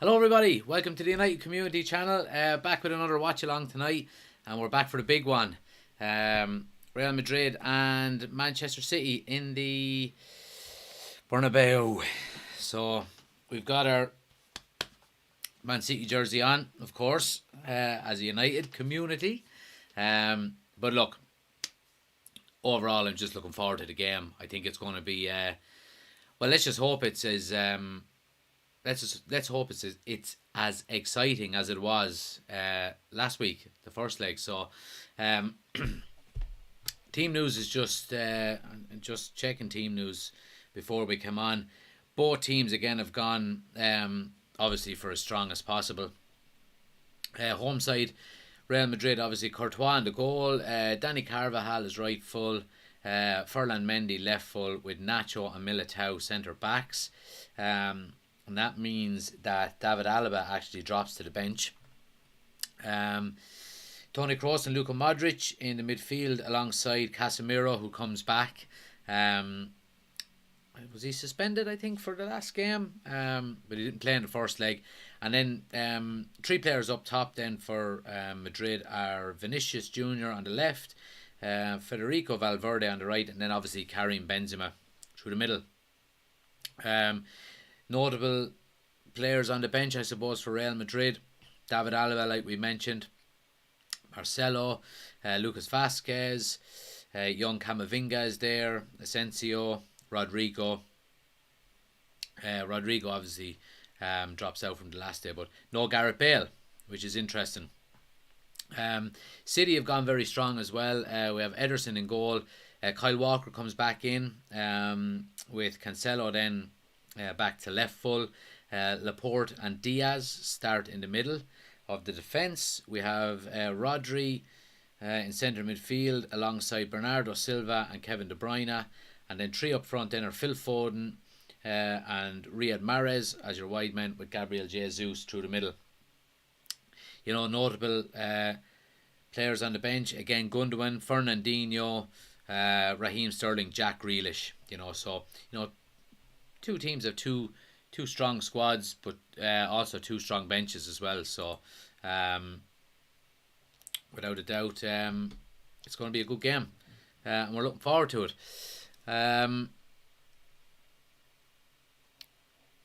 Hello everybody, welcome to the United Community Channel, back with another watch along tonight, and we're back for the big one. Real Madrid and Manchester City in the Bernabeu. So we've got our Man City jersey on, of course, as a United community. But look, overall I'm just looking forward to the game. I think it's going to be, well, let's just hope it's as... let's hope it's as exciting as it was last week, the first leg. So, team news is just checking team news before we come on. Both teams again have gone obviously for as strong as possible. Home side, Real Madrid, obviously Courtois in the goal. Danny Carvajal is right full. Ferland Mendy left full with Nacho and Militao centre backs. And that means that David Alaba actually drops to the bench. Toni Kroos and Luka Modric in the midfield alongside Casemiro, who comes back. Was he suspended, I think, for the last game? But he didn't play in the first leg. And then three players up top then for Madrid are Vinicius Jr. on the left, Federico Valverde on the right, and then obviously Karim Benzema through the middle. Notable players on the bench, I suppose, for Real Madrid: David Alaba, like we mentioned, Marcelo, Lucas Vazquez, young Camavinga is there, Asensio, Rodrigo. Rodrigo obviously drops out from the last day, but no Gareth Bale, which is interesting. City have gone very strong as well. We have Ederson in goal. Kyle Walker comes back in with Cancelo then back to left full. Laporte and Diaz start in the middle of the defence. We have Rodri in centre midfield alongside Bernardo Silva and Kevin De Bruyne. And then three up front then are Phil Foden and Riyad Mahrez as your wide men, with Gabriel Jesus through the middle. You know, notable players on the bench, again, Gundogan, Fernandinho, Raheem Sterling, Jack Grealish. Two teams have two strong squads, but also two strong benches as well. So, without a doubt, it's going to be a good game, and we're looking forward to it.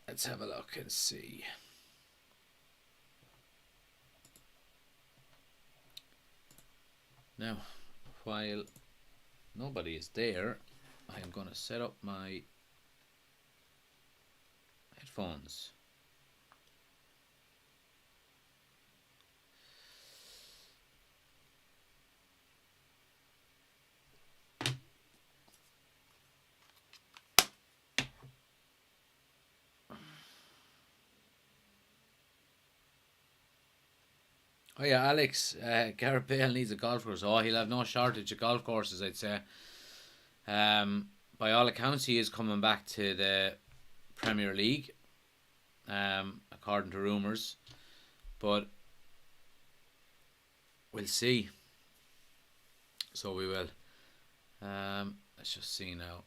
Let's have a look and see. Now, while nobody is there, I am going to set up my headphones. Oh yeah, Alex, Gareth Bale needs a golf course. Oh, he'll have no shortage of golf courses, I'd say. By all accounts, he is coming back to the Premier League, according to rumours, but we'll see. So we will. Let's just see now.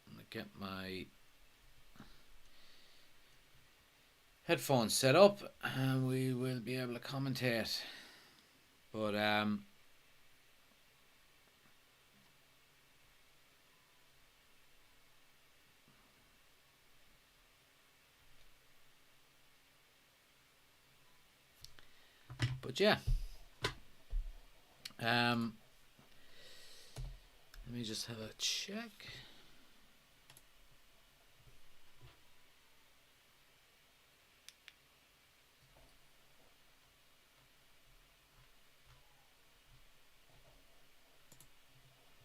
I'm gonna get my headphones set up, and we will be able to commentate. But yeah, let me just have a check.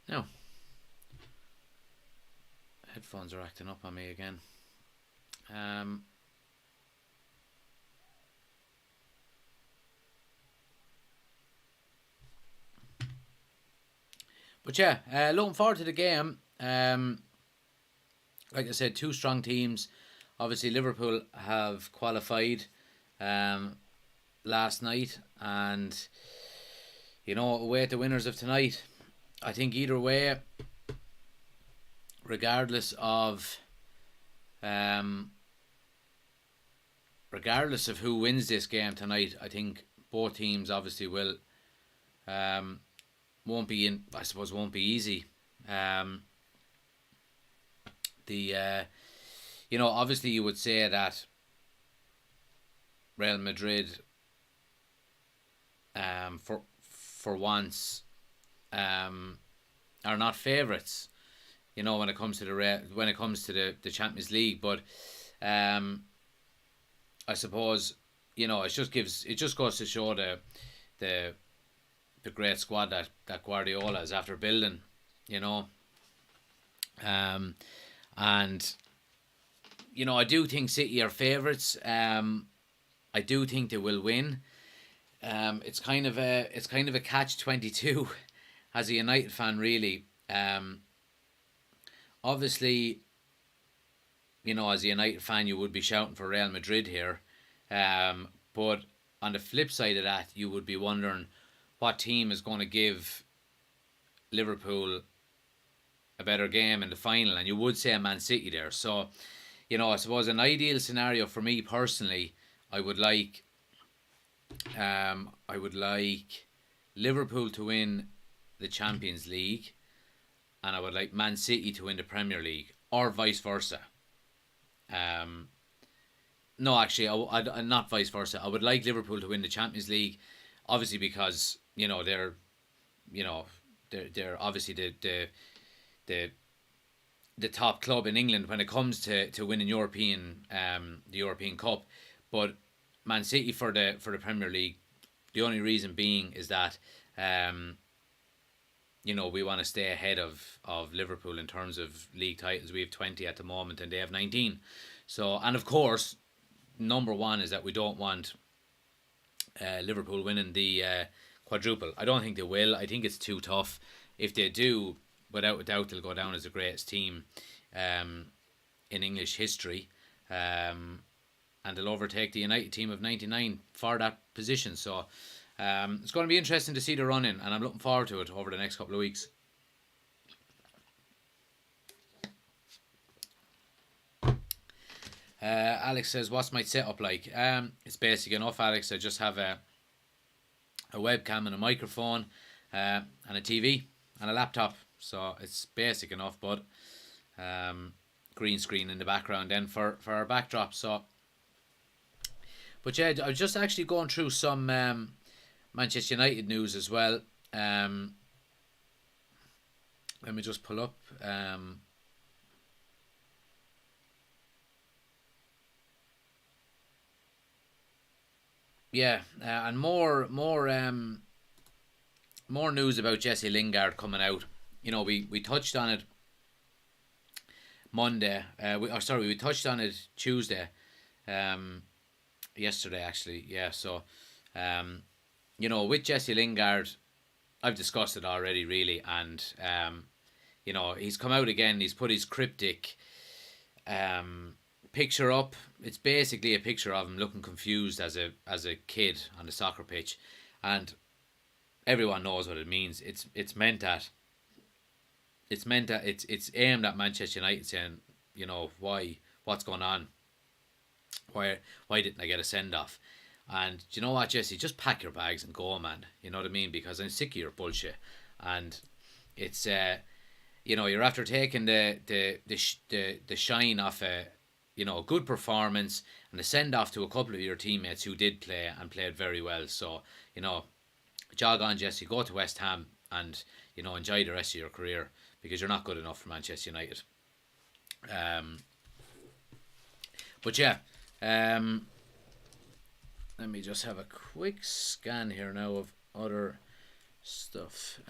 Now, headphones are acting up on me again. But yeah, looking forward to the game. Like I said, two strong teams. Obviously, Liverpool have qualified last night, and away the winners of tonight. I think either way, regardless of regardless of who wins this game tonight, I think both teams obviously will won't be in. I suppose won't be easy. Obviously you would say that Real Madrid, for once, are not favourites. When it comes to the Champions League, but I suppose it just goes to show the great squad that Guardiola is after building, and I do think City are favourites. I do think they will win. It's kind of a catch-22 as a United fan, really. Obviously, as a United fan, you would be shouting for Real Madrid here. But on the flip side of that, you would be wondering what team is going to give Liverpool a better game in the final, and you would say Man City there. So, I suppose an ideal scenario for me personally, I would like Liverpool to win the Champions League, and I would like Man City to win the Premier League, or vice versa. No, actually, I not vice versa. I would like Liverpool to win the Champions League, obviously because they're obviously the top club in England when it comes to winning the European Cup. But Man City for the Premier League, the only reason being is that we want to stay ahead of Liverpool in terms of league titles. We have 20 at the moment and they have 19. So, and of course, number one is that we don't want Liverpool winning the quadruple. I don't think they will. I think it's too tough. If they do, without a doubt, they'll go down as the greatest team in English history. And they'll overtake the United team of 99 for that position. So it's going to be interesting to see the run-in, and I'm looking forward to it over the next couple of weeks. Alex says, what's my setup like? It's basic enough, Alex. I just have a webcam and a microphone and a TV and a laptop. So it's basic enough, but green screen in the background then for our backdrop. So, but yeah, I was just actually going through some Manchester United news as well. Let me just pull up. And more news about Jesse Lingard coming out. We touched on it Monday. We touched on it Tuesday. Yesterday actually. Yeah. So, with Jesse Lingard, I've discussed it already really, and he's come out again. He's put his cryptic picture up. It's basically a picture of him looking confused as a kid on the soccer pitch, and everyone knows what it means. It's aimed at Manchester United, saying, what's going on? Why didn't I get a send off? And do you know what, Jesse? Just pack your bags and go, man. You know what I mean? Because I'm sick of your bullshit. And it's you're after taking the shine off a good performance and a send off to a couple of your teammates who did play and played very well. So jog on, Jesse. Go to West Ham and enjoy the rest of your career, because you're not good enough for Manchester United. But yeah, let me just have a quick scan here now of other stuff.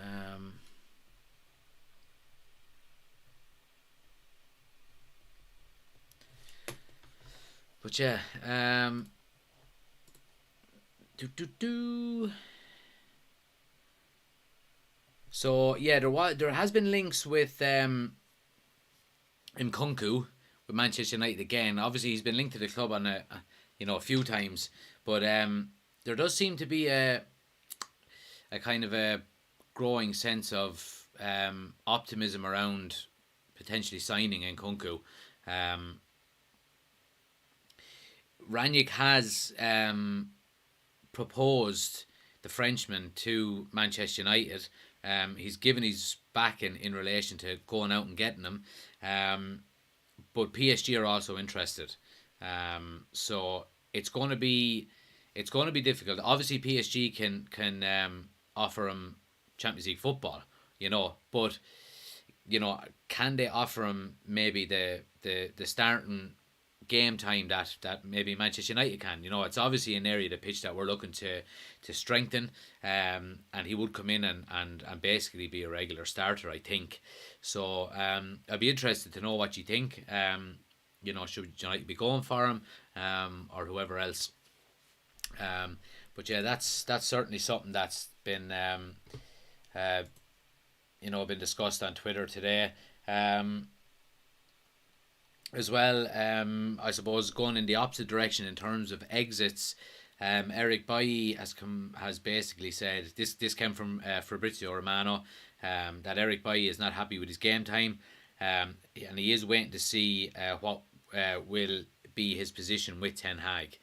But yeah, So yeah, there has been links with Nkunku with Manchester United again. Obviously, he's been linked to the club on a few times, but there does seem to be a kind of a growing sense of optimism around potentially signing Nkunku. Rangnick has proposed the Frenchman to Manchester United. He's given his backing in relation to going out and getting him. But PSG are also interested. So it's going to be difficult. Obviously, PSG can offer him Champions League football, but can they offer him maybe the starting game time that maybe Manchester United can? It's obviously an area of the pitch that we're looking to strengthen, and he would come in and basically be a regular starter, I think. So I'd be interested to know what you think. Should United be going for him, or whoever else? But yeah, that's certainly something that's been been discussed on Twitter today. As well, I suppose going in the opposite direction in terms of exits, Eric Bailly has basically said this came from Fabrizio Romano, that Eric Bailly is not happy with his game time, and he is waiting to see what will be his position with Ten Hag.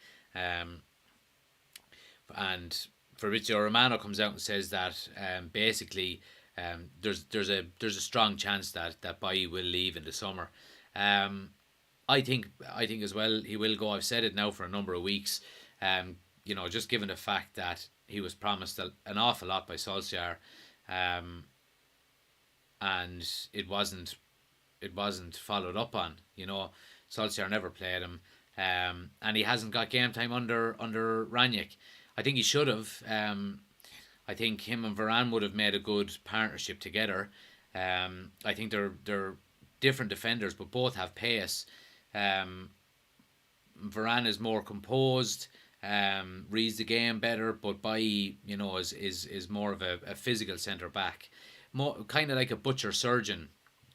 And Fabrizio Romano comes out and says that basically there's a strong chance that Bailly will leave in the summer. I think as well he will go. I've said it now for a number of weeks. Just given the fact that he was promised an awful lot by Solskjaer, and it wasn't followed up on. Solskjaer never played him, and he hasn't got game time under Rangnick. I think he should have. I think him and Varane would have made a good partnership together. I think they're different defenders, but both have pace. Varane is more composed, reads the game better, but Bailly, is more of a physical centre back, more kind of like a butcher surgeon.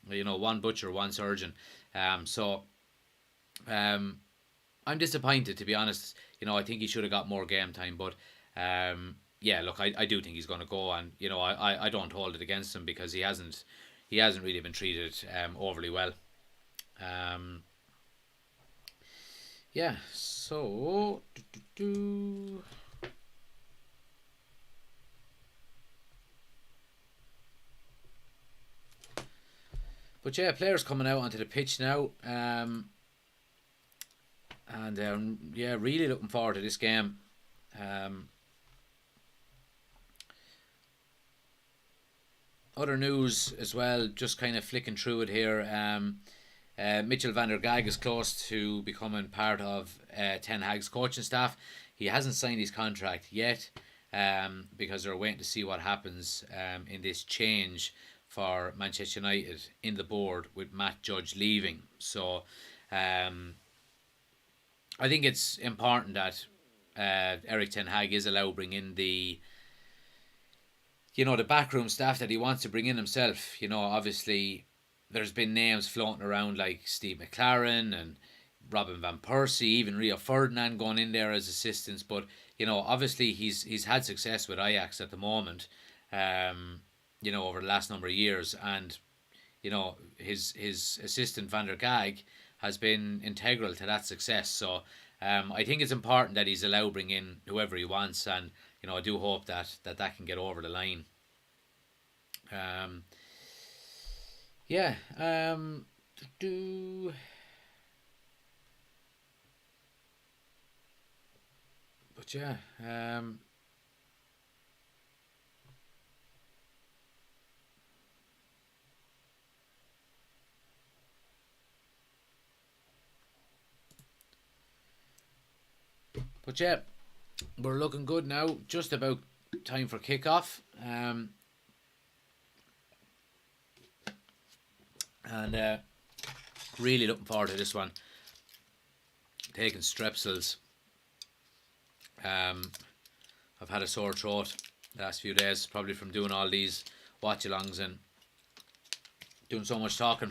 One butcher, one surgeon. I'm disappointed, to be honest. I think he should have got more game time, but yeah, look, I do think he's going to go, and I don't hold it against him because he hasn't really been treated overly well. Yeah, so but yeah, players coming out onto the pitch now. And yeah, really looking forward to this game. Other news as well, just kind of flicking through it here. Mitchell van der Gaag is close to becoming part of Ten Hag's coaching staff. He hasn't signed his contract yet, because they're waiting to see what happens in this change for Manchester United in the board with Matt Judge leaving. So I think it's important that Erik Ten Hag is allowed to bring in the backroom staff that he wants to bring in himself. Obviously there's been names floating around like Steve McLaren and Robin Van Persie, even Rio Ferdinand going in there as assistants. But obviously he's had success with Ajax at the moment, over the last number of years, and his assistant Van der Gaag has been integral to that success. So I think it's important that he's allowed to bring in whoever he wants, and I do hope that can get over the line. Yeah. But yeah. But yeah, we're looking good now. Just about time for kickoff. And really looking forward to this one. Taking strepsils. I've had a sore throat the last few days, probably from doing all these watch-alongs and doing so much talking.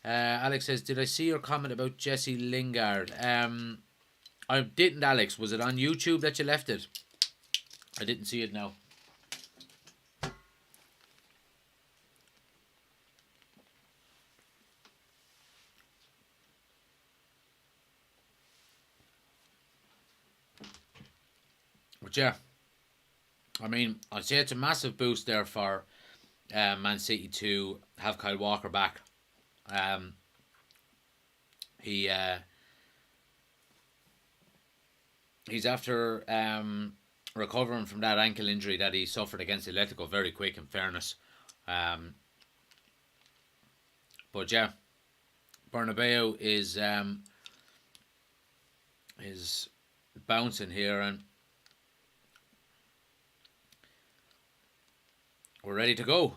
Alex says, did I see your comment about Jesse Lingard? I didn't, Alex. Was it on YouTube that you left it? I didn't see it now. But yeah, I mean, I'd say it's a massive boost there for Man City to have Kyle Walker back. He he's after recovering from that ankle injury that he suffered against Atletico very quick, in fairness. But yeah, Bernabeu is bouncing here, and we're ready to go.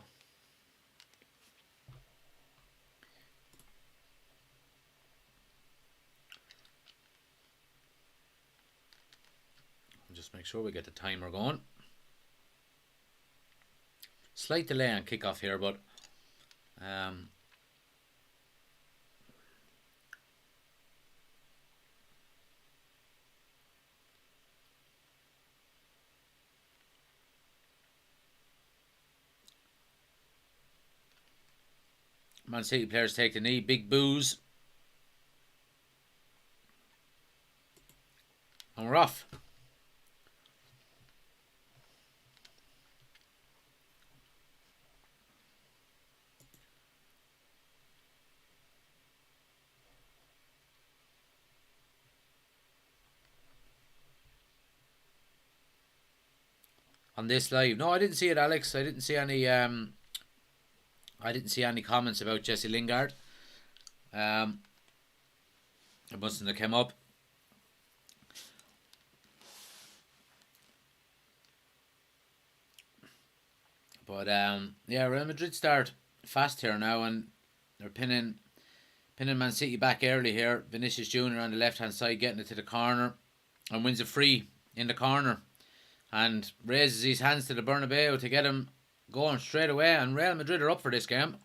Just make sure we get the timer going. Slight delay on kickoff here, but Man City players take the knee. Big boos. And we're off. On this live. No, I didn't see it, Alex. I didn't see any comments about Jesse Lingard. It mustn't have come up. But yeah, Real Madrid start fast here now, and they're pinning Man City back early here. Vinicius Junior on the left hand side, getting it to the corner, and wins a free in the corner, and raises his hands to the Bernabeu to get him going straight away. And Real Madrid are up for this game.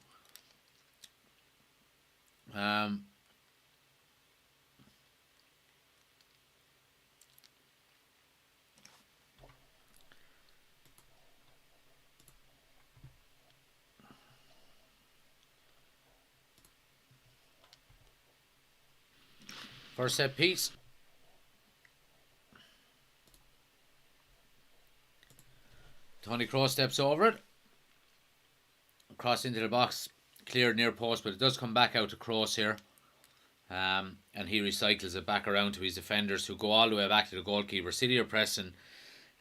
First set piece. Tony Kroos steps over it. Cross into the box. Cleared near post, but it does come back out to Kroos here. And he recycles it back around to his defenders, who go all the way back to the goalkeeper. City are pressing.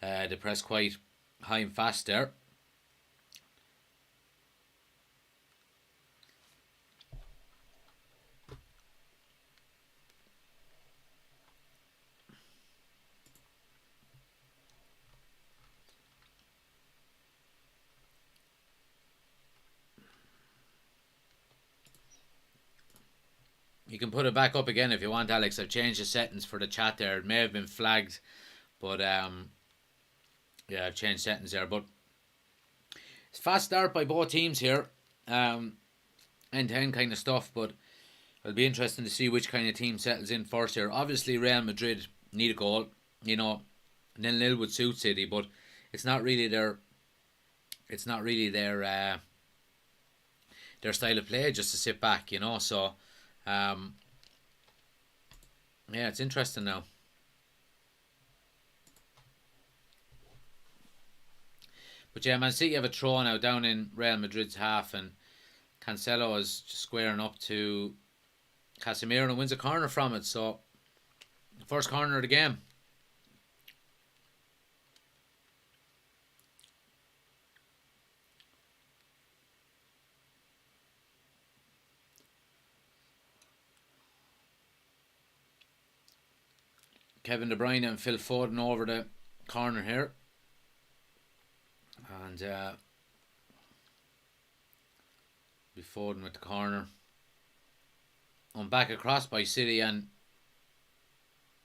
They press quite high and fast there. You can put it back up again if you want, Alex. I've changed the settings for the chat there. It may have been flagged, but yeah, I've changed settings there. But it's fast start by both teams here, end-to-end kind of stuff. But it'll be interesting to see which kind of team settles in first here. Obviously, Real Madrid need a goal. You know, 0-0 would suit City, but it's not really their. It's not really their style of play, just to sit back. You know, so. Yeah, it's interesting now. But yeah, Man City have a throw now down in Real Madrid's half, and Cancelo is just squaring up to Casemiro and wins a corner from it. So, first corner of the game. Kevin De Bruyne and Phil Foden over the corner here. And be Foden with the corner. On back across by City, and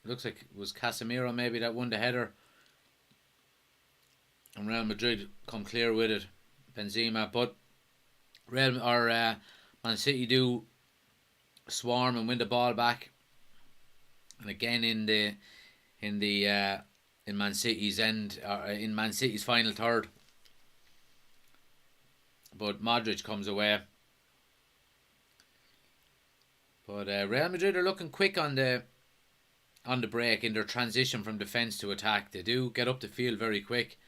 it looks like it was Casemiro maybe that won the header. And Real Madrid come clear with it. Benzema, but Man City do swarm and win the ball back. And again in Man City's end, in Man City's final third. But Modric comes away. But Real Madrid are looking quick on the on the break in their transition from defence to attack. They do get up the field very quick.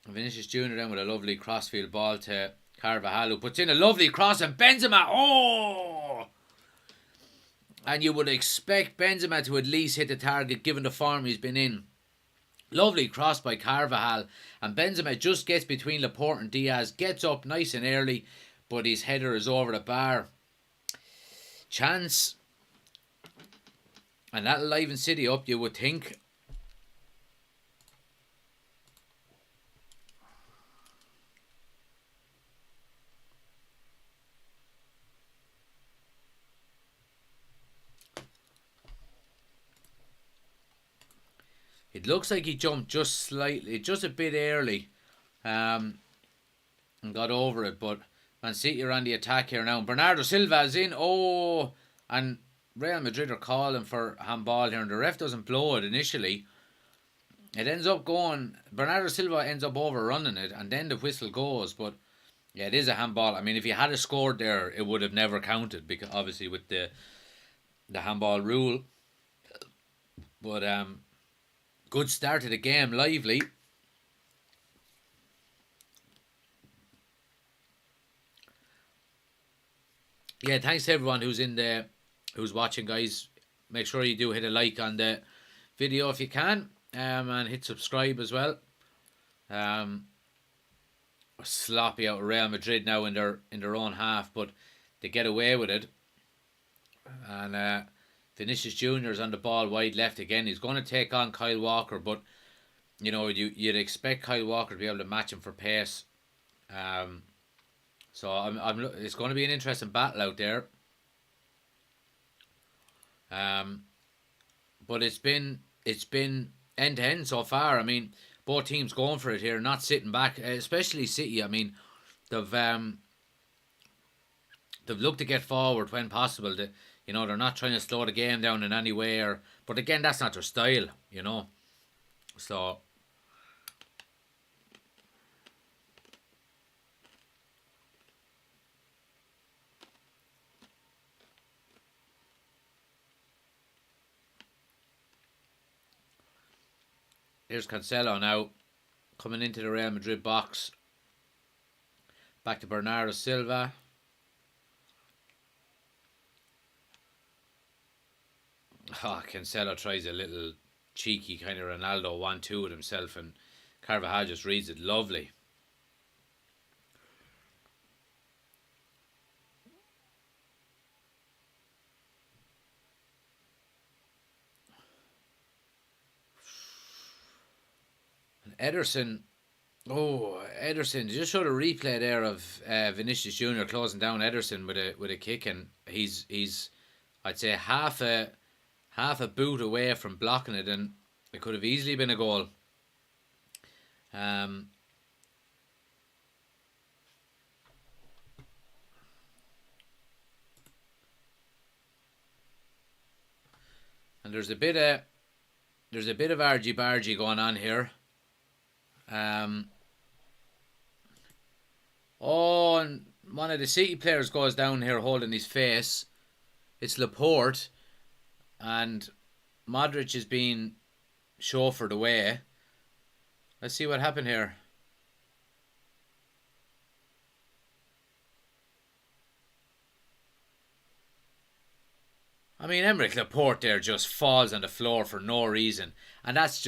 Vinicius Junior then with a lovely crossfield ball to Carvajal, who puts in a lovely cross, and Benzema, oh! And you would expect Benzema to at least hit the target given the form he's been in. Lovely cross by Carvajal, and Benzema just gets between Laporte and Diaz, gets up nice and early, but his header is over the bar. Chance, and that'll liven City up, you would think. It looks like he jumped just slightly, just a bit early, and got over it. But Man City are on the attack here now. Bernardo Silva is in. Oh, and Real Madrid are calling for handball here, and the ref doesn't blow it initially. It ends up going. Bernardo Silva ends up overrunning it, and then the whistle goes. But yeah, it is a handball. I mean, if he had scored there, it would have never counted, because obviously with the handball rule. But good start to the game, lively. Yeah, thanks to everyone who's watching, guys. Make sure you do hit a like on the video if you can, and hit subscribe as well. Sloppy out of Real Madrid now in their own half, but they get away with it. And Vinicius Junior is on the ball wide left again. He's going to take on Kyle Walker, but you know you'd expect Kyle Walker to be able to match him for pace. So it's going to be an interesting battle out there. But it's been end to end so far. I mean, both teams going for it here, not sitting back. Especially City. I mean, they've looked to get forward when possible. You know, they're not trying to slow the game down in any way. But again, that's not their style, you know. So here's Cancelo now, coming into the Real Madrid box. Back to Bernardo Silva. Oh, Cancelo tries a little cheeky kind of Ronaldo 1-2 with himself, and Carvajal just reads it lovely. And Ederson, just showed a replay there of Vinicius Junior closing down Ederson with a kick, and he's I'd say half a boot away from blocking it, and it could have easily been a goal. And there's a bit of argy-bargy going on here. And one of the City players goes down here holding his face. It's Laporte. And Modric is being chauffeured away. Let's see what happened here. I mean, Emerick Laporte there just falls on the floor for no reason. And that's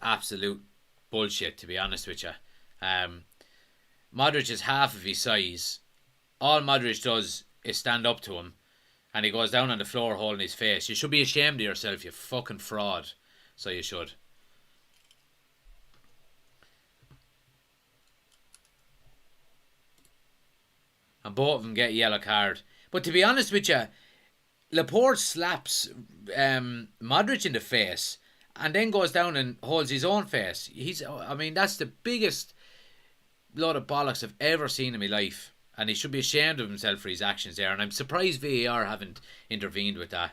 absolute bullshit, to be honest with you. Modric is half of his size. All Modric does is stand up to him, and he goes down on the floor holding his face. You should be ashamed of yourself, you fucking fraud. So you should. And both of them get a yellow card. But to be honest with you, Laporte slaps Modric in the face and then goes down and holds his own face. I mean, that's the biggest load of bollocks I've ever seen in my life. And he should be ashamed of himself for his actions there. And I'm surprised VAR haven't intervened with that.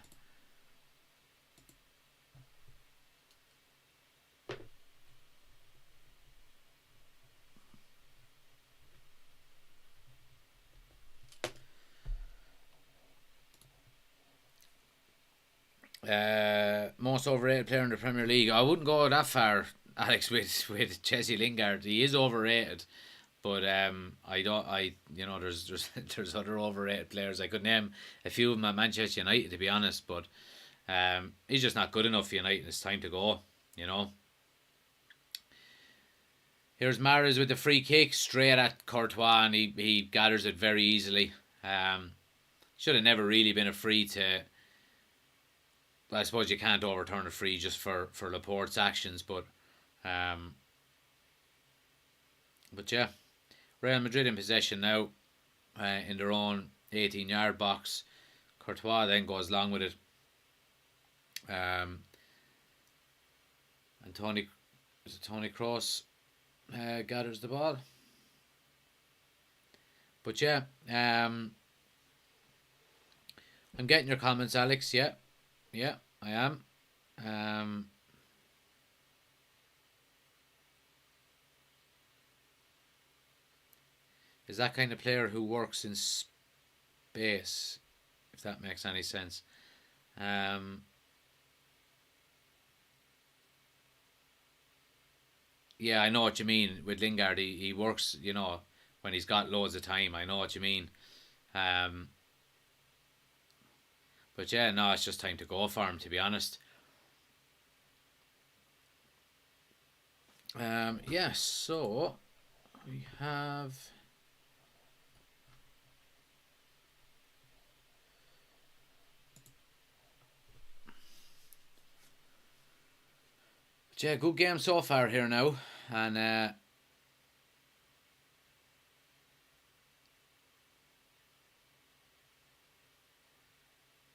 Most overrated player in the Premier League. I wouldn't go that far, Alex, with Jesse Lingard. He is overrated, but I don't. There's there's other overrated players. I could name a few of them at Manchester United, to be honest, but he's just not good enough for United. It's time to go. You know. Here's Mahrez with the free kick straight at Courtois, and he gathers it very easily. Should have never really been a free to. I suppose you can't overturn a free just for Laporte's actions, but yeah, Real Madrid in possession now, in their own 18-yard box. Courtois then goes long with it. And Tony Kroos gathers the ball. But yeah, I'm getting your comments, Alex. Yeah, I am. Is that kind of player who works in space, if that makes any sense. Yeah, I know what you mean with Lingard. He works, when he's got loads of time. I know what you mean. But yeah, no, it's just time to go for him, to be honest. Yeah, so we have. But yeah, good game so far here now, and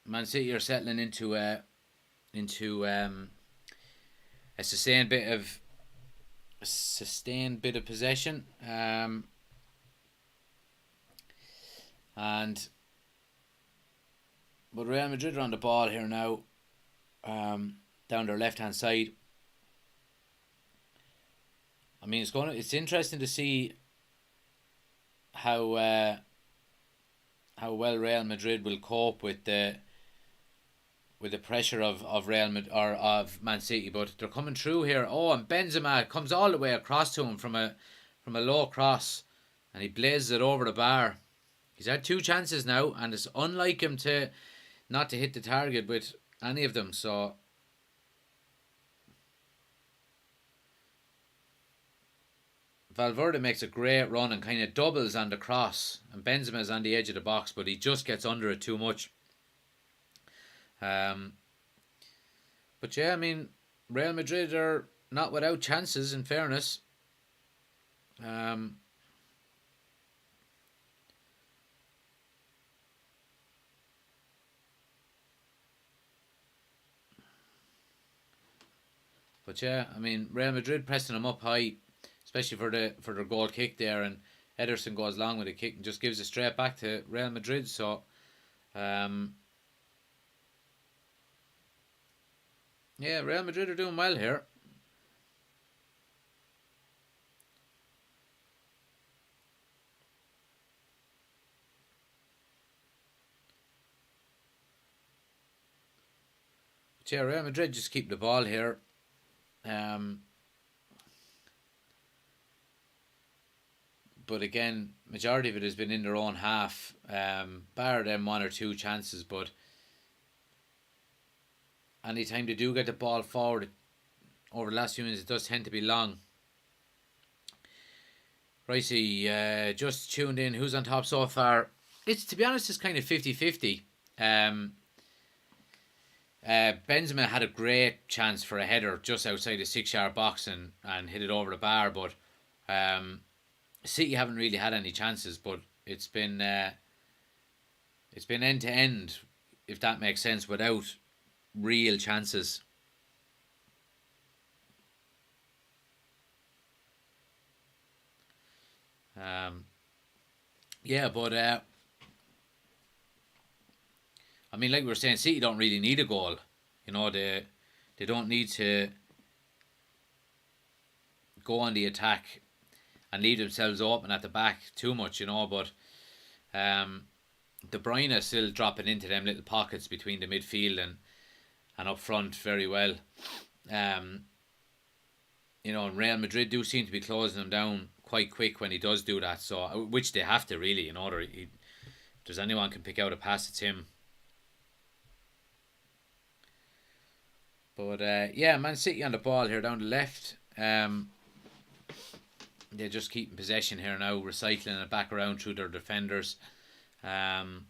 Man City are settling into a sustained bit of possession, but Real Madrid are on the ball here now, down their left hand side. I mean, it's interesting to see how well Real Madrid will cope with the pressure of Real Madrid or of Man City, but they're coming through here. Oh, and Benzema comes all the way across to him from a low cross, and he blazes it over the bar. He's had 2 chances now, and it's unlike him to not to hit the target with any of them. So Valverde makes a great run and kind of doubles on the cross, and Benzema's on the edge of the box, but he just gets under it too much. But yeah, I mean, Real Madrid are not without chances, in fairness. But yeah, I mean, Real Madrid pressing them up high, especially for their goal kick there, and Ederson goes long with a kick and just gives it straight back to Real Madrid. So, yeah, Real Madrid are doing well here. But yeah, Real Madrid just keep the ball here. But again, majority of it has been in their own half, bar them 1 or 2 chances. But anytime they do get the ball forward over the last few minutes, it does tend to be long. Ricey, just tuned in. Who's on top so far? To be honest, it's kind of 50-50. Benzema had a great chance for a header just outside the 6-yard box and hit it over the bar, but City haven't really had any chances, but it's been end to end, if that makes sense, without real chances. Yeah, but I mean, like we were saying, City don't really need a goal. They don't need to go on the attack and leave themselves open at the back too much, but De Bruyne is still dropping into them little pockets between the midfield and up front very well. You know, and Real Madrid do seem to be closing him down quite quick when he does do that. So, which they have to really, in order. If there's anyone can pick out a pass, it's him. But yeah, Man City on the ball here down the left. They're just keeping possession here now, recycling it back around through their defenders. And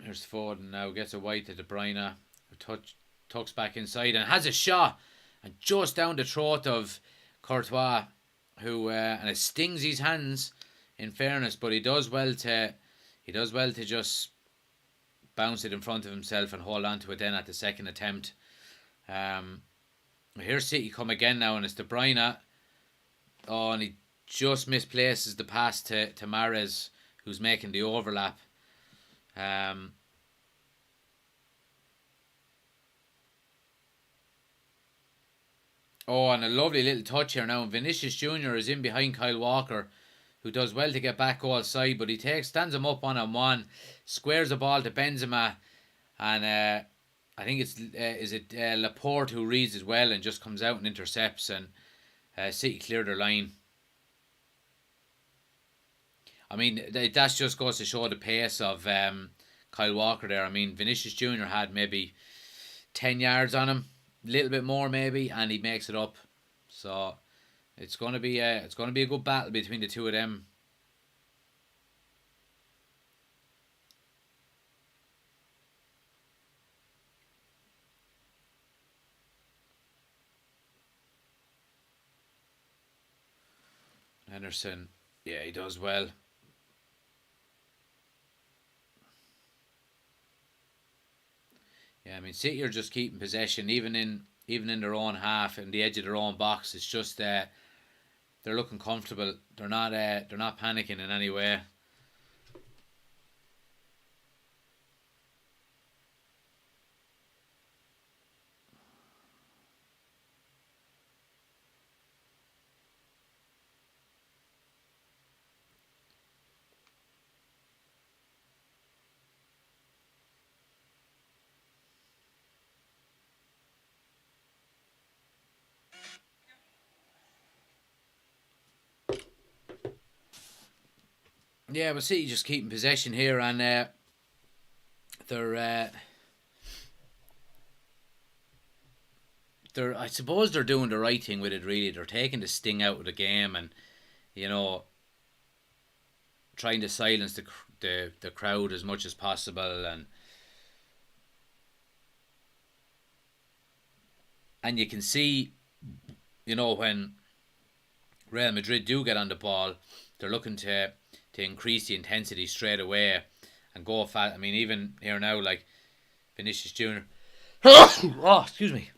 here's Foden now, gets a white to De Bruyne, tucks back inside and has a shot, and just down the throat of Courtois, who and it stings his hands, in fairness, but he does well to just bounce it in front of himself and hold on to it then at the second attempt. Here's City come again now, and it's De Bruyne. Oh, and he just misplaces the pass to Mahrez, who's making the overlap. Oh, and a lovely little touch here now. Vinicius Jr. is in behind Kyle Walker, who does well to get back all side, but he stands him up one-on-one, squares the ball to Benzema, and I think it's Laporte who reads as well and just comes out and intercepts, and City clear their line. I mean, that just goes to show the pace of Kyle Walker there. I mean, Vinicius Jr. had maybe 10 yards on him, a little bit more maybe, and he makes it up. So it's going to be a good battle between the two of them. Henderson, yeah, he does well. Yeah, I mean, City are just keeping possession, even in their own half, in the edge of their own box. It's just they're looking comfortable. They're not panicking in any way. Yeah, but City just keeping possession here, and they're I suppose they're doing the right thing with it. Really, they're taking the sting out of the game, and you know, trying to silence the crowd as much as possible, and you can see, you know, when Real Madrid do get on the ball, they're looking to increase the intensity straight away and go fast. I mean, even here now, like Vinicius Jr. Oh, excuse me.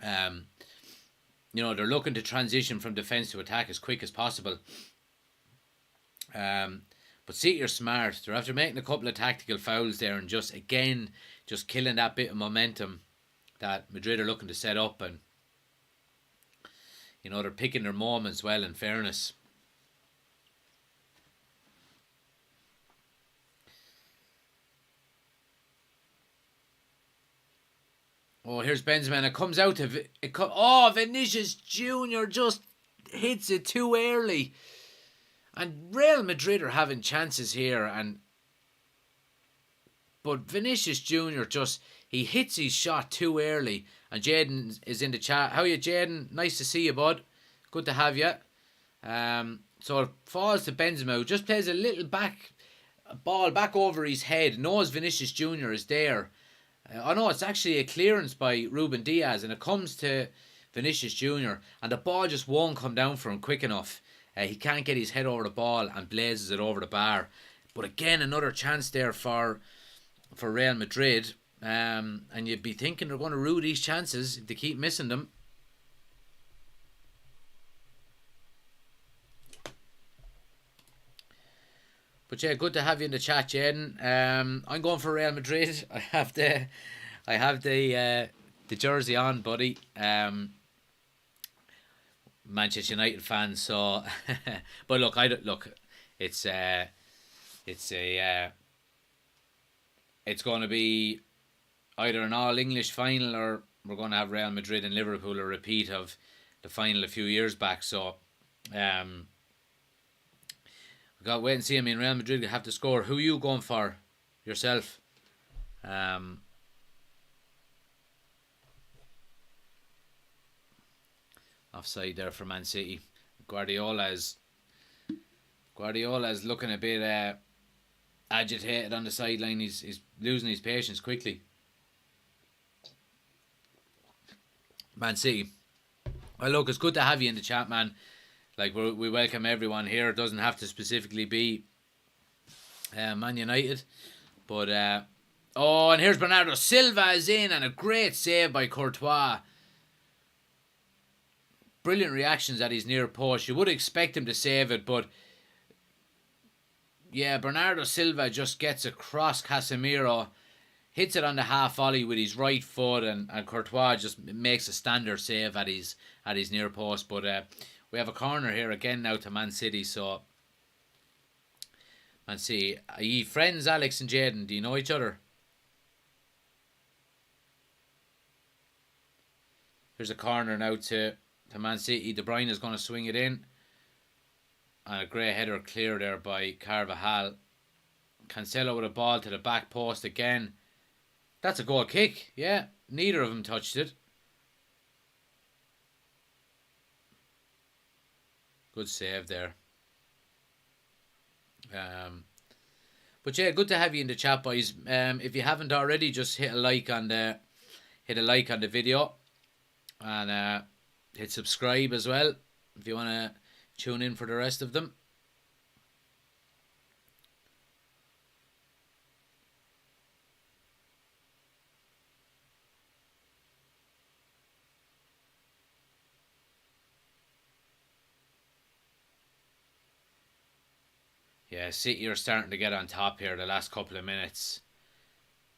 You know, they're looking to transition from defence to attack as quick as possible. But City are smart. They're after making a couple of tactical fouls there and just killing that bit of momentum that Madrid are looking to set up, and you know, they're picking their moments well, in fairness. Oh, here's Benzema, and it comes out of it. Vinicius Jr. just hits it too early, and Real Madrid are having chances here, but Vinicius Jr. he hits his shot too early. And Jaden is in the chat. How are you, Jaden? Nice to see you, bud. Good to have you. So it falls to Benzema, who just plays a little ball back over his head. Knows Vinicius Jr. is there. It's actually a clearance by Ruben Diaz, and it comes to Vinicius Jr. and the ball just won't come down for him quick enough. He can't get his head over the ball and blazes it over the bar. But again, another chance there for Real Madrid. And you'd be thinking they're going to rue these chances if they keep missing them. But yeah, good to have you in the chat, Jaden. I'm going for Real Madrid. I have the jersey on, buddy. Manchester United fan. So, but look, I don't look. It's it's a it's going to be either an all English final, or we're going to have Real Madrid and Liverpool, a repeat of the final a few years back. So, we got to wait and see. I mean, Real Madrid have to score. Who are you going for yourself? Offside there for Man City. Guardiola's looking a bit agitated on the sideline. He's losing his patience quickly. Man City. Well, look, it's good to have you in the chat, man. Like, we welcome everyone here. It doesn't have to specifically be Man United. But, and here's Bernardo Silva is in, and a great save by Courtois. Brilliant reactions at his near post. You would expect him to save it, but yeah, Bernardo Silva just gets across Casemiro, hits it on the half volley with his right foot, and Courtois just makes a standard save at his near post. But we have a corner here again now to Man City. So, Man City, are you friends, Alex and Jaden? Do you know each other? Here's a corner now to Man City. De Bruyne is going to swing it in. And a great header clear there by Carvajal. Cancelo with a ball to the back post again. That's a goal kick. Yeah, neither of them touched it. Good save there. But yeah, good to have you in the chat, boys. If you haven't already, just hit a like on the video, and hit subscribe as well if you want to tune in for the rest of them. Yeah, City are starting to get on top here the last couple of minutes.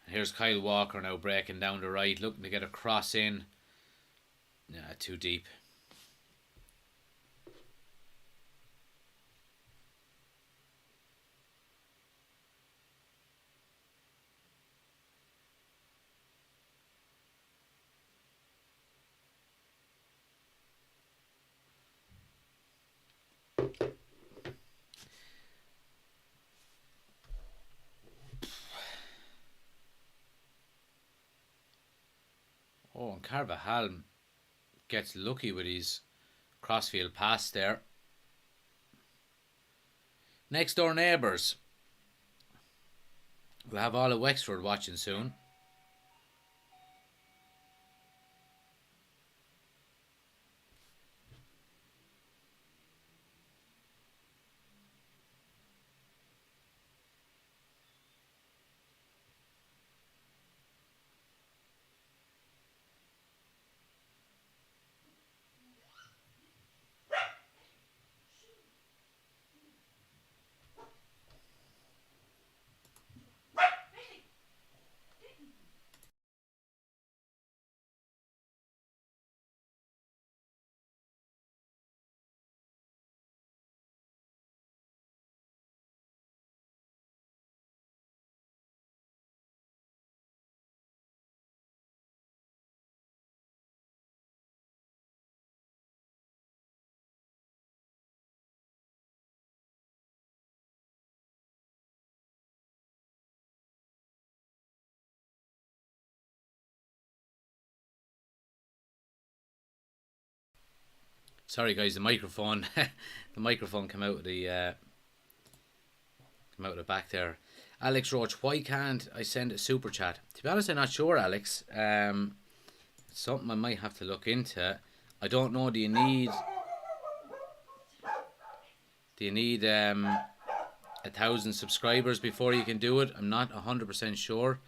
And here's Kyle Walker now breaking down the right, looking to get a cross in. Yeah, too deep. Oh, and Carvajal gets lucky with his crossfield pass there. Next door neighbours. We'll have all of Wexford watching soon. Sorry guys, the microphone came out of the back there. Alex Roach, why can't I send a super chat? To be honest, I'm not sure, Alex. Something I might have to look into. I don't know. Do you need 1,000 subscribers before you can do it? I'm not 100% sure.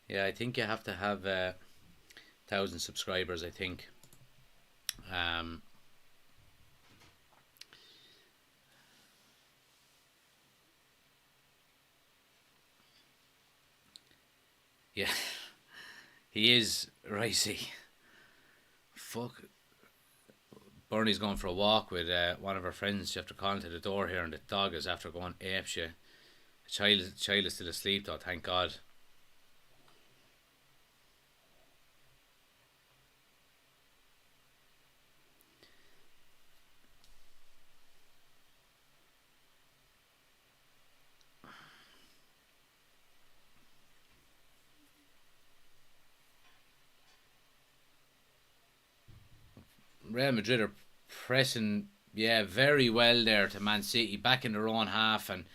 Yeah, I think you have to have 1,000 subscribers, I think. Um, yeah, he is ricey. Fuck. Bernie's going for a walk with one of her friends. She have to call into the door here, and the dog is after going apeshit. The child is still asleep though, thank God. Real Madrid are pressing, yeah, very well there to Man City, back in their own half and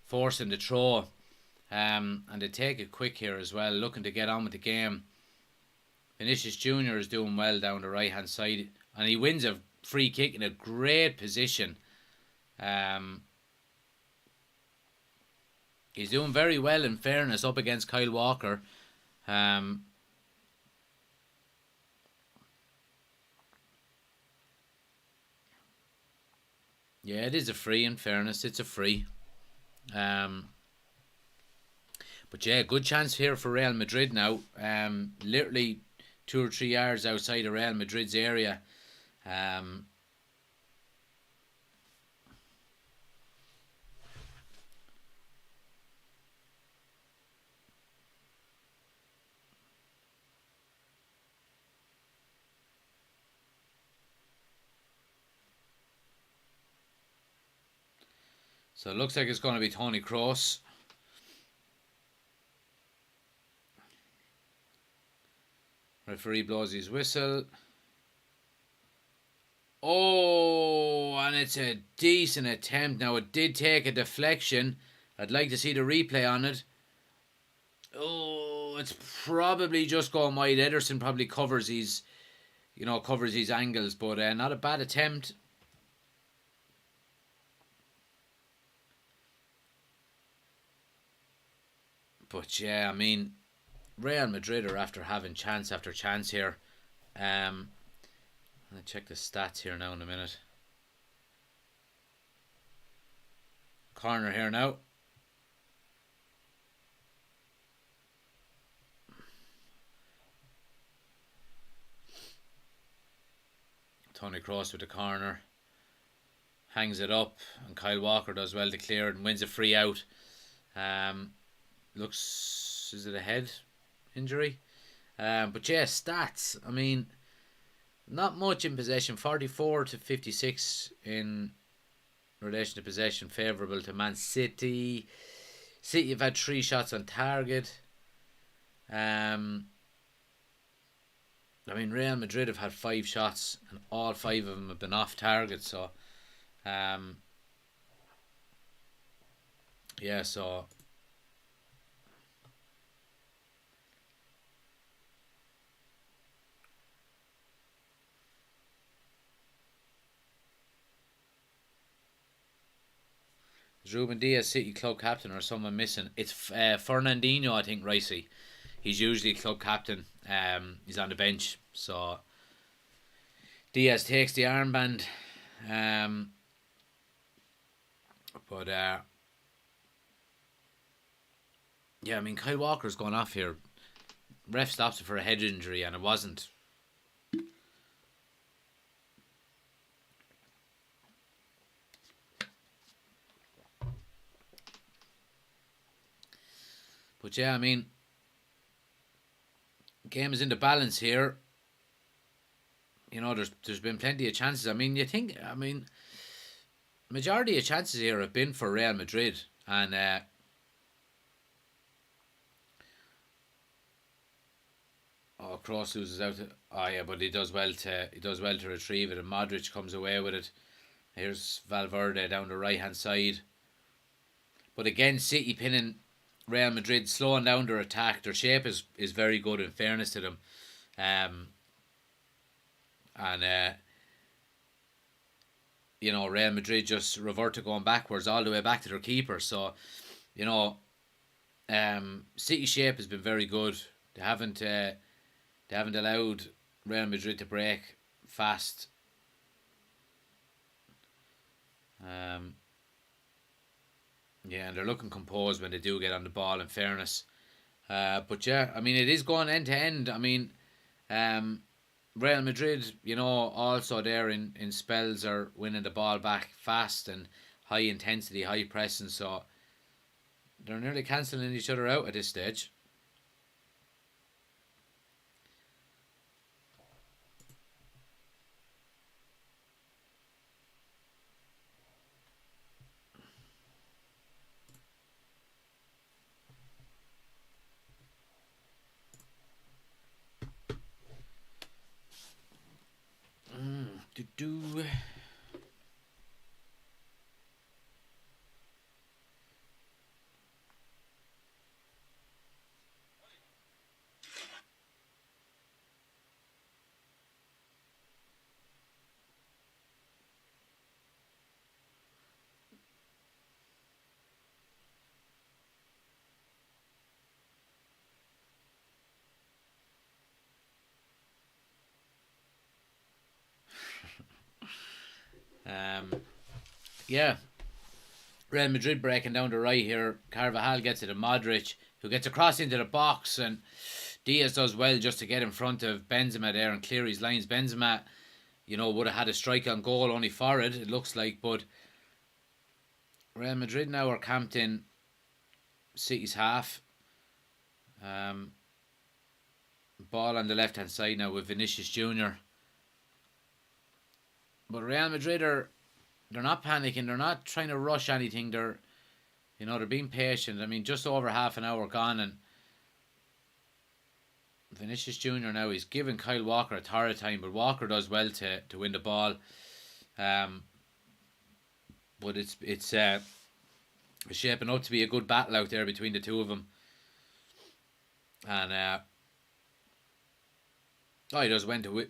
forcing the throw. And they take it quick here as well, looking to get on with the game. Vinicius Junior is doing well down the right hand side, and he wins a free kick in a great position. Um, he's doing very well, in fairness, up against Kyle Walker. Um, yeah, it is a free. In fairness, it's a free. Um, but yeah, good chance here for Real Madrid now. Literally 2 or 3 yards outside of Real Madrid's area. Um, so it looks like it's going to be Tony Kroos. Referee blows his whistle. Oh, and it's a decent attempt. Now, it did take a deflection. I'd like to see the replay on it. Oh, it's probably just going wide. Ederson probably covers his, covers his angles, but not a bad attempt. But yeah, I mean, Real Madrid are after having chance after chance here. I'll check the stats here now in a minute. Corner here now. Tony Kroos with the corner. Hangs it up, and Kyle Walker does well to clear it and wins a free out. Is it a head injury? But yeah, stats. I mean, not much in possession. 44 to 56 in relation to possession, favourable to Man City. City have had 3 shots on target. I mean, Real Madrid have had 5 shots, and all 5 of them have been off target. So, yeah, so is Ruben Diaz City club captain or someone missing? It's Fernandinho, I think, Ricey. He's usually club captain. He's on the bench, so Diaz takes the armband. But yeah, I mean, Kyle Walker's gone off here. Ref stops it for a head injury, and it wasn't. But yeah, I mean, game is in the balance here. There's been plenty of chances. I mean, majority of chances here have been for Real Madrid, and Kroos loses out. Yeah, but he does well to retrieve it, and Modric comes away with it. Here's Valverde down the right hand side. But again, City pinning Real Madrid, slowing down their attack. Their shape is very good, in fairness to them. Real Madrid just revert to going backwards all the way back to their keeper. So, City shape has been very good. They haven't allowed Real Madrid to break fast. Yeah, and they're looking composed when they do get on the ball, in fairness. But yeah, I mean, it is going end to end. I mean, Real Madrid, also there in spells are winning the ball back fast and high intensity, high pressing. So they're nearly cancelling each other out at this stage. Do. Yeah, Real Madrid breaking down the right here. Carvajal gets it to Modric, who gets across into the box, and Diaz does well just to get in front of Benzema there and clear his lines. Benzema, would have had a strike on goal only for it looks like, but Real Madrid now are camped in City's half. Ball on the left hand side now with Vinicius Jr. But Real Madrid they're not panicking. They're not trying to rush anything. They're being patient. I mean, just over half an hour gone, and Vinicius Jr. now, he's giving Kyle Walker a torrid time, but Walker does well to win the ball. But it's shaping up to be a good battle out there between the two of them. And he does went to it.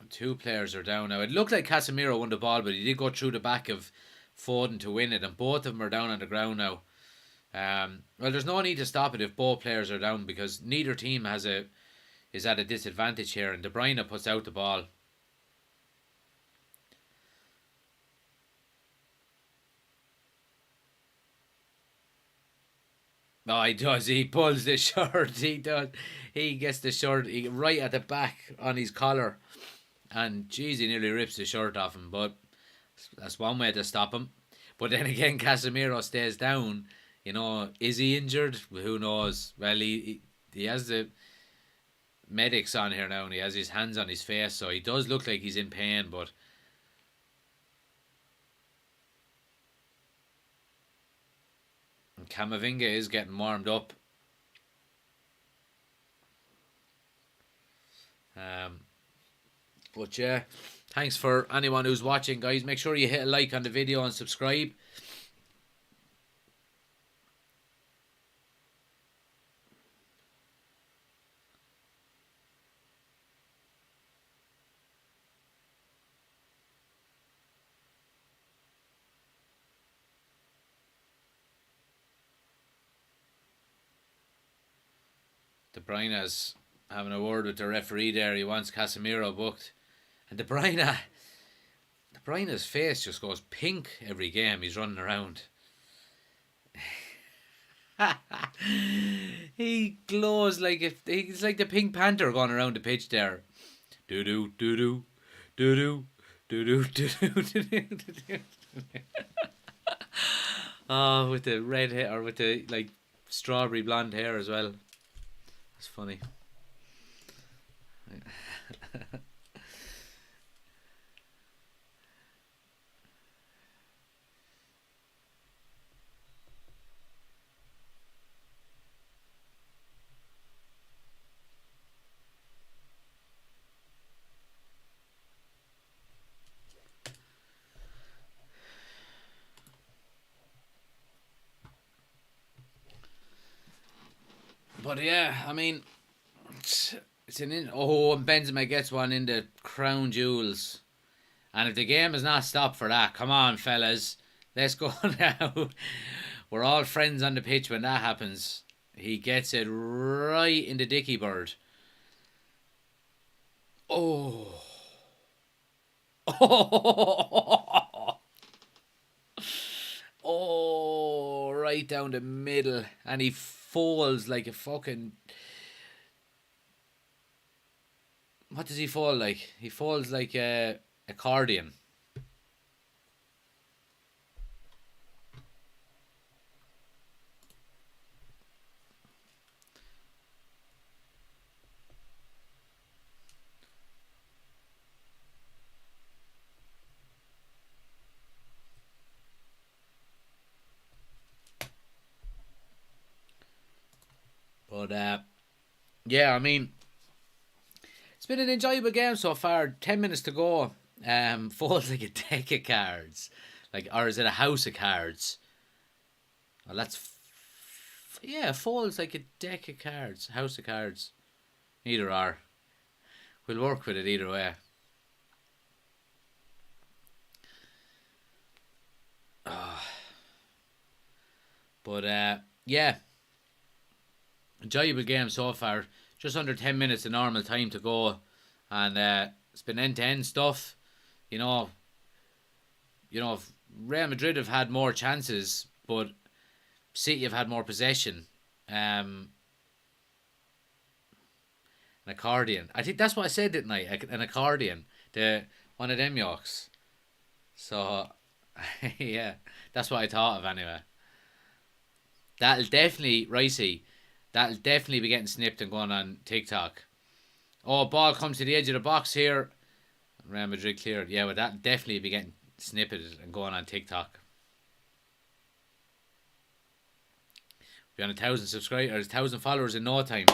Two players are down now. It looked like Casemiro won the ball, but he did go through the back of Foden to win it, and both of them are down on the ground now. Well, there's no need to stop it if both players are down, because neither team is at a disadvantage here, and De Bruyne puts out the ball. No, he does. He pulls the shirt. He does. He gets the shirt right at the back on his collar. And jeez, he nearly rips the shirt off him. But that's one way to stop him. But then again, Casemiro stays down. Is he injured? Who knows? Well, he has the medics on here now, and he has his hands on his face. So he does look like he's in pain, but Camavinga is getting warmed up. But yeah, thanks for anyone who's watching, guys. Make sure you hit a like on the video and subscribe. De Bruyne's having a word with the referee there. He wants Casemiro booked. And De Bruyne's face just goes pink every game he's running around. He glows like he's like the Pink Panther going around the pitch there. Do do do do do do do do do do. Oh, with the red hair, or with the strawberry blonde hair as well. That's funny. But yeah, I mean, it's and Benzema gets one in the crown jewels. And if the game is not stopped for that, come on, fellas, let's go now. We're all friends on the pitch when that happens. He gets it right in the dicky bird. Oh. Oh. Oh, right down the middle. And he falls like a fucking... What does he fall like? He falls like a accordion. But, yeah, I mean, it's been an enjoyable game so far. 10 minutes to go. Falls like a deck of cards. Like, or is it a house of cards? Well, yeah, falls like a deck of cards. House of cards. Either or. We'll work with it either way. But, yeah. Enjoyable game so far. Just under 10 minutes of normal time to go. And it's been end-to-end stuff. You know, Real Madrid have had more chances, but City have had more possession. An accordion. I think that's what I said, didn't I? An accordion. One of them yokes. So, yeah, that's what I thought of anyway. That'll definitely, Ricey, that'll definitely be getting snipped and going on TikTok. Oh, ball comes to the edge of the box here. Real Madrid cleared. Yeah, but that'll definitely be getting snipped and going on TikTok. Be on 1,000 subscribers, 1,000 followers in no time.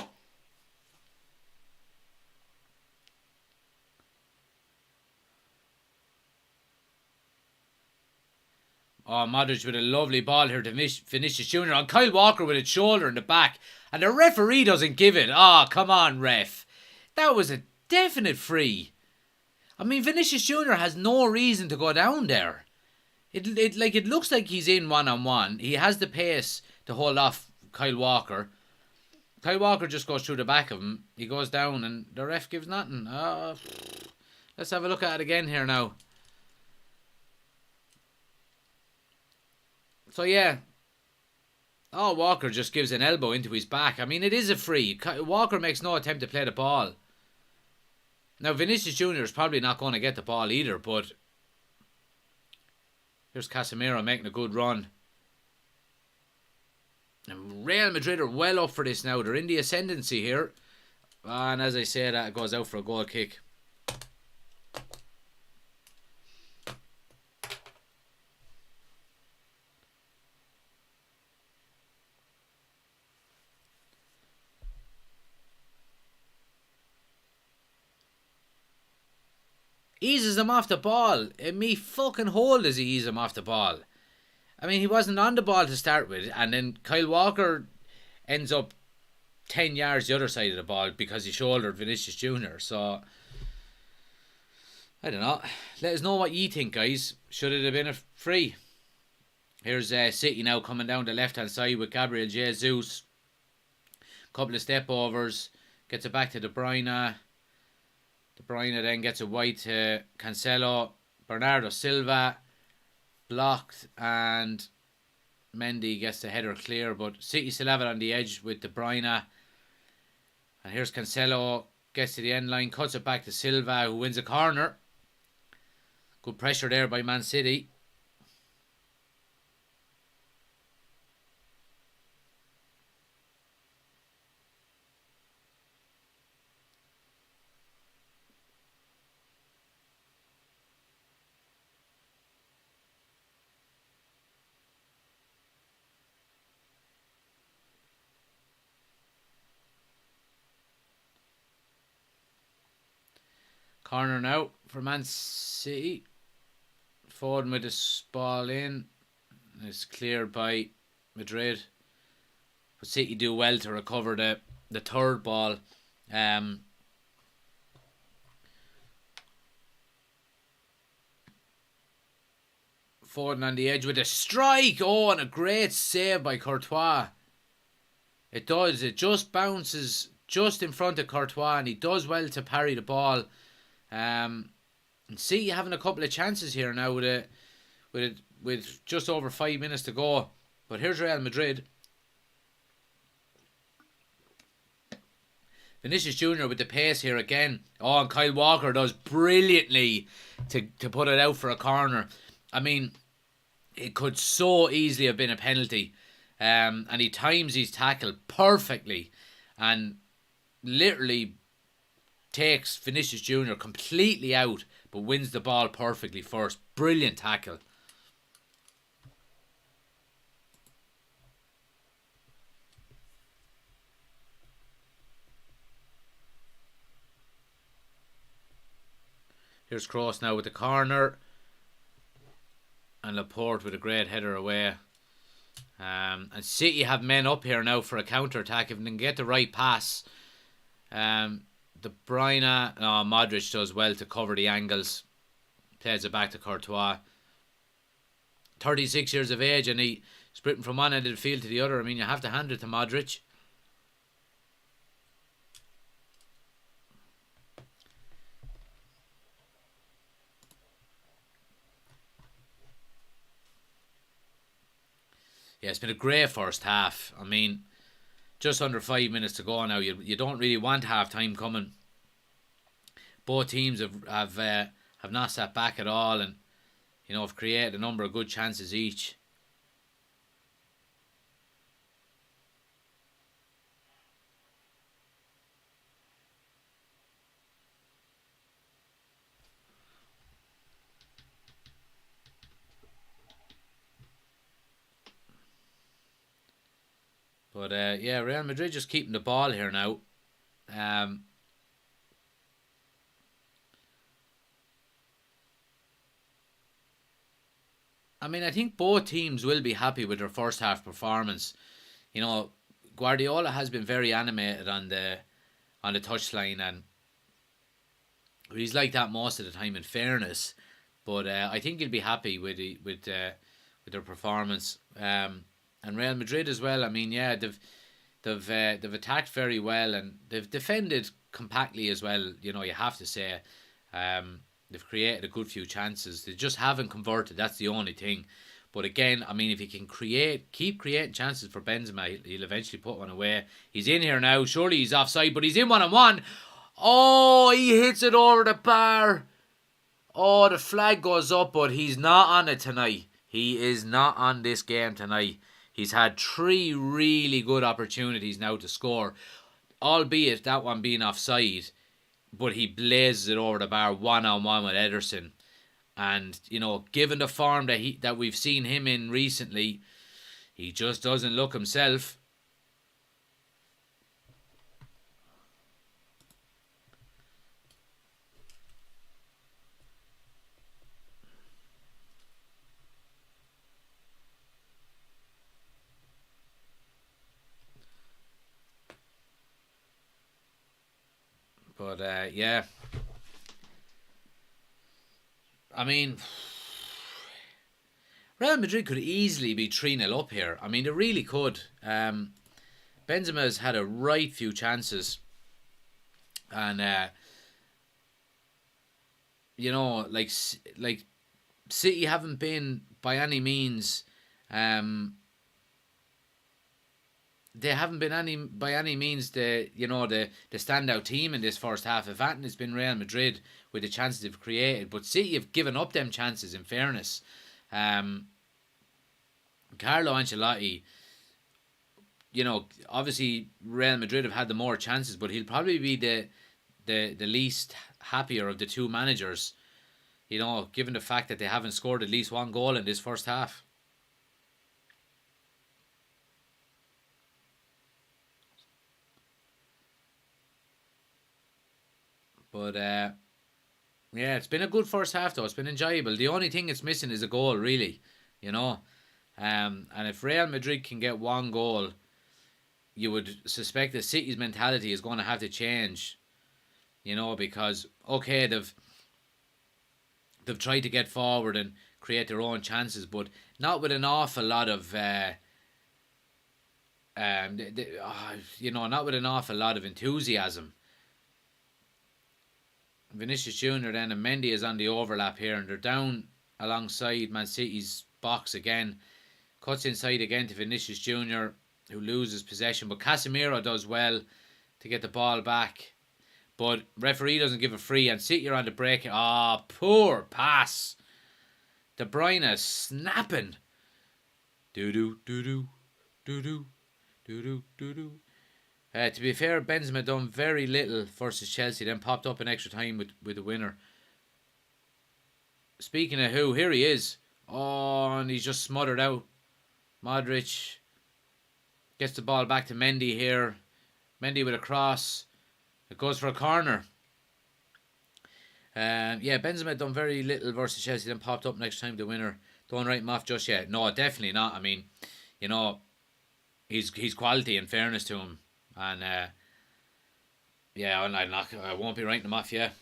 Oh, Modric with a lovely ball here to Vinicius Jr. on Kyle Walker with his shoulder in the back. And the referee doesn't give it. Oh, come on, ref. That was a definite free. I mean, Vinicius Jr. has no reason to go down there. It looks like he's in one-on-one. He has the pace to hold off Kyle Walker. Kyle Walker just goes through the back of him. He goes down and the ref gives nothing. Let's have a look at it again here now. So, yeah. Oh, Walker just gives an elbow into his back. I mean, it is a free. Walker makes no attempt to play the ball. Now, Vinicius Jr. is probably not going to get the ball either, but here's Casemiro making a good run. And Real Madrid are well up for this now. They're in the ascendancy here. And as I say, that goes out for a goal kick. Eases him off the ball. In me fucking hole does he ease him off the ball. I mean, he wasn't on the ball to start with, and then Kyle Walker ends up 10 yards the other side of the ball because he shouldered Vinicius Jr. So, I don't know. Let us know what you think, guys. Should it have been a free? Here's City now coming down the left-hand side with Gabriel Jesus. Couple of step-overs. Gets it back to De Bruyne. De Bruyne then gets it wide to Cancelo. Bernardo Silva blocked, and Mendy gets the header clear, but City still have it on the edge with De Bruyne. And here's Cancelo, gets to the end line, cuts it back to Silva, who wins a corner. Good pressure there by Man City. Corner now for Man City. Foden with this ball in. It's cleared by Madrid. But City do well to recover the third ball. Foden on the edge with a strike. Oh, and a great save by Courtois. It does. It just bounces just in front of Courtois, and he does well to parry the ball. And City having a couple of chances here now with just over 5 minutes to go. But here's Real Madrid. Vinicius Jr. with the pace here again. Oh, and Kyle Walker does brilliantly to put it out for a corner. I mean, it could so easily have been a penalty. And he times his tackle perfectly and literally takes Vinicius Jr. completely out, but wins the ball perfectly first. Brilliant tackle. Here's Kroos now with the corner. And Laporte with a great header away. And City have men up here now for a counter-attack if they can get the right pass. De Bruyne, Modric does well to cover the angles. Plays it back to Courtois. 36 years of age and he's sprinting from one end of the field to the other. I mean, you have to hand it to Modric. Yeah, it's been a great first half. I mean, just under 5 minutes to go now. You don't really want half time coming. Both teams have not sat back at all, and have created a number of good chances each. But yeah, Real Madrid just keeping the ball here now. I mean, I think both teams will be happy with their first half performance. Guardiola has been very animated on the touchline, and he's like that most of the time, in fairness. But I think he'll be happy with their performance. And Real Madrid as well. I mean, yeah, they've attacked very well and they've defended compactly as well. You have to say, they've created a good few chances. They just haven't converted. That's the only thing. But again, I mean, if he can keep creating chances for Benzema, he'll eventually put one away. He's in here now. Surely he's offside, but he's in 1-on-1. Oh, he hits it over the bar. Oh, the flag goes up, but he's not on it tonight. He is not on this game tonight. He's had 3 really good opportunities now to score, albeit that one being offside, but he blazes it over the bar 1-on-1 with Ederson. And, given the form that we've seen him in recently, he just doesn't look himself. But, yeah. I mean, Real Madrid could easily be 3-0 up here. I mean, they really could. Benzema's had a right few chances. And, like City haven't been by any means... they haven't been by any means the standout team in this first half. If anything, it's been Real Madrid with the chances they've created, but City have given up them chances. In fairness, Carlo Ancelotti, obviously Real Madrid have had the more chances, but he'll probably be the least happier of the two managers. Given the fact that they haven't scored at least one goal in this first half. But, yeah, it's been a good first half, though. It's been enjoyable. The only thing it's missing is a goal, really, And if Real Madrid can get one goal, you would suspect that City's mentality is going to have to change, because, okay, they've tried to get forward and create their own chances, but not with an awful lot of not with an awful lot of enthusiasm. Vinicius Junior then and Mendy is on the overlap here, and they're down alongside Man City's box again. Cuts inside again to Vinicius Junior, who loses possession, but Casemiro does well to get the ball back. But referee doesn't give a free, and City are on the break. Poor pass. De Bruyne snapping. Do-do, do-do, do-do, do-do, do-do. To be fair, Benzema done very little versus Chelsea, then popped up in extra time with the winner. Speaking of who, here he is. And he's just smothered out. Modric gets the ball back to Mendy here. Mendy with a cross. It goes for a corner. Benzema done very little versus Chelsea, then popped up next time the winner. Don't write him off just yet. No, definitely not. I mean, he's quality, in fairness to him. And I won't be writing him off yet.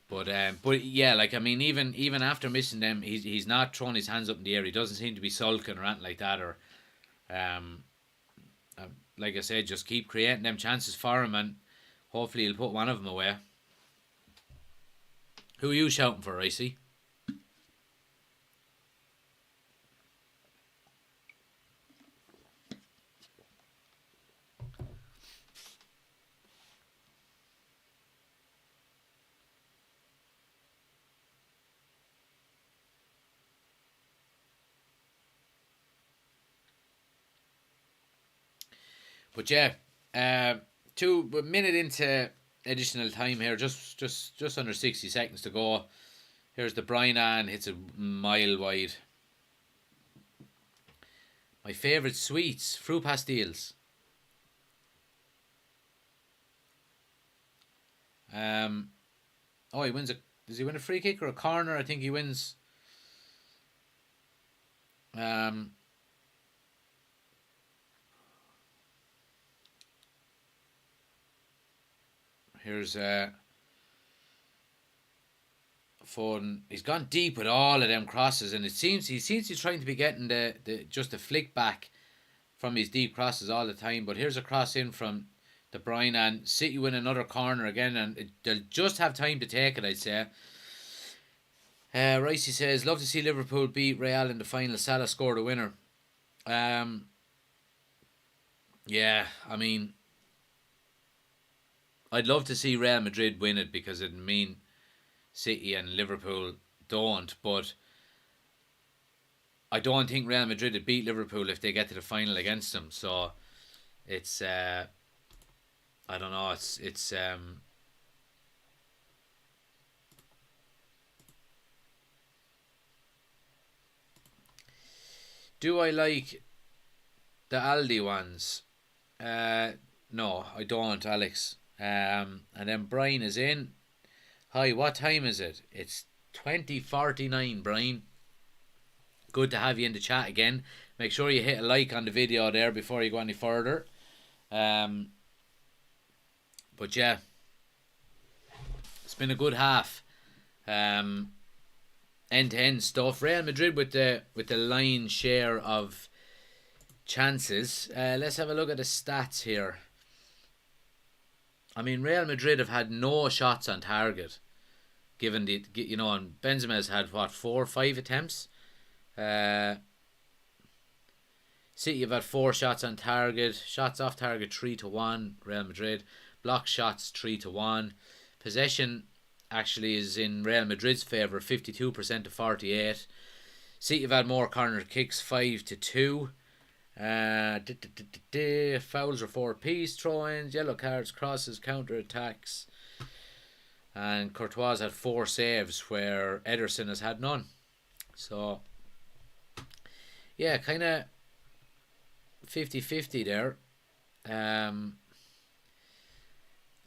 But even after missing them, he's not throwing his hands up in the air. He doesn't seem to be sulking or anything like that. Or like I said, just keep creating them chances for him, and hopefully he'll put one of them away. Who are you shouting for, Ricey? But 2 minute into additional time here, just under 60 seconds to go. Here's De Bruyne, and hits a mile wide. My favourite sweets, fruit pastilles. He wins does he win a free kick or a corner? I think he wins. Here's Foden. He's gone deep with all of them crosses, and he seems he's trying to be getting the flick back from his deep crosses all the time. But here's a cross in from De Bruyne, and City win another corner again, and they'll just have time to take it, I'd say. Ricey says, love to see Liverpool beat Real in the final. Salah scored a winner. I'd love to see Real Madrid win it, because it'd mean City and Liverpool don't. But I don't think Real Madrid would beat Liverpool if they get to the final against them. So it's I don't know. It's do I like the Aldi ones? No, I don't, Alex. And then Brian is in. Hi, what time is it? It's 20:49, Brian. Good to have you in the chat again. Make sure you hit a like on the video there before you go any further. But yeah, it's been a good half. End to end stuff. Real Madrid with the lion's share of chances. Let's have a look at the stats here. I mean, Real Madrid have had no shots on target, given and Benzema has had 4 or 5 attempts. City have had 4 shots on target, shots off target 3-1. Real Madrid, block shots 3-1. Possession actually is in Real Madrid's favour, 52% to 48. City have had more corner kicks, 5-2. Fouls are 4 apiece, throw-ins, yellow cards, crosses, counter-attacks, and Courtois had 4 saves where Ederson has had none. So yeah, kind of 50-50 there.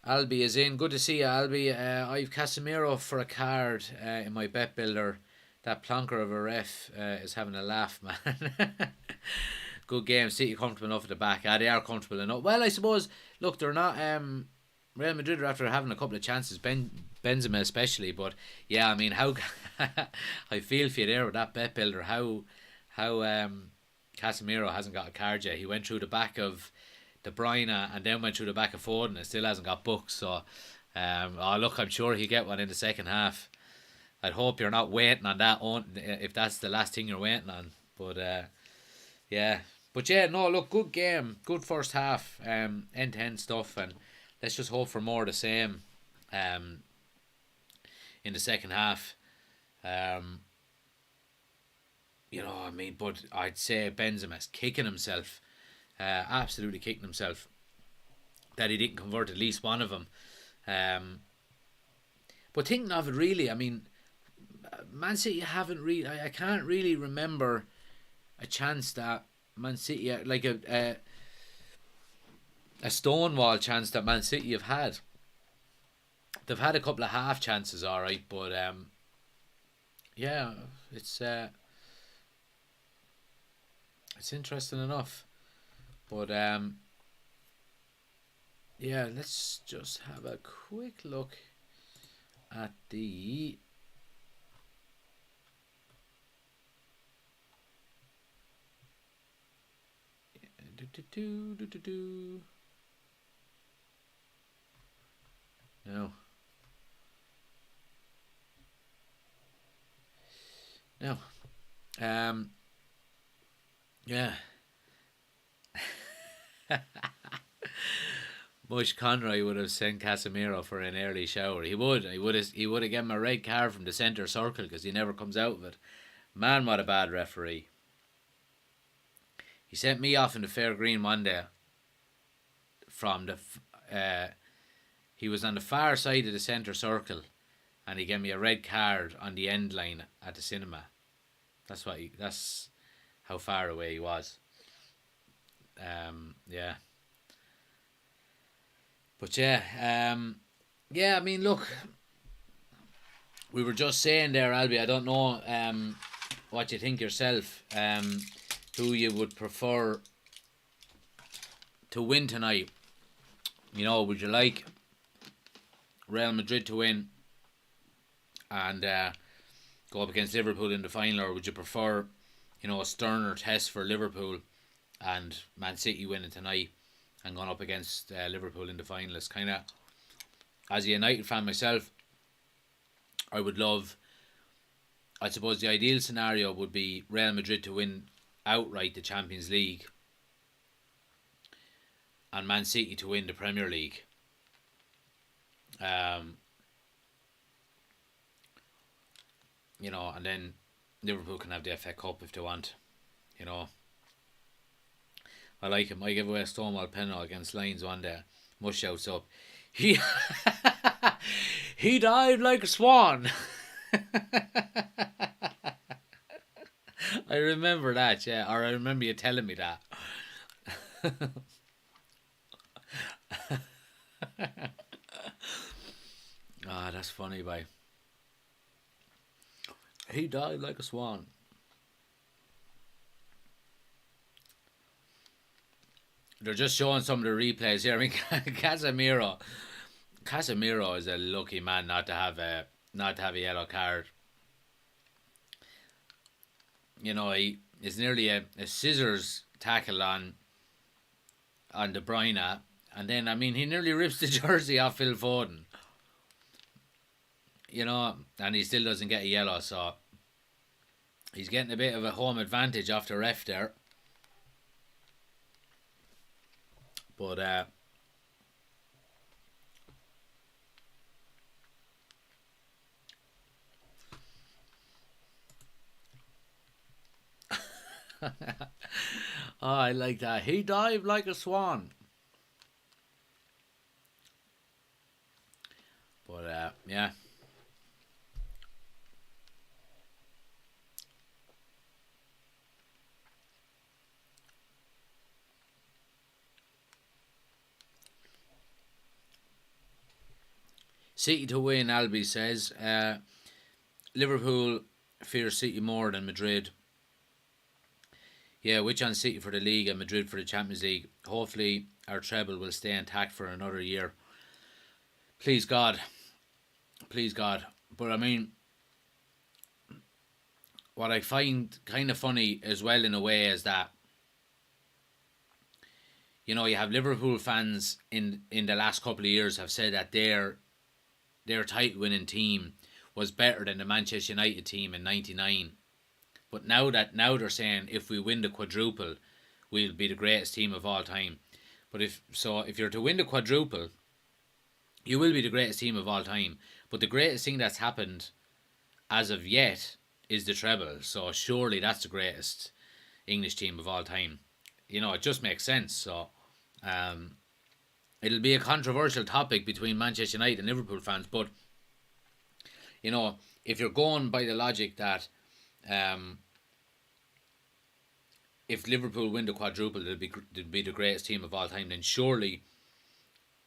Albi is in. Good to see you, Albi. I've Casemiro for a card in my bet builder. That plonker of a ref is having a laugh, man. Good game. City comfortable enough at the back. They are comfortable enough. Well, I suppose, look, they're not... Real Madrid are after having a couple of chances. Benzema especially. But yeah, I mean, how I feel for you there with that bet builder. How Casemiro hasn't got a card yet. He went through the back of De Bruyne and then went through the back of Foden and still hasn't got booked. So, oh look, I'm sure he'll get one in the second half. I'd hope you're not waiting on that if that's the last thing you're waiting on. But yeah. But yeah, no, look, good game, good first half, end to end stuff, and let's just hope for more of the same, in the second half. You know, I mean, but I'd say Benzema's kicking himself, absolutely kicking himself that he didn't convert at least one of them. But thinking of it, really, I mean, Man City haven't really. I can't really remember a chance that Man City, like a stonewall chance that Man City have had. They've had a couple of half chances, all right, but yeah, it's interesting enough. But yeah, let's just have a quick look at the no. No. Yeah. Mush Conroy would have sent Casemiro for an early shower. He would have given him a red card from the centre circle because he never comes out of it. Man, what a bad referee. He sent me off in the fair green one day. From the, he was on the far side of the centre circle, and he gave me a red card on the end line at the cinema. That's how far away he was. Yeah. But yeah, yeah. I mean, look, we were just saying there, Albie. I don't know what you think yourself. Who you would prefer to win tonight? You know, would you like Real Madrid to win and go up against Liverpool in the final, or would you prefer, you know, a sterner test for Liverpool and Man City winning tonight and going up against Liverpool in the final? It's kind of, as a United fan myself, I would love, I suppose the ideal scenario would be Real Madrid to win outright the Champions League and Man City to win the Premier League. You know, and then Liverpool can have the FA Cup if they want. You know, I like him. I gave away a Stonewall penalty against Lions one day. Mush shouts up, he he dived like a swan. I remember that, yeah, or I remember you telling me that. Ah, that's funny, boy. He died like a swan. They're just showing some of the replays here. I mean, Casemiro is a lucky man not to have a yellow card. You know, he is nearly a scissors tackle on De Bruyne, and then I mean he nearly rips the jersey off Phil Foden. You know, and he still doesn't get a yellow, so he's getting a bit of a home advantage off the ref there. But oh, I like that. He dived like a swan. But yeah. City to win, Albie says. Liverpool fear City more than Madrid. Yeah, which on City for the league and Madrid for the Champions League. Hopefully our treble will stay intact for another year. Please God. please God. But I mean, what I find kind of funny as well in a way is that, you know, you have Liverpool fans in the last couple of years have said that their title winning team was better than the Manchester United team in '99. But now they're saying if we win the quadruple, we'll be the greatest team of all time. But if you're to win the quadruple, you will be the greatest team of all time. But the greatest thing that's happened as of yet is the treble. So surely that's the greatest English team of all time. You know, it just makes sense. So it'll be a controversial topic between Manchester United and Liverpool fans. But, you know, if you're going by the logic that if Liverpool win the quadruple, they'll be the greatest team of all time, then surely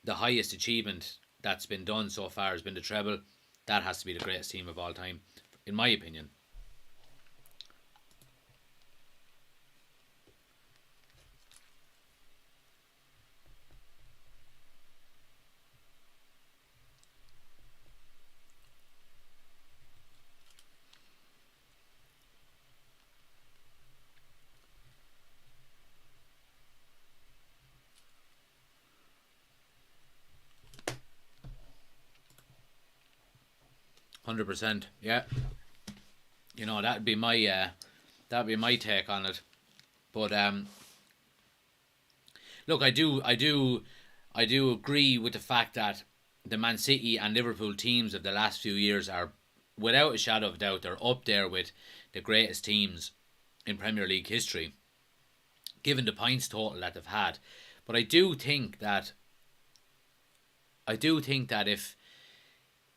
the highest achievement that's been done so far has been the treble. That has to be the greatest team of all time, in my opinion. %, yeah. You know, that'd be my take on it. But look, I do agree with the fact that the Man City and Liverpool teams of the last few years are, without a shadow of doubt, they're up there with the greatest teams in Premier League history, given the points total that they've had. But I do think that if,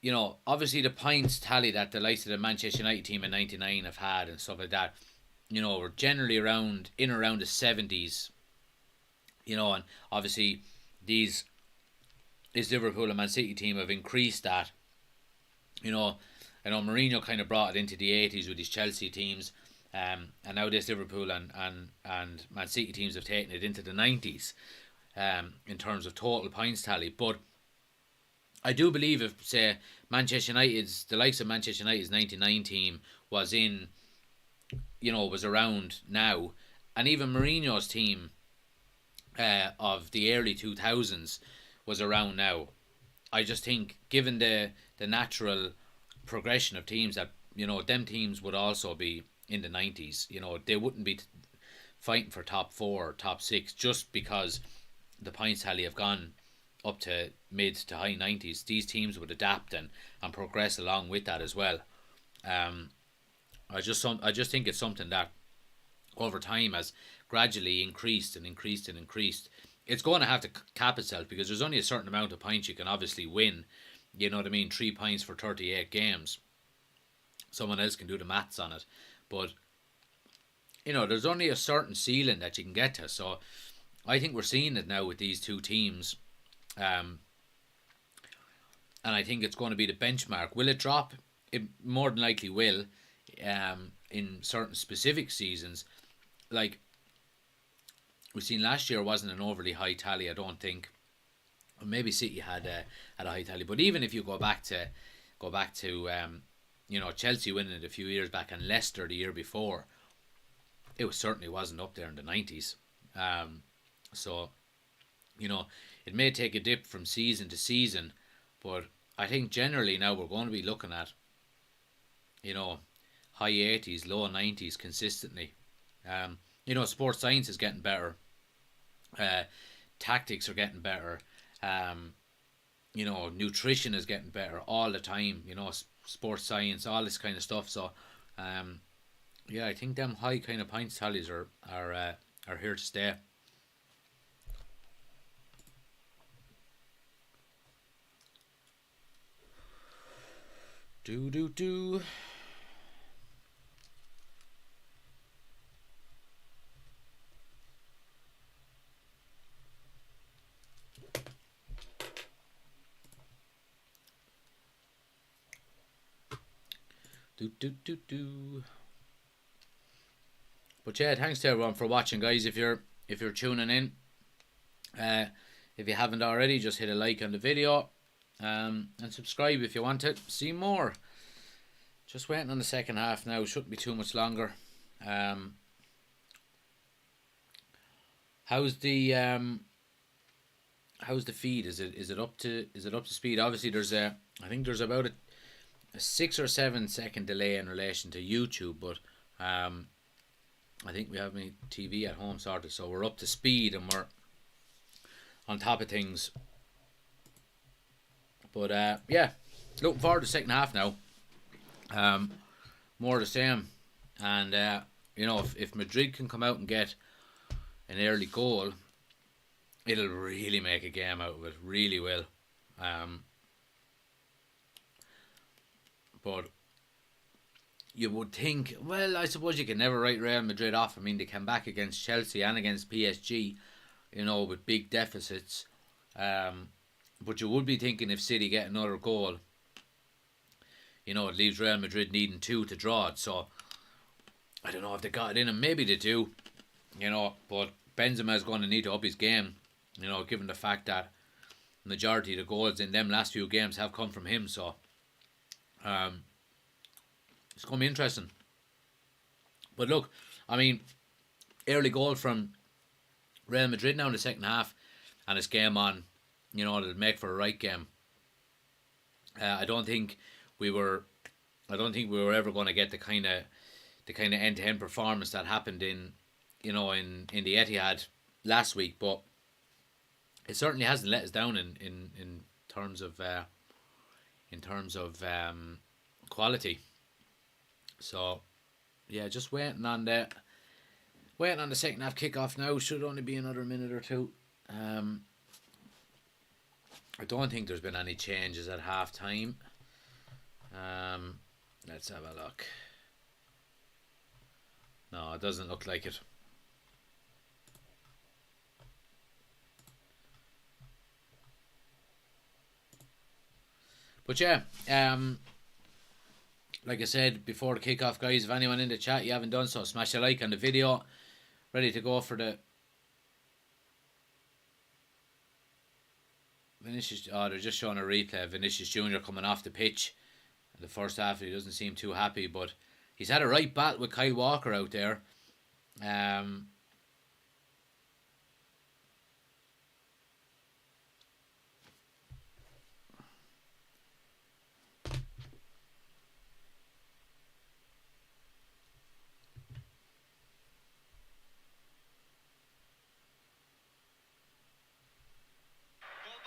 you know, obviously the points tally that the likes of the Manchester United team in '99 have had and stuff like that, you know, we're generally around the 70s, you know, and obviously this Liverpool and Man City team have increased that. You know, I know Mourinho kind of brought it into the 80s with his Chelsea teams, and now this Liverpool and Man City teams have taken it into the 90s in terms of total points tally. But I do believe if, say, the likes of Manchester United's '99 team was around now, and even Mourinho's team of the early 2000s was around now, I just think, given the natural progression of teams, that, you know, them teams would also be in the 90s. You know, they wouldn't be fighting for top 4 or top 6 just because the points tally have gone up to mid to high 90s. These teams would adapt and progress along with that as well. I just think it's something that over time has gradually increased and increased and increased. It's going to have to cap itself because there's only a certain amount of points you can obviously win. You know what I mean? 3 points for 38 games. Someone else can do the maths on it. But, you know, there's only a certain ceiling that you can get to. So I think we're seeing it now with these two teams. And I think it's going to be the benchmark. Will it drop? It more than likely will. In certain specific seasons, like we've seen last year, wasn't an overly high tally, I don't think. Or maybe City had a high tally, but even if you go back to you know, Chelsea winning it a few years back and Leicester the year before, it certainly wasn't up there in the 90s. So, you know, it may take a dip from season to season, but I think generally now we're going to be looking at, you know, high 80s, low 90s consistently. You know, sports science is getting better. Tactics are getting better. You know, nutrition is getting better all the time. You know, sports science, all this kind of stuff. So, yeah, I think them high kind of points tallies are here to stay. Do. Do. But yeah, thanks to everyone for watching, guys. If you're tuning in, if you haven't already, just hit a like on the video. And subscribe if you want to see more. Just waiting on the second half now. Shouldn't be too much longer. How's the feed? Is it up to speed? Obviously, I think there's about a 6 or 7 second delay in relation to YouTube, but I think we have my TV at home sorted, so we're up to speed and we're on top of things. But yeah, looking forward to the second half now. More of the same, and if Madrid can come out and get an early goal, it'll really make a game out of it. Really will. But you would think, well, I suppose you can never write Real Madrid off. I mean, they came back against Chelsea and against PSG, with big deficits. But you would be thinking if City get another goal, it leaves Real Madrid needing 2 to draw it. So I don't know if they got it in them. Maybe they do, but Benzema is going to need to up his game, given the fact that the majority of the goals in them last few games have come from him. So it's going to be interesting. But look, I mean, early goal from Real Madrid now in the second half, and it's game on. It'll make for a right game. I don't think we were ever going to get the kind of end-to-end performance that happened in the Etihad last week, but it certainly hasn't let us down in terms of quality. So yeah, just waiting on the second half kickoff now. Should only be another minute or two. I don't think there's been any changes at half time. Let's have a look. No, it doesn't look like it. But yeah, like I said before the kickoff, guys, if anyone in the chat you haven't done so, smash a like on the video. Ready to go for the Vinicius. Oh, they're just showing a replay of Vinicius Jr. coming off the pitch in the first half. He doesn't seem too happy, but he's had a right battle with Kyle Walker out there.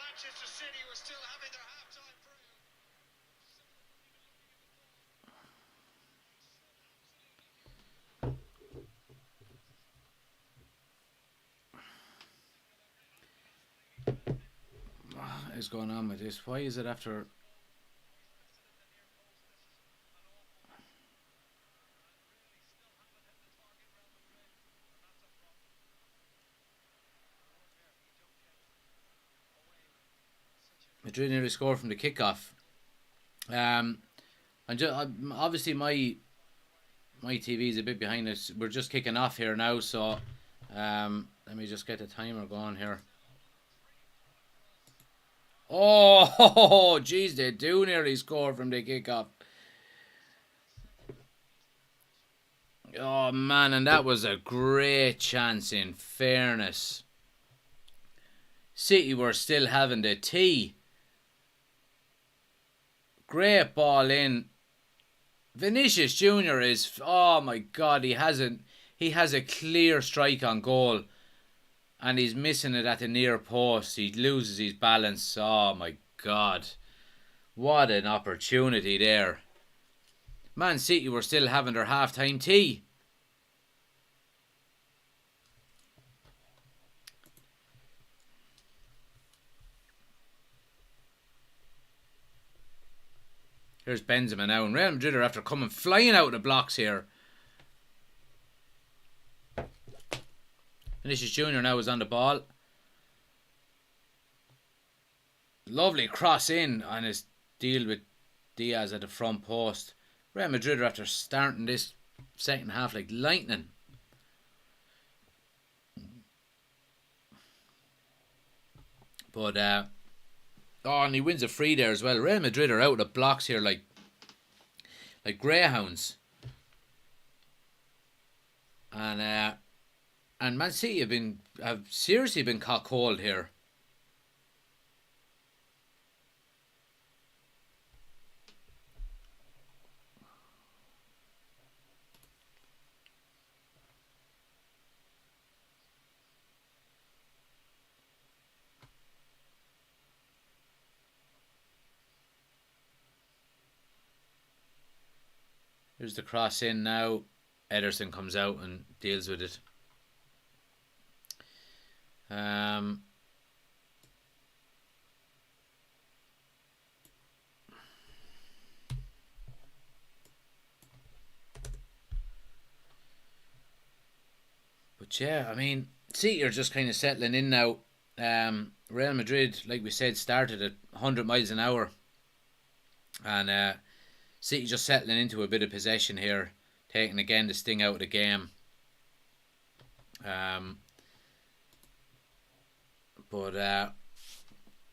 Manchester City were still having their half-time brew. What is going on with this? Why is it after... Madrid nearly scored from the kickoff. And obviously my TV is a bit behind us. We're just kicking off here now, so let me just get the timer going here. Oh, jeez, they do nearly score from the kickoff. Oh man, and that was a great chance. In fairness, City were still having the tea. Great ball in. Vinicius Jr. is, oh my God, he has a clear strike on goal, and he's missing it at the near post. He loses his balance. Oh my God, what an opportunity there. Man City were still having their half-time tea. Here's Benzema now, and Real Madrid are after coming flying out of the blocks here. Vinicius Jr. now is on the ball. Lovely cross in on his deal with Diaz at the front post. Real Madrid are after starting this second half like lightning. But Oh, and he wins a free there as well. Real Madrid are out of blocks here like greyhounds. And Man City have seriously been caught cold here. Here's the cross in now. Ederson comes out and deals with it. But yeah, I mean, City are just kind of settling in now. Real Madrid, like we said, started at 100 miles an hour. And City just settling into a bit of possession here, taking again the sting out of the game.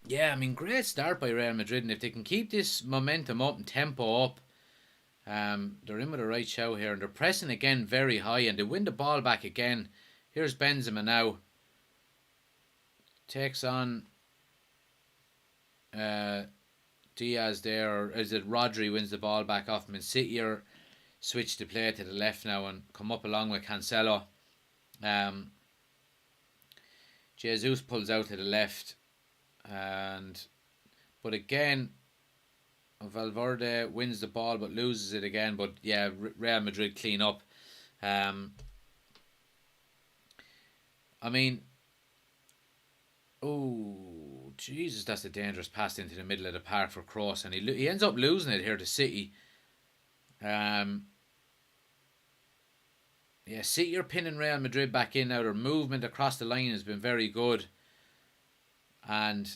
Yeah, I mean, great start by Real Madrid, and if they can keep this momentum up and tempo up, they're in with a right show here, and they're pressing again very high, and they win the ball back again. Here's Benzema now. Takes on Diaz there, or is it Rodri wins the ball back off him? And City are switch the play to the left now and come up along with Cancelo. Jesus pulls out to the left, but again Valverde wins the ball but loses it again. But yeah, Real Madrid clean up. I mean, oh Jesus, that's a dangerous pass into the middle of the park for Kroos, and he ends up losing it here to City. Yeah, City are pinning Real Madrid back in now. Their movement across the line has been very good. And,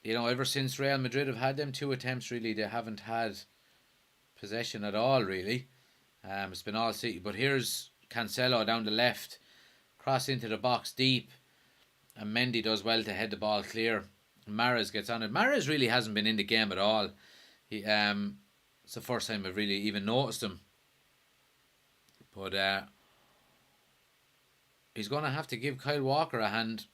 you know, ever since Real Madrid have had them 2 attempts, really, they haven't had possession at all, really. It's been all City. But here's Cancelo down the left. Cross into the box deep. And Mendy does well to head the ball clear. Mahrez gets on it. Mahrez really hasn't been in the game at all. It's the first time I've really even noticed him. But he's going to have to give Kyle Walker a hand.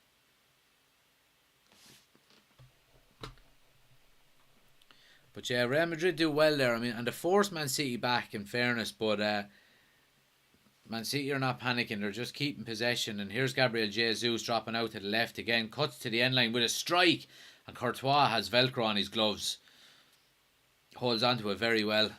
But yeah, Real Madrid do well there. I mean, and they force Man City back, in fairness. But Man City are not panicking. They're just keeping possession. And here's Gabriel Jesus dropping out to the left again. Cuts to the end line with a strike. And Courtois has Velcro on his gloves. Holds on to it very well.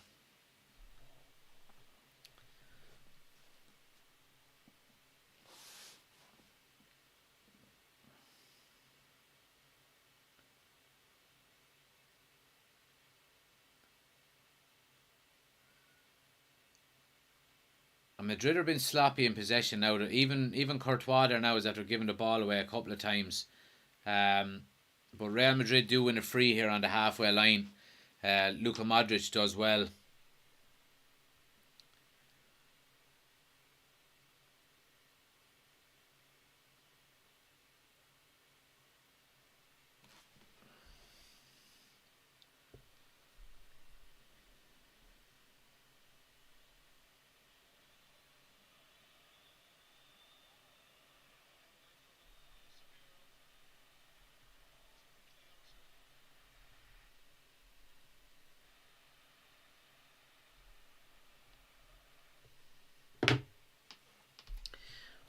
Madrid have been sloppy in possession now. Even Courtois there now is after giving the ball away a couple of times. But Real Madrid do win a free here on the halfway line. Luka Modric does well.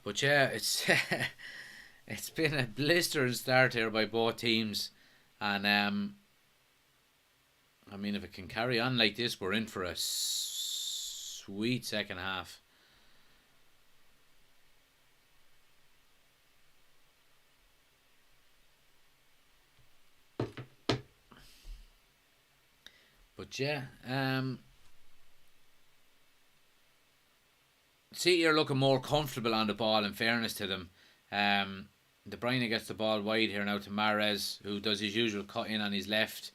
But yeah, it's been a blistering start here by both teams, and I mean, if it can carry on like this, we're in for a sweet second half. But yeah, City are looking more comfortable on the ball, in fairness to them. De Bruyne gets the ball wide here now to Mahrez, who does his usual cut in on his left.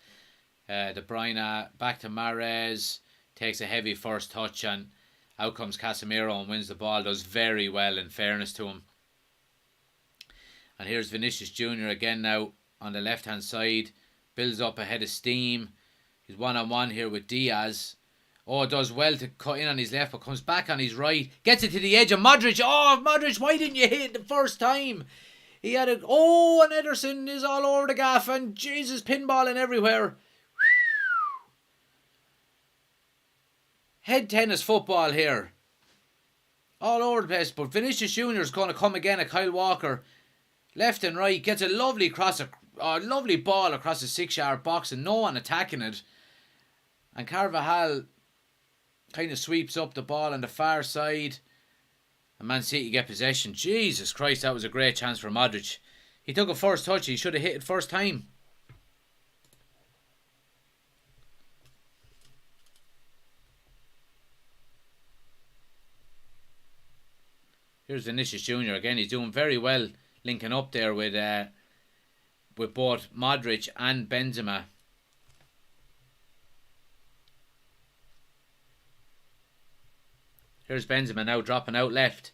De Bruyne back to Mahrez, takes a heavy first touch, and out comes Casemiro and wins the ball. Does very well, in fairness to him. And here's Vinicius Jr. again now on the left-hand side. Builds up ahead of steam. He's one-on-one here with Diaz. Oh, does well to cut in on his left, but comes back on his right. Gets it to the edge of Modric. Oh, Modric, why didn't you hit it the first time? He had it. Oh, and Ederson is all over the gaff. And Jesus, pinballing everywhere. Head tennis football here. All over the place. But Vinicius Jr. is going to come again at Kyle Walker. Left and right. Gets a lovely lovely ball across the 6-yard box and no one attacking it. And Carvajal kind of sweeps up the ball on the far side. And Man City get possession. Jesus Christ, that was a great chance for Modric. He took a first touch. He should have hit it first time. Here's Vinicius Jr. again. He's doing very well linking up there with both Modric and Benzema. Here's Benzema now dropping out left.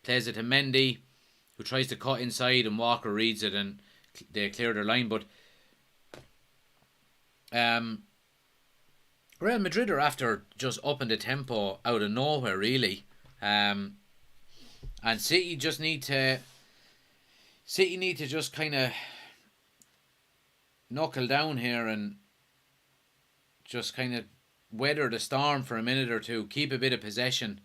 Plays it to Mendy, who tries to cut inside, and Walker reads it and they clear their line. But Real Madrid are after just upping the tempo out of nowhere, really. And City need to just kind of knuckle down here and just kind of weather the storm for a minute or two. Keep a bit of possession.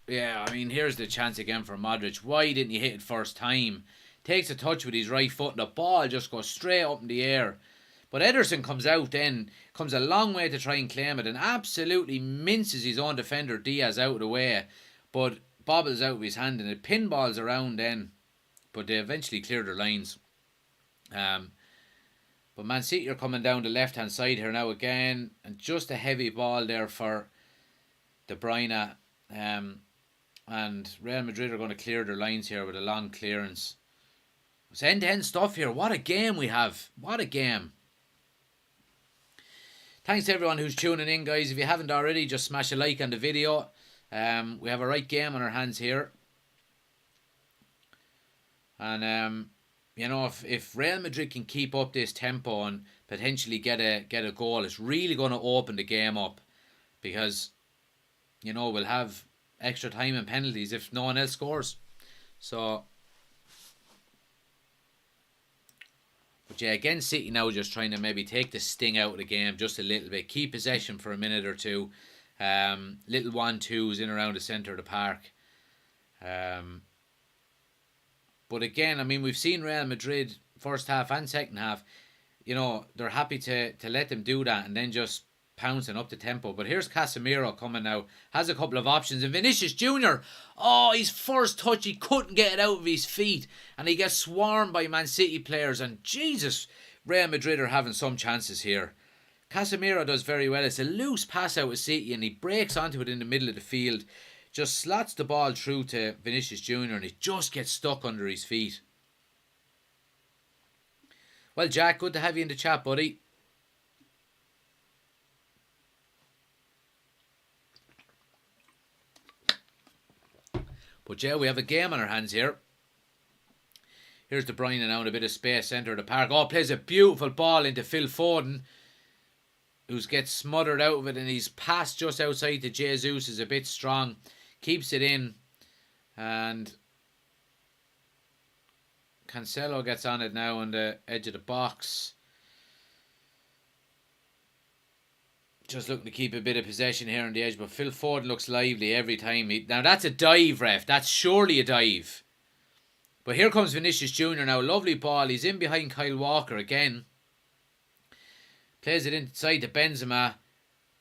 Yeah, I mean, here's the chance again for Modric. Why didn't he hit it first time? Takes a touch with his right foot and the ball just goes straight up in the air. But Ederson comes out then, comes a long way to try and claim it and absolutely minces his own defender Diaz out of the way. But bobbles out of his hand and it pinballs around then. But they eventually clear their lines. But Man City are coming down the left-hand side here now again. And just a heavy ball there for De Bruyne. And Real Madrid are going to clear their lines here with a long clearance. It's end-to-end stuff here. What a game we have. What a game. Thanks to everyone who's tuning in, guys. If you haven't already, just smash a like on the video. We have a right game on our hands here. And, you know, if Real Madrid can keep up this tempo and potentially get a goal, it's really going to open the game up. Because, you know, we'll have extra time and penalties if no one else scores. So, but yeah, again, City now just trying to maybe take the sting out of the game just a little bit. Keep possession for a minute or two. Little 1-2s in around the centre of the park. But again, I mean, we've seen Real Madrid first half and second half. You know, they're happy to let them do that and then just pouncing up the tempo. But here's Casemiro coming now. Has a couple of options. And Vinicius Jr. Oh, his first touch. He couldn't get it out of his feet. And he gets swarmed by Man City players. And Jesus, Real Madrid are having some chances here. Casemiro does very well. It's a loose pass out of City. And he breaks onto it in the middle of the field. Just slots the ball through to Vinicius Jr. And it just gets stuck under his feet. Well, Jack, good to have you in the chat, buddy. But yeah, we have a game on our hands here. Here's De Bruyne now in a bit of space, centre of the park. Oh, plays a beautiful ball into Phil Foden, who gets smothered out of it, and his pass just outside to Jesus is a bit strong. Keeps it in, and Cancelo gets on it now on the edge of the box. Just looking to keep a bit of possession here on the edge, but Phil Foden looks lively every time. Now that's a dive, ref. That's surely a dive. But here comes Vinicius Jr. now. Lovely ball. He's in behind Kyle Walker again. Plays it inside to Benzema.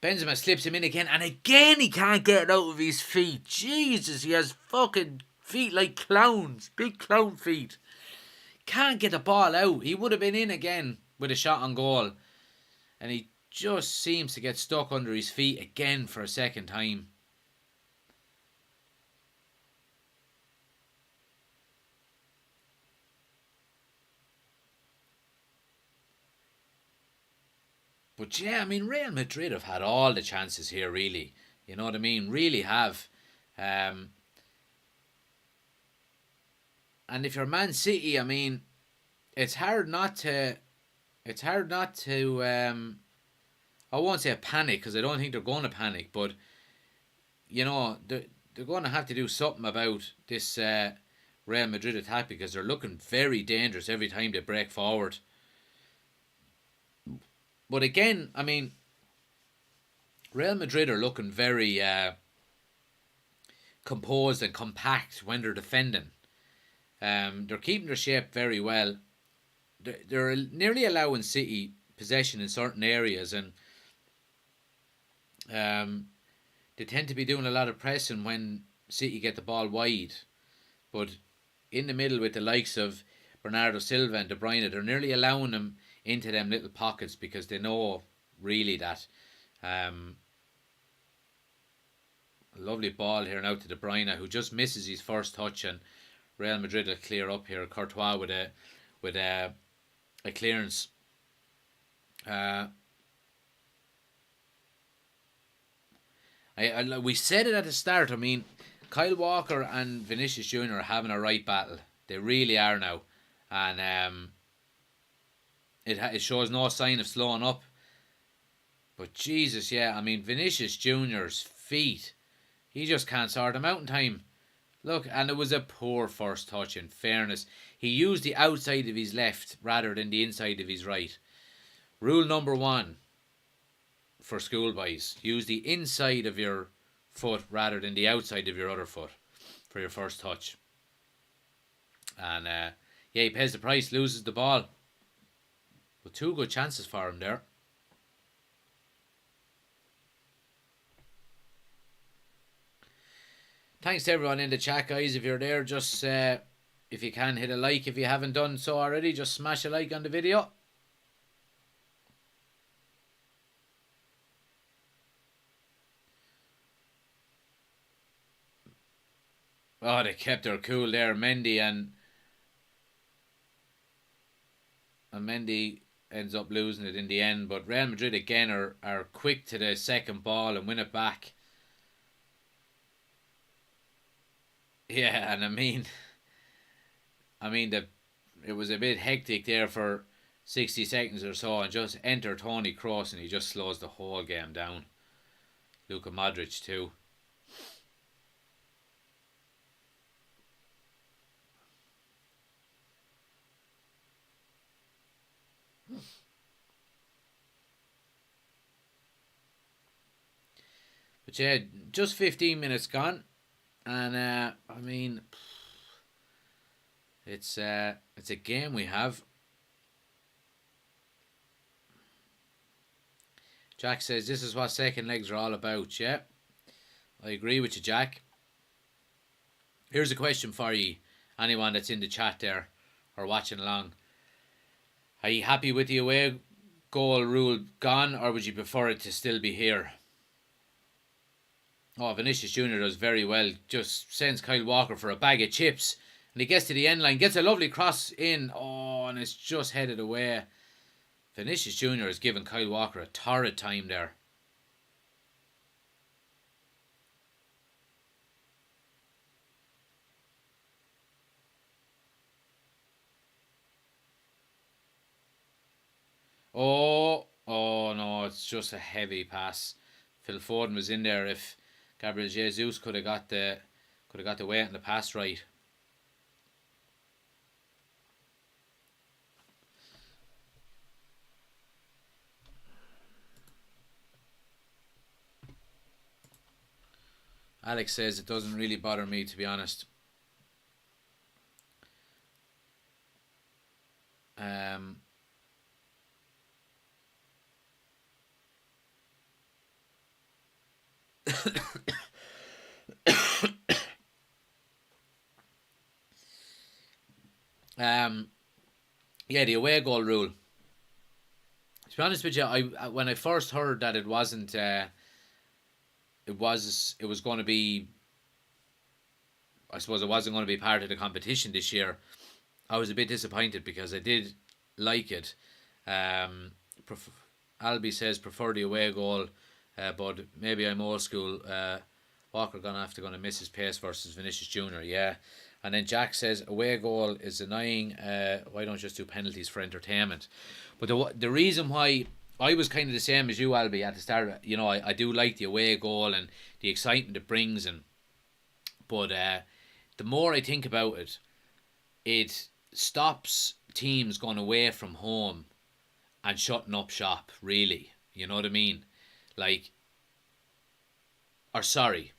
Benzema slips him in again. And again he can't get it out of his feet. Jesus, he has fucking feet like clowns. Big clown feet. Can't get the ball out. He would have been in again with a shot on goal. And he just seems to get stuck under his feet again for a second time. But yeah, I mean, Real Madrid have had all the chances here, really. You know what I mean? Really have. And if you're Man City, I mean, it's hard not to. It's hard not to. I won't say panic because I don't think they're going to panic, but you know they're going to have to do something about this Real Madrid attack because they're looking very dangerous every time they break forward. But again, I mean, Real Madrid are looking very composed and compact when they're defending. They're keeping their shape very well. They're nearly allowing City possession in certain areas, and they tend to be doing a lot of pressing when City get the ball wide. But in the middle with the likes of Bernardo Silva and De Bruyne, they're nearly allowing them into them little pockets because they know really that a lovely ball here now to De Bruyne, who just misses his first touch, and Real Madrid will clear up here. Courtois with a clearance. We said it at the start. I mean, Kyle Walker and Vinicius Jr. are having a right battle. They really are now, and it shows no sign of slowing up. But Jesus, yeah, I mean, Vinicius Jr.'s feet, he just can't sort them out in time. Look, and it was a poor first touch, in fairness. He used the outside of his left rather than the inside of his right. Rule number 1 for schoolboys: use the inside of your foot rather than the outside of your other foot for your first touch. And yeah, he pays the price, loses the ball. But 2 good chances for him there. Thanks to everyone in the chat, guys. If you're there, just if you can, hit a like. If you haven't done so already, just smash a like on the video. Oh, they kept their cool there. Mendy ends up losing it in the end. But Real Madrid again are quick to the second ball and win it back. Yeah, and I mean it was a bit hectic there for 60 seconds or so, and just enter Toni Kroos and he just slows the whole game down. Luka Modric too. But yeah, just 15 minutes gone, and I mean, it's a game we have. Jack says this is what second legs are all about. Yeah, I agree with you, Jack. Here's a question for you, anyone that's in the chat there or watching along. Are you happy with the away goal rule gone, or would you prefer it to still be here? Oh, Vinicius Jr. does very well. Just sends Kyle Walker for a bag of chips. And he gets to the end line. Gets a lovely cross in. Oh, and it's just headed away. Vinicius Jr. has given Kyle Walker a torrid time there. Oh no, it's just a heavy pass. Phil Foden was in there. If Gabriel Jesus could have got the weight and the pass right. Alex says it doesn't really bother me, to be honest. Yeah, the away goal rule. To be honest with you, when I first heard that it wasn't, it was going to be, I suppose it wasn't going to be part of the competition this year, I was a bit disappointed because I did like it. Albie says prefer the away goal But maybe I'm old school. Walker gonna miss his pace versus Vinicius Junior. Yeah, and then Jack says away goal is annoying. Why don't you just do penalties for entertainment? But the reason why I was kind of the same as you, Albie, at the start. I do like the away goal and the excitement it brings, but the more I think about it, it stops teams going away from home and shutting up shop. Really, you know what I mean? Like, or sorry,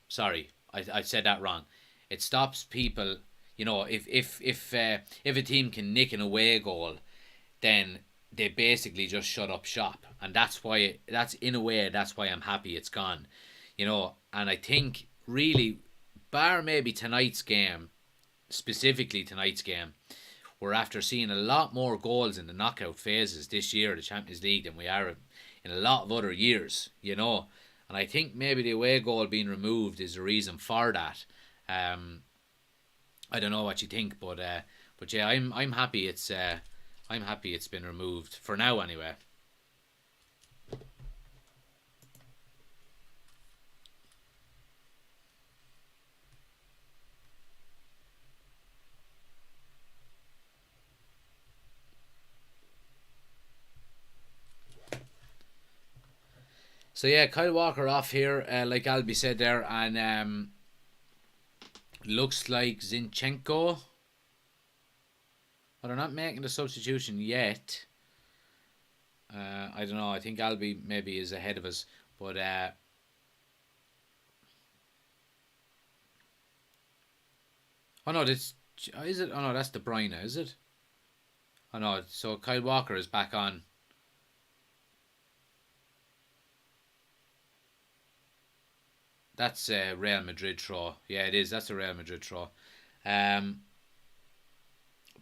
I said that wrong. It stops people. If a team can nick an away goal, then they basically just shut up shop, and that's in a way that's why I'm happy it's gone. And I think really, bar maybe specifically tonight's game, we're after seeing a lot more goals in the knockout phases this year of the Champions League than we are in a lot of other years. And I think maybe the away goal being removed is the reason for that. I don't know what you think, but yeah, I'm happy it's been removed for now anyway. So yeah, Kyle Walker off here, like Albie said there, and looks like Zinchenko. Well, they're not making the substitution yet. I don't know. I think Albie maybe is ahead of us, but oh no, this is it? Oh no, that's De Bruyne, is it? Oh no, so Kyle Walker is back on. That's a Real Madrid throw. Yeah, it is. That's a Real Madrid throw. Um,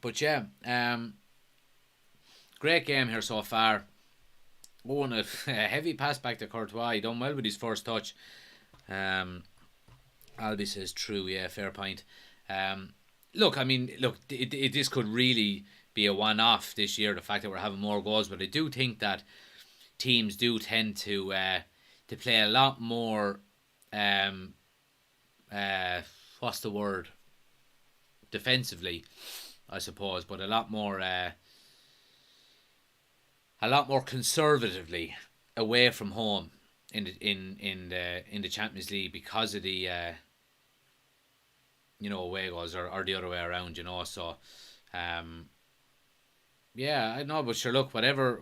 but yeah, great game here so far. Oh, and a heavy pass back to Courtois. He done well with his first touch. Um, Albie says true. Yeah, fair point. Look, I mean, this could really be a one-off this year. The fact that we're having more goals, but I do think that teams do tend to play a lot more. Um, what's the word? Defensively, I suppose, but a lot more conservatively away from home in the Champions League because of the away goals or the other way around. So um, yeah, I know, but sure, look, whatever,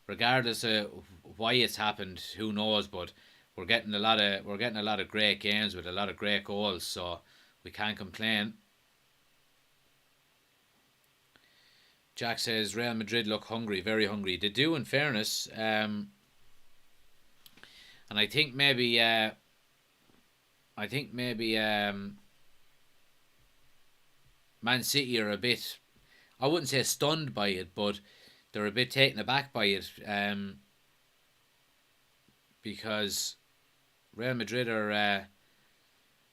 regardless of why it's happened, who knows, but we're getting a lot of great games with a lot of great goals, so we can't complain. Jack says Real Madrid look hungry, very hungry. They do, in fairness, and I think maybe Man City are a bit. I wouldn't say stunned by it, but they're a bit taken aback by it, because Real Madrid are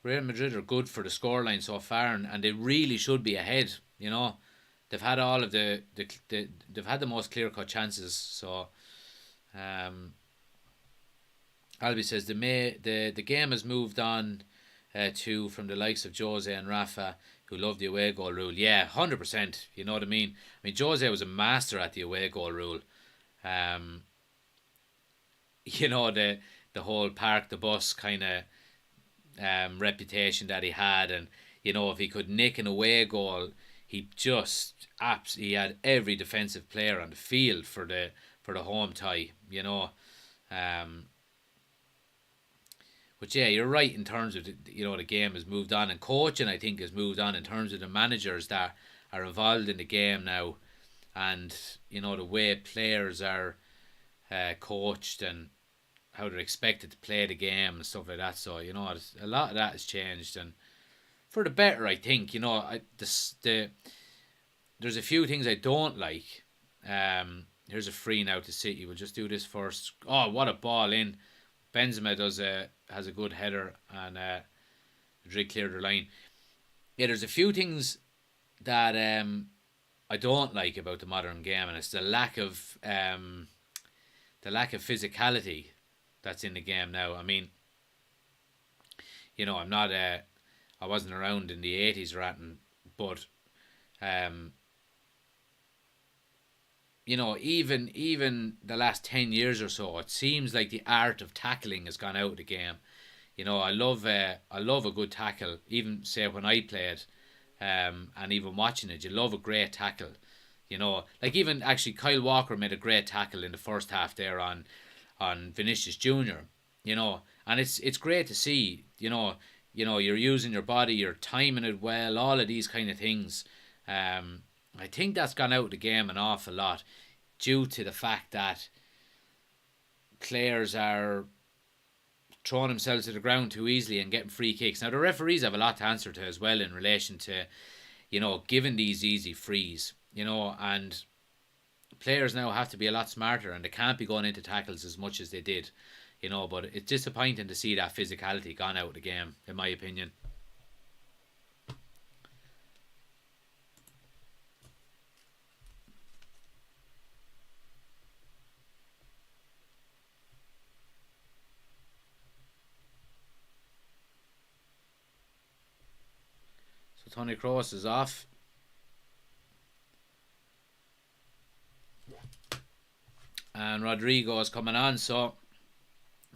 Real Madrid are good for the scoreline so far, and they really should be ahead. They've had all of they've had the most clear cut chances. So, Albie says the game has moved on to from the likes of Jose and Rafa, who love the away goal rule. Yeah, 100%. You know what I mean? I mean, Jose was a master at the away goal rule. Um, the whole park the bus kind of reputation that he had, and if he could nick an away goal, he had every defensive player on the field for the home tie. Um, but yeah, you're right in terms of the game has moved on, and coaching I think has moved on in terms of the managers that are involved in the game now, and the way players are coached and how they're expected to play the game and stuff like that. So a lot of that has changed, and for the better, I think. There's a few things I don't like. Here's a free now to City. We'll just do this first. Oh, what a ball in! Benzema has a good header, and Madrid cleared the line. Yeah, there's a few things that I don't like about the modern game, and it's the lack of physicality that's in the game now. I mean, I'm not I wasn't around in the 80s or anything, but um, even the last 10 years or so, it seems like the art of tackling has gone out of the game. I love a good tackle. Even say when I played, and even watching it, you love a great tackle. Like even actually Kyle Walker made a great tackle in the first half there on Vinicius Junior. And it's great to see. You're using your body, you're timing it well, all of these kind of things. I think that's gone out of the game an awful lot due to the fact that players are throwing themselves to the ground too easily and getting free kicks. Now the referees have a lot to answer to as well in relation to, giving these easy frees, and players now have to be a lot smarter and they can't be going into tackles as much as they did, but it's disappointing to see that physicality gone out of the game, in my opinion. So Tony Kroos is off. And Rodrigo is coming on. So,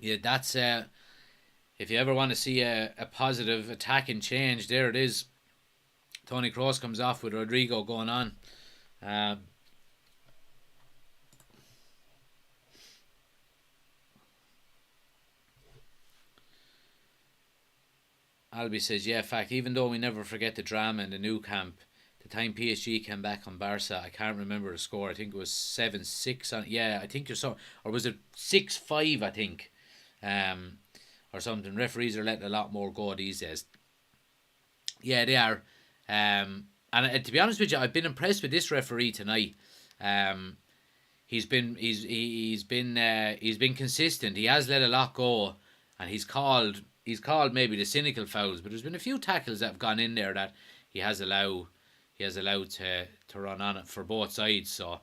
yeah, that's if you ever want to see a positive attacking change, there it is. Tony Kroos comes off with Rodrigo going on. Albi says, yeah, fact, even though we never forget the drama in the new camp, the time PSG came back on Barca, I can't remember the score. I think it was 7-6 on. Yeah, I think you're so, or was it 6-5? I think, or something. Referees are letting a lot more go these days. Yeah, they are. And to be honest with you, I've been impressed with this referee tonight. He's been consistent. He has let a lot go, and he's called maybe the cynical fouls, but there's been a few tackles that have gone in there that he has allowed to run on it for both sides. So,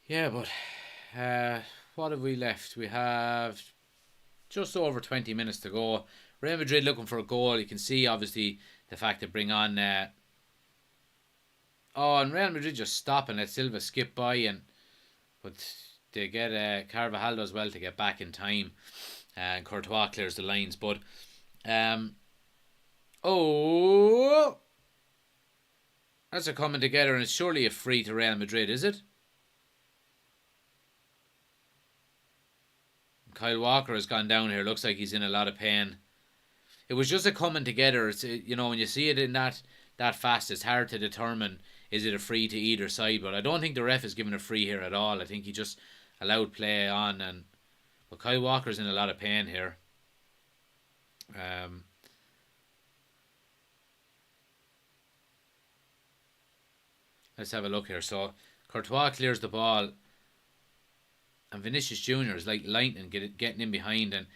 yeah, but what have we left? We have just over 20 minutes to go. Real Madrid looking for a goal. You can see obviously the fact they bring on. And Real Madrid just stop and let Silva skip by, but they get Carvajal as well to get back in time, and Courtois clears the lines. But that's a coming together, and it's surely a free to Real Madrid, is it? Kyle Walker has gone down here. Looks like he's in a lot of pain. It was just a coming together. It's when you see it in that fast, it's hard to determine is it a free to either side. But I don't think the ref is giving a free here at all. I think he just allowed play on, but Kyle Walker's in a lot of pain here. Let's have a look here. So Courtois clears the ball, and Vinicius Junior is like lightning getting in behind. And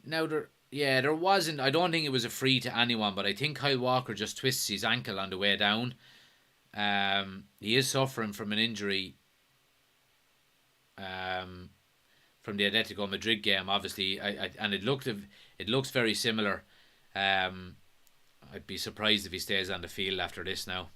now there wasn't. I don't think it was a free to anyone, but I think Kyle Walker just twists his ankle on the way down. He is suffering from an injury from the Atletico Madrid game, obviously, and it looks very similar. I'd be surprised if he stays on the field after this now.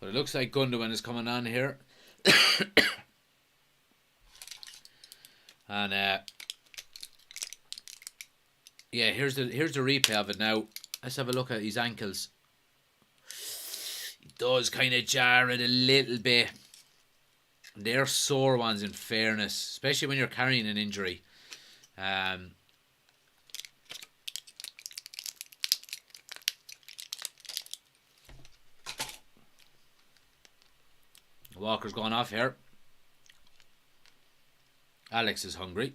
But it looks like Gundogan is coming on here. And yeah, here's the replay of it now. Let's have a look at his ankles. He does kind of jar it a little bit. They're sore ones, in fairness, especially when you're carrying an injury. Walker's going off here. Alex is hungry.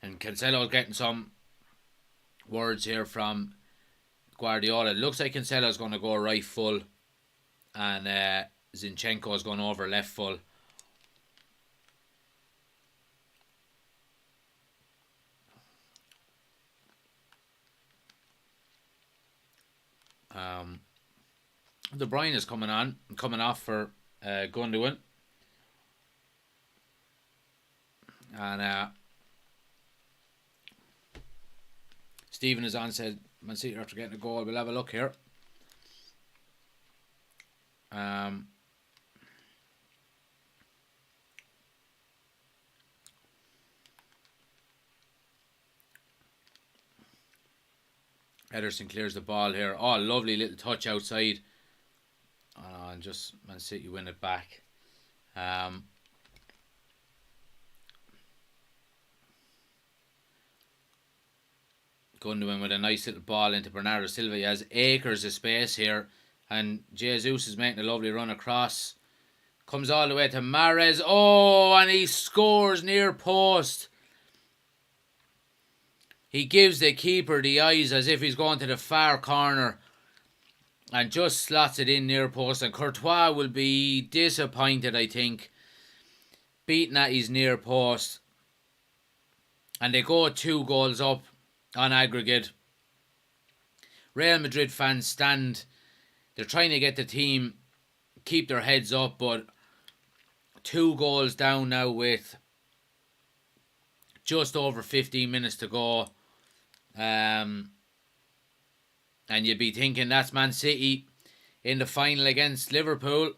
And Cancelo's getting some words here from Guardiola. It looks like Cancelo's going to go right full. And Zinchenko's going over left full. De Bruyne is coming off for Gundogan. And Stephen is on, said Man City after getting a goal. We'll have a look here. Ederson clears the ball here. Oh, lovely little touch outside. And just Man City win it back. Gundogan with a nice little ball into Bernardo Silva. He has acres of space here. And Jesus is making a lovely run across. Comes all the way to Mahrez. Oh, and he scores near post. He gives the keeper the eyes as if he's going to the far corner. And just slots it in near post. And Courtois will be disappointed, I think. Beating at his near post. And they go 2 goals up on aggregate. Real Madrid fans stand. They're trying to get the team, keep their heads up. But 2 goals down now with just over 15 minutes to go. And you'd be thinking that's Man City in the final against Liverpool.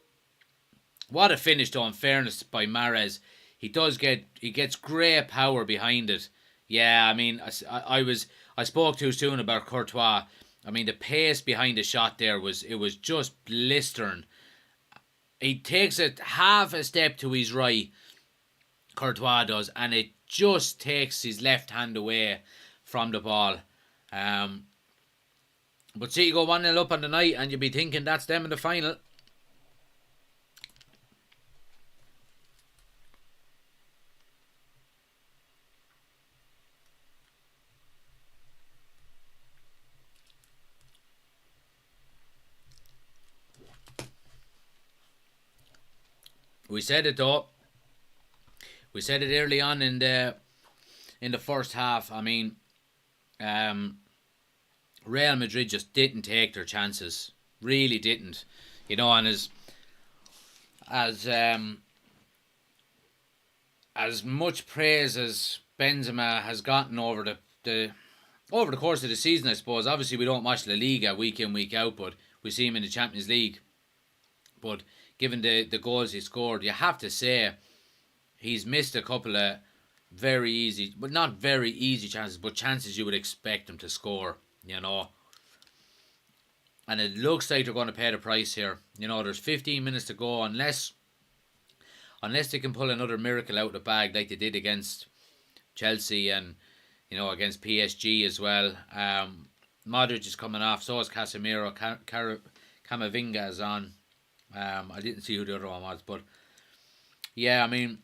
What a finish though, in fairness, by Mahrez. He gets great power behind it. Yeah, I mean, I spoke too soon about Courtois. I mean, the pace behind the shot there was just blistering. He takes it half a step to his right, Courtois does, and it just takes his left hand away from the ball. But City go 1-0 up on the night, and you'd be thinking that's them in the final. We said it though. We said it early on in the first half. I mean, Real Madrid just didn't take their chances. Really didn't. You know, and as much praise as Benzema has gotten over the course of the season, I suppose. Obviously, we don't watch La Liga week in, week out, but we see him in the Champions League. But given the goals he scored, you have to say he's missed a couple of very easy, but not very easy chances, but chances you would expect him to score, you know. And it looks like they're going to pay the price here. You know, there's 15 minutes to go, unless they can pull another miracle out of the bag like they did against Chelsea and, you know, against PSG as well. Modric is coming off, so is Casemiro. Camavinga is on. I didn't see who the other one was, but yeah, I mean,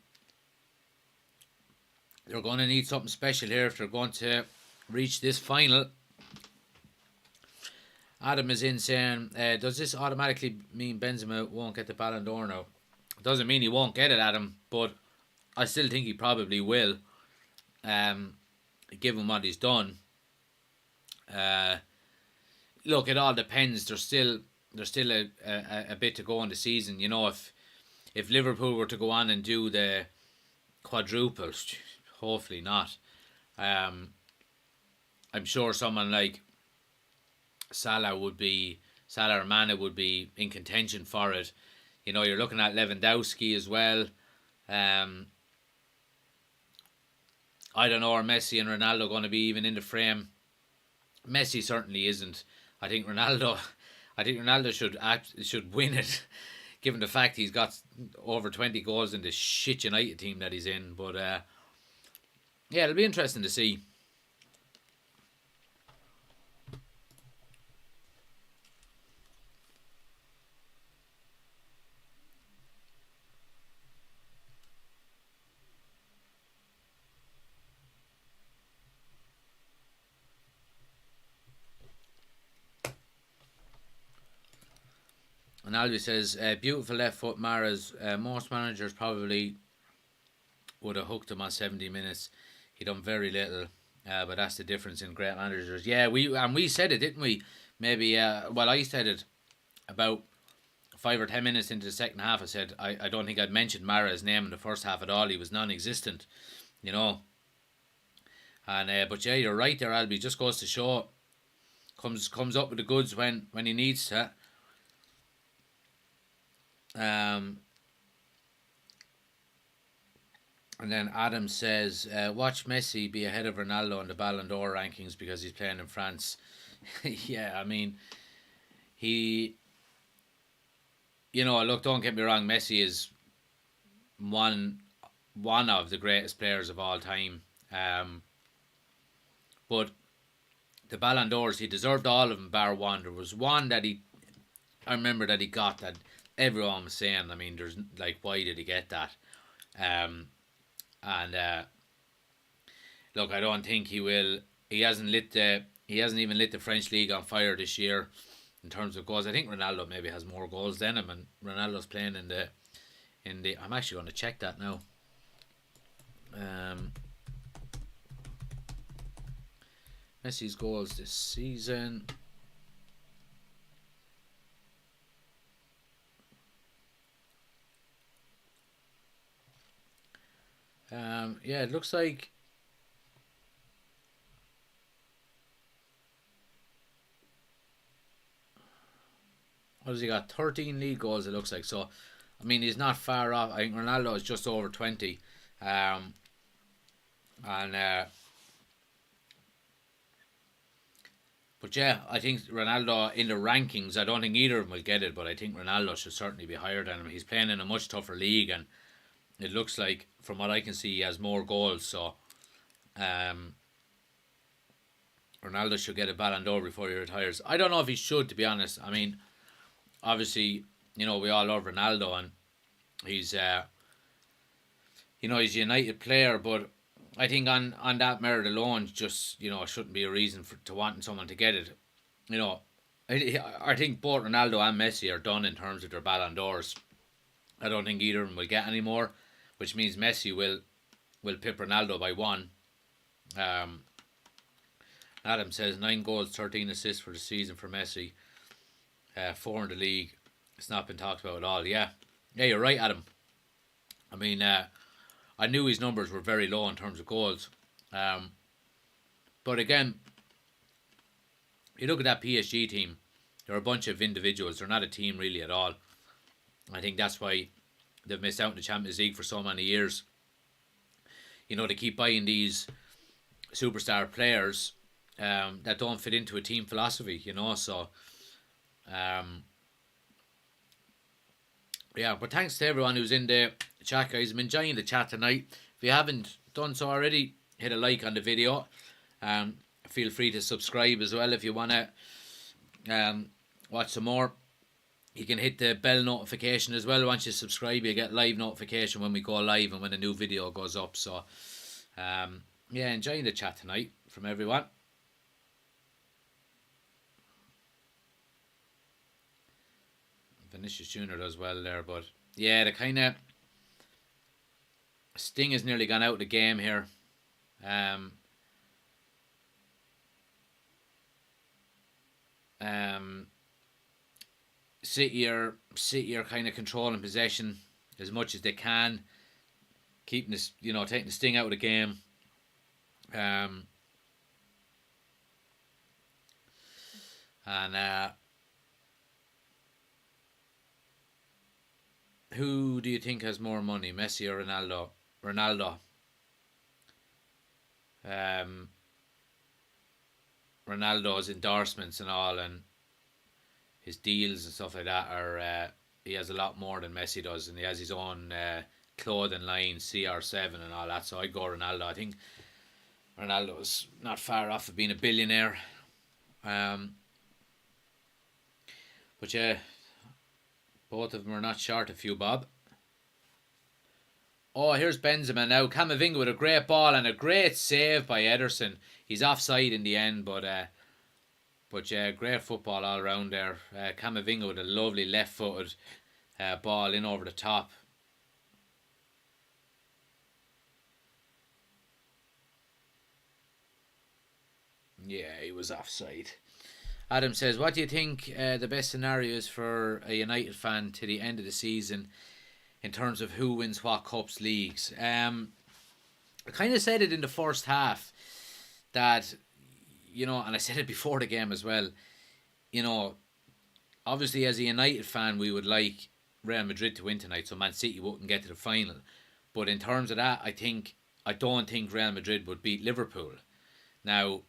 they're going to need something special here if they're going to reach this final. Adam is in saying, does this automatically mean Benzema won't get the Ballon d'Or now? It doesn't mean he won't get it, Adam, but I still think he probably will, given what he's done. Look, it all depends. There's still a bit to go in the season. You know, if Liverpool were to go on and do the quadruple, hopefully not. I'm sure someone like Salah or Mane would be in contention for it. You know, you're looking at Lewandowski as well. I don't know, are Messi and Ronaldo going to be even in the frame? Messi certainly isn't. I think Ronaldo should win it, given the fact he's got over 20 goals in the shit United team that he's in. But yeah, it'll be interesting to see. And Albi says, beautiful left foot Mahrez. Most managers probably would have hooked him on 70 minutes. He done very little. But that's the difference in great managers. Yeah, we said it, didn't we? Maybe, I said it about 5 or 10 minutes into the second half. I said, I don't think I'd mentioned Mahrez's name in the first half at all. He was non-existent, you know. And but yeah, you're right there, Albi. Just goes to show, comes up with the goods when he needs to. And then Adam says, watch Messi be ahead of Ronaldo in the Ballon d'Or rankings because he's playing in France. Yeah, I mean, he, look, don't get me wrong, Messi is one of the greatest players of all time. But the Ballon d'Ors, he deserved all of them bar one. There was one that I remember that he got that everyone was saying, I mean, there's like, why did he get that? Look, I don't think he will. He hasn't even lit the French league on fire this year in terms of goals. I think Ronaldo maybe has more goals than him, and Ronaldo's playing in the. I'm actually going to check that now. Messi's goals this season. Yeah, it looks like what has he got? 13 league goals, it looks like. So, I mean, he's not far off. I think Ronaldo is just over 20. But yeah, I think Ronaldo in the rankings, I don't think either of them will get it, but I think Ronaldo should certainly be higher than him. He's playing in a much tougher league, and it looks like, from what I can see, he has more goals. So, Ronaldo should get a Ballon d'Or before he retires. I don't know if he should, to be honest. I mean, obviously, we all love Ronaldo, and he's, he's a United player, but I think on that merit alone, just, shouldn't be a reason to wanting someone to get it. I think both Ronaldo and Messi are done in terms of their Ballon d'Ors. I don't think either of them will get any more, which means Messi will pip Ronaldo by one. Adam says 9 goals, 13 assists for the season for Messi. 4 in the league. It's not been talked about at all. Yeah, you're right, Adam. I mean, I knew his numbers were very low in terms of goals. But again, you look at that PSG team, they're a bunch of individuals. They're not a team really at all. I think that's why they've missed out in the Champions League for so many years. They keep buying these superstar players that don't fit into a team philosophy, so yeah, but thanks to everyone who's in the chat, guys. I'm enjoying the chat tonight. If you haven't done so already, hit a like on the video. Feel free to subscribe as well if you want to watch some more. You can hit the bell notification as well. Once you subscribe, you get live notification when we go live and when a new video goes up. So, yeah, enjoying the chat tonight from everyone. Vinicius Jr. does well there, but yeah, the kind of sting has nearly gone out of the game here. City are kind of controlling possession as much as they can, keeping this, taking the sting out of the game. Who do you think has more money, Messi or Ronaldo? Ronaldo. Ronaldo's endorsements and all, and his deals and stuff like that are he has a lot more than Messi does, and he has his own clothing line, CR7 and all that. So I'd go Ronaldo. I think Ronaldo's not far off of being a billionaire. But yeah, both of them are not short a few bob. Oh, here's Benzema now. Camavinga with a great ball and a great save by Ederson. He's offside in the end, but But yeah, great football all around there. Camavinga with a lovely left-footed ball in over the top. Yeah, he was offside. Adam says, what do you think the best scenario is for a United fan to the end of the season in terms of who wins what cups, leagues? I kind of said it in the first half that, and I said it before the game as well, obviously as a United fan we would like Real Madrid to win tonight so Man City wouldn't get to the final. But in terms of that, I don't think Real Madrid would beat Liverpool. Now,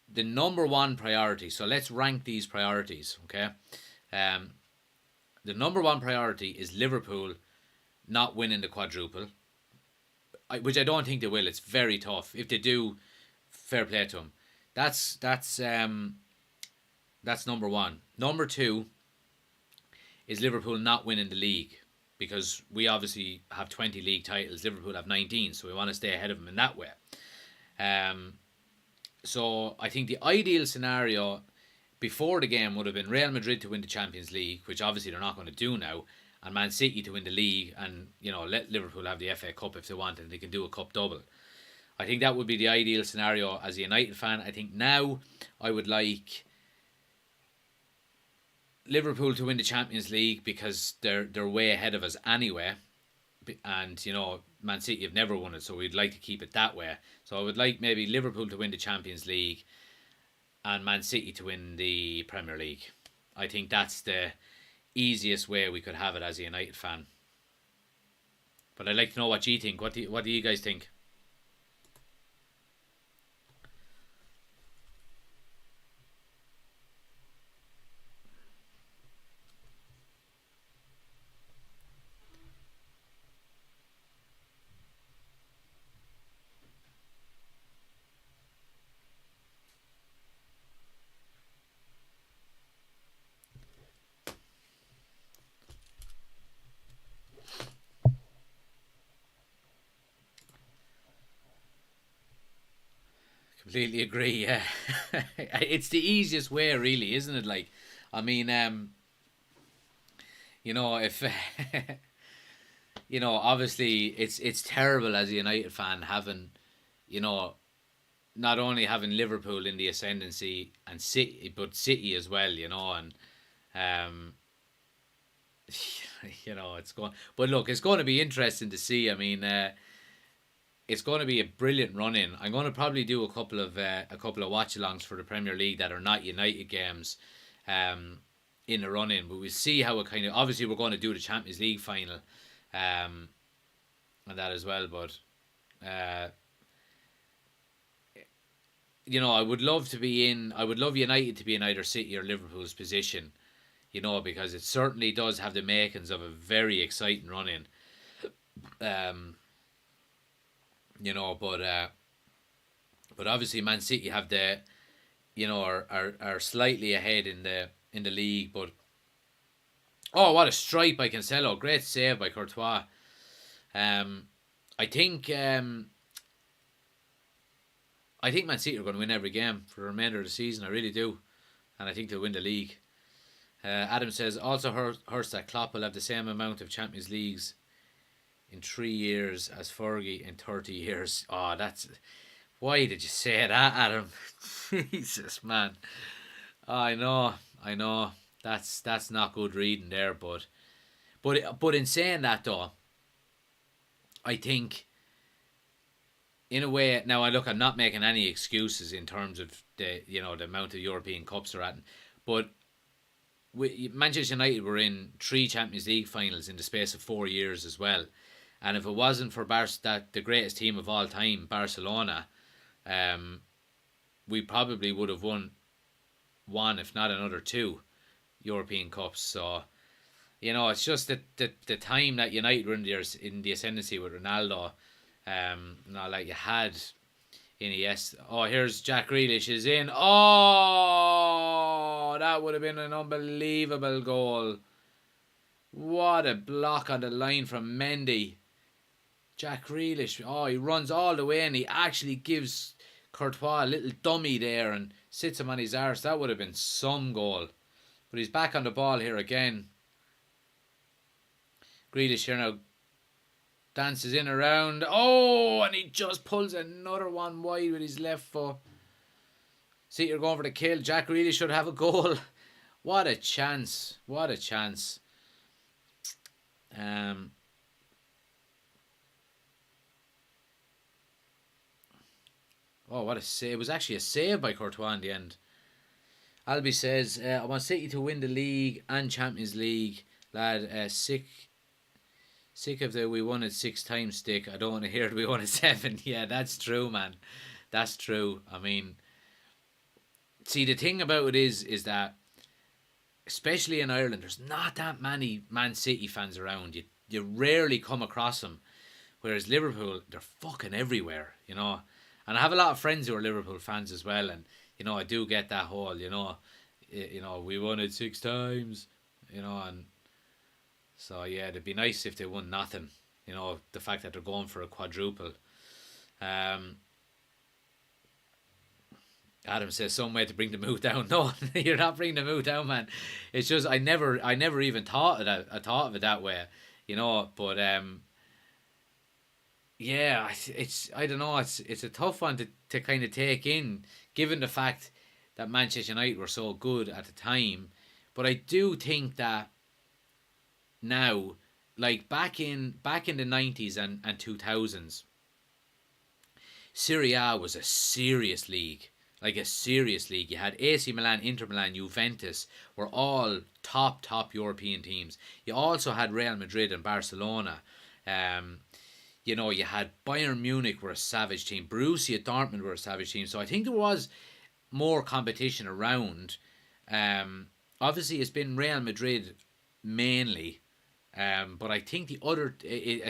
the number one priority, so let's rank these priorities, okay? The number one priority is Liverpool not winning the quadruple, which I don't think they will. It's very tough. If they do, fair play to them. That's number one. Number two is Liverpool not winning the league, because we obviously have 20 league titles. Liverpool have 19, so we want to stay ahead of them in that way. So I think the ideal scenario before the game would have been Real Madrid to win the Champions League, which obviously they're not going to do now, and Man City to win the league, and let Liverpool have the FA Cup if they want, and they can do a cup double. I think that would be the ideal scenario as a United fan. I think now I would like Liverpool to win the Champions League because they're way ahead of us anyway, and Man City have never won it, so we'd like to keep it that way. So I would like maybe Liverpool to win the Champions League and Man City to win the Premier League. I think that's the easiest way we could have it as a United fan. But I'd like to know what you think. What do you guys think? Completely agree. Yeah, it's the easiest way, really, isn't it? Like, I mean, if obviously it's terrible as a United fan having, you know, not only having Liverpool in the ascendancy and City, but City as well, and um, it's going. But look, it's going to be interesting to see. I mean, it's going to be a brilliant run in. I'm going to probably do a couple of watch-alongs for the Premier League that are not United games, in the run in. But we'll see how it kind of. Obviously, we're going to do the Champions League final, and that as well. But I would love to be in. I would love United to be in either City or Liverpool's position, because it certainly does have the makings of a very exciting run in. Um, but obviously Man City have are slightly ahead in the league. But oh, what a strike by Cancelo! Great save by Courtois. Um, I think I think Man City are going to win every game for the remainder of the season. I really do, and I think they'll win the league. Adam says also hurts that Klopp will have the same amount of Champions Leagues in 3 years as Fergie in 30 years. Oh, that's... Why did you say that, Adam? Jesus, man. I know. That's not good reading there, but in saying that though, I think in a way now I'm not making any excuses in terms of the amount of European Cups they're at, but Manchester United were in 3 Champions League finals in the space of 4 years as well. And if it wasn't for the greatest team of all time, Barcelona, we probably would have won one, if not another 2 European Cups. So, it's just that the time that United were in the ascendancy with Ronaldo, not like you had Iniesta. Oh, here's Jack Grealish is in. Oh, that would have been an unbelievable goal. What a block on the line from Mendy. Jack Grealish, he runs all the way and he actually gives Courtois, a little dummy there, and sits him on his arse. That would have been some goal. But he's back on the ball here again. Grealish here now. Dances in around. Oh, and he just pulls another one wide with his left foot. See, you're going for the kill. Jack really should have a goal. What a chance. What a chance. Oh, what a save. It was actually a save by Courtois in the end. Albi says, I want City to win the league and Champions League. Lad, sick of the we won it 6 times stick. I don't want to hear it we won it 7. Yeah, that's true, man. That's true. I mean, see, the thing about it is that, especially in Ireland, there's not that many Man City fans around. You rarely come across them. Whereas Liverpool, they're fucking everywhere, you know. And I have a lot of friends who are Liverpool fans as well. And, you know, I do get that whole, you know, we won it 6 times, you know. And so, yeah, it'd be nice if they won nothing. You know, the fact that they're going for a quadruple. Adam says some way to bring the mood down. No, you're not bringing the mood down, man. It's just I never even thought of that. I thought of it that way, you know. But yeah, it's I don't know. It's a tough one to kind of take in, given the fact that Manchester United were so good at the time. But I do think that now, like back in the 90s and 2000s, Serie A was a serious league. Like a serious league. You had AC Milan, Inter Milan, Juventus were all top European teams. You also had Real Madrid and Barcelona. You know, you had Bayern Munich were a savage team. Borussia Dortmund were a savage team. So I think there was more competition around. Obviously, it's been Real Madrid mainly. But I think the other...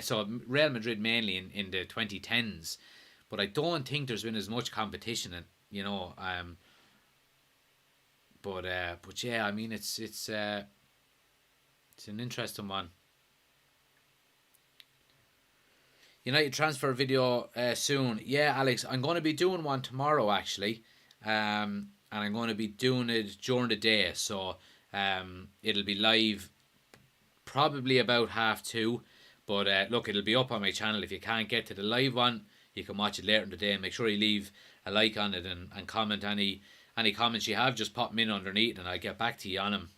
So Real Madrid mainly in the 2010s. But I don't think there's been as much competition you know, but yeah, I mean, it's an interesting one. United transfer video soon. Yeah, Alex, I'm going to be doing one tomorrow actually, and I'm going to be doing it during the day. So it'll be live probably about 2:30. But look, it'll be up on my channel. If you can't get to the live one, you can watch it later in the day. Make sure you leave a like on it and comment any comments you have. Just pop them in underneath and I'll get back to you on them.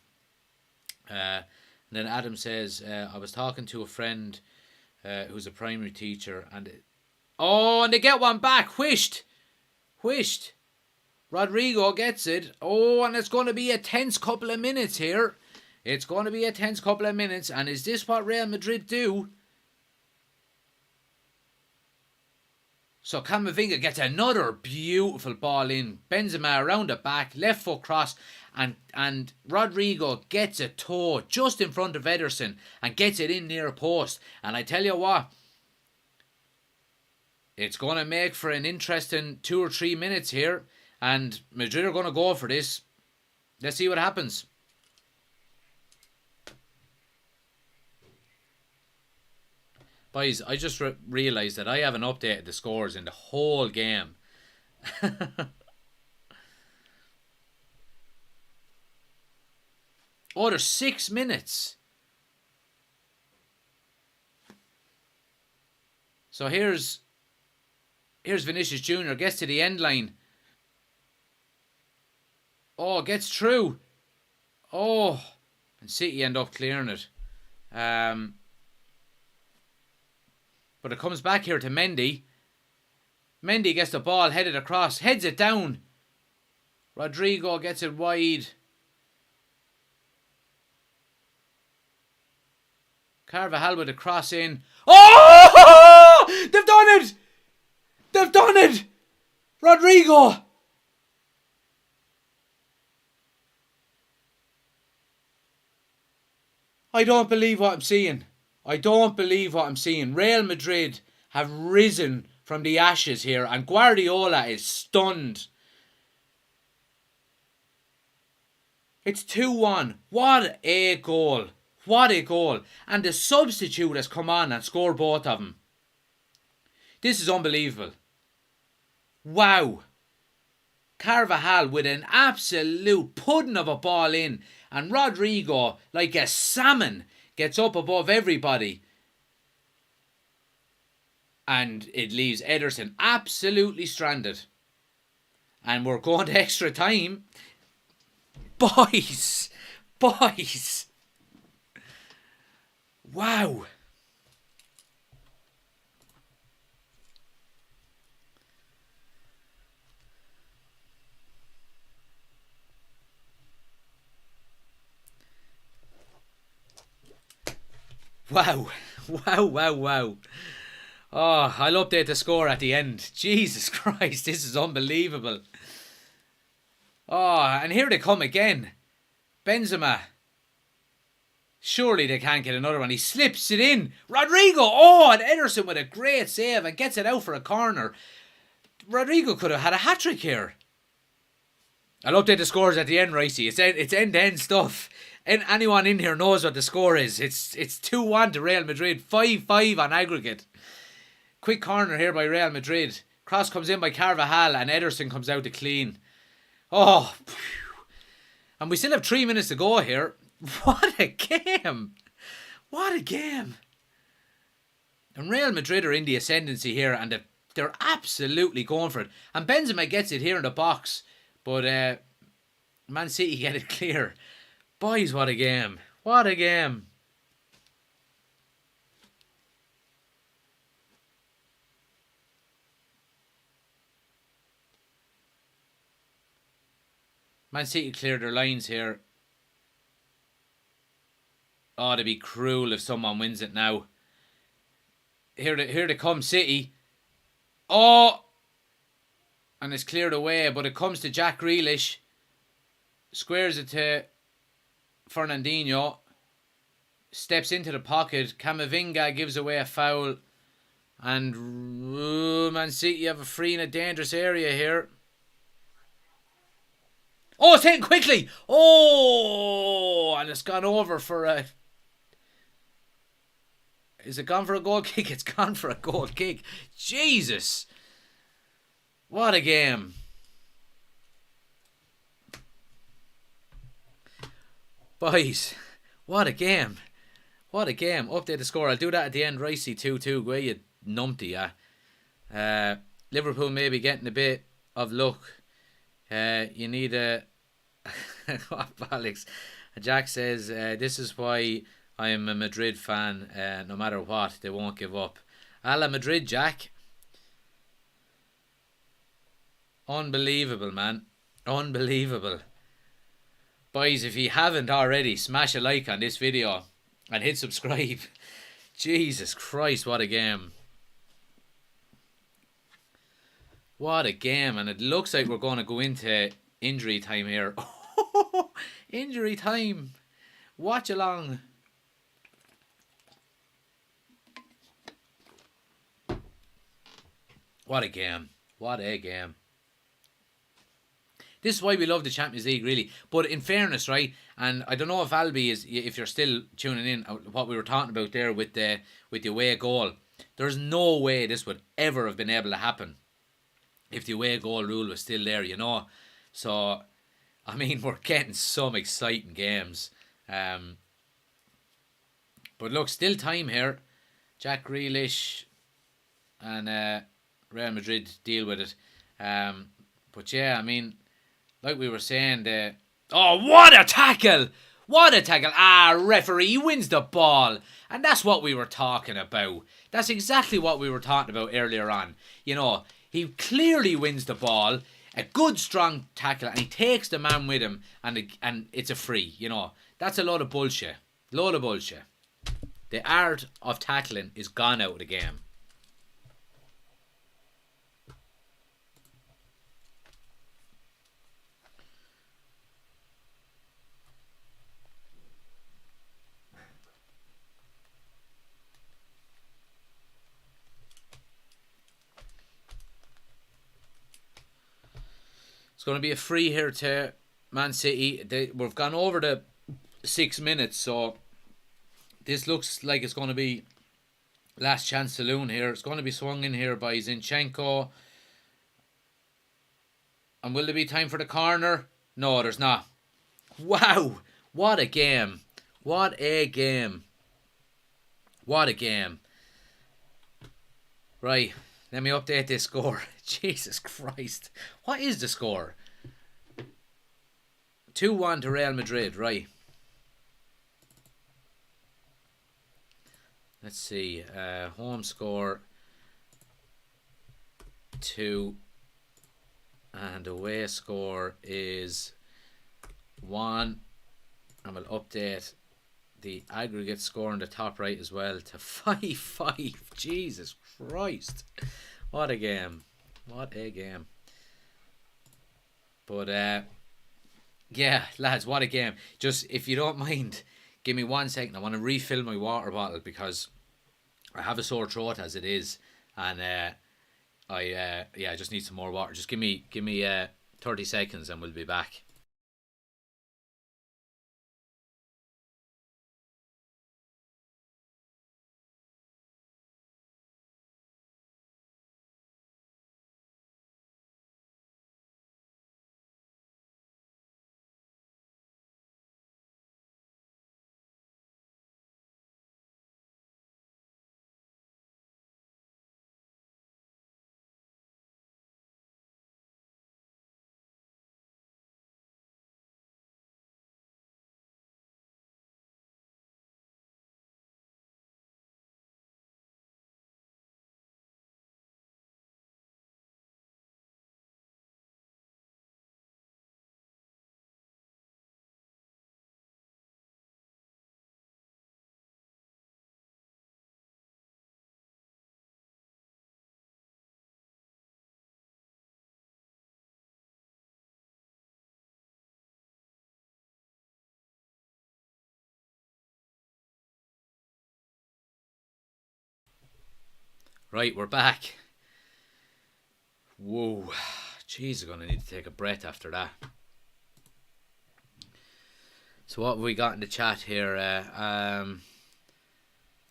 And then Adam says, I was talking to a friend who's a primary teacher and they get one back. Whished. Rodrigo gets it. Oh, and it's going to be a tense couple of minutes here. It's going to be a tense couple of minutes. And is this what Real Madrid do? So Camavinga gets another beautiful ball in. Benzema around the back, left foot cross, and Rodrigo gets a toe just in front of Ederson and gets it in near a post. And I tell you what, it's going to make for an interesting 2 or 3 minutes here. And Madrid are going to go for this. Let's see what happens. Boys, I just realised that I haven't updated the scores in the whole game. Oh, there's 6 minutes. So here's Vinicius Jr. Gets to the end line. Oh, gets through. Oh, and City end up clearing it. But it comes back here to Mendy. Mendy gets the ball headed across. Heads it down. Rodrigo gets it wide. Carvajal with a cross in. Oh! They've done it! They've done it! Rodrigo! I don't believe what I'm seeing. Real Madrid have risen from the ashes here and Guardiola is stunned. It's 2-1. What a goal. And the substitute has come on and scored both of them. This is unbelievable. Wow. Carvajal with an absolute pudding of a ball in, and Rodrigo, like a salmon, gets up above everybody. And it leaves Ederson absolutely stranded. And we're going to extra time. Boys! Boys! Wow! Wow. Wow, wow, wow. Oh, I'll update the score at the end. Jesus Christ, this is unbelievable. Oh, and here they come again. Benzema. Surely they can't get another one. He slips it in. Rodrigo. Oh, and Ederson with a great save and gets it out for a corner. Rodrigo could have had a hat-trick here. I'll update the scores at the end, Ricey. It's end-to-end stuff. And anyone in here knows what the score is. It's 2-1 to Real Madrid. 5-5 on aggregate. Quick corner here by Real Madrid. Cross comes in by Carvajal and Ederson comes out to clean. Oh, phew. And we still have 3 minutes to go here. What a game. What a game. And Real Madrid are in the ascendancy here and they're absolutely going for it. And Benzema gets it here in the box. But Man City get it clear. Boys, what a game. What a game. Man City cleared their lines here. Oh, it'd be cruel if someone wins it now. Here they come, City. Oh! And it's cleared away, but it comes to Jack Grealish. Squares it to Fernandinho. Steps into the pocket. Camavinga gives away a foul. And Man City have a free in a dangerous area here. Oh, it's taken quickly. Oh, and it's gone over for a... Is it gone for a goal kick? It's gone for a goal kick. Jesus. What a game. Boys, what a game. What a game. Update the score. I'll do that at the end. Ricey 2-2. Go you numpty, yeah. Liverpool may be getting a bit of luck. You need a... Alex. Jack says, this is why I am a Madrid fan. No matter what, they won't give up. A la Madrid, Jack. Unbelievable, man. Unbelievable. Boys, if you haven't already, smash a like on this video and hit subscribe. Jesus Christ, what a game. What a game. And it looks like we're going to go into injury time here. Injury time. Watch along. What a game. What a game. This is why we love the Champions League, really. But in fairness, right, and I don't know if Albi is, if you're still tuning in, what we were talking about there with the away goal. There's no way this would ever have been able to happen if the away goal rule was still there, you know. So, I mean, we're getting some exciting games. But look, still time here. Jack Grealish and Real Madrid deal with it. But yeah, I mean, like we were saying, oh, what a tackle! What a tackle! Referee wins the ball. And that's what we were talking about. That's exactly what we were talking about earlier on. You know, he clearly wins the ball. A good, strong tackle. And he takes the man with him. And it's a free, you know. That's a load of bullshit. Load of bullshit. The art of tackling is gone out of the game. It's going to be a free here to Man City. We've gone over the 6 minutes, so this looks like it's going to be last chance saloon here. It's going to be swung in here by Zinchenko. And will there be time for the corner? No, there's not. Wow. What a game. What a game. What a game. Right. Let me update this score. Jesus Christ. What is the score? 2-1 to Real Madrid. Right. Let's see. Home score 2. And away score is 1. And we'll update the aggregate score in the top right as well to 5-5. Jesus Christ. What a game. What a game. But, yeah, lads, what a game. Just, if you don't mind, give me 1 second. I want to refill my water bottle because I have a sore throat as it is. And, I just need some more water. Just give me 30 seconds and we'll be back. Right, we're back. Whoa. Jeez, I'm going to need to take a breath after that. So what have we got in the chat here?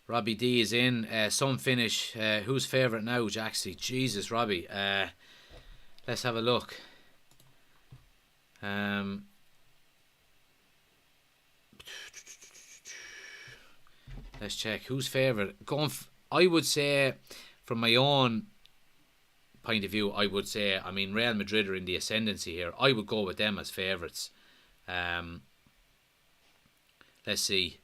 Robbie D is in. Some finish. Who's favourite now, Jaxie? Jesus, Robbie. Let's have a look. Let's check. Who's favourite? I would say, from my own point of view, I would say, I mean, Real Madrid are in the ascendancy here. I would go with them as favourites. Let's see.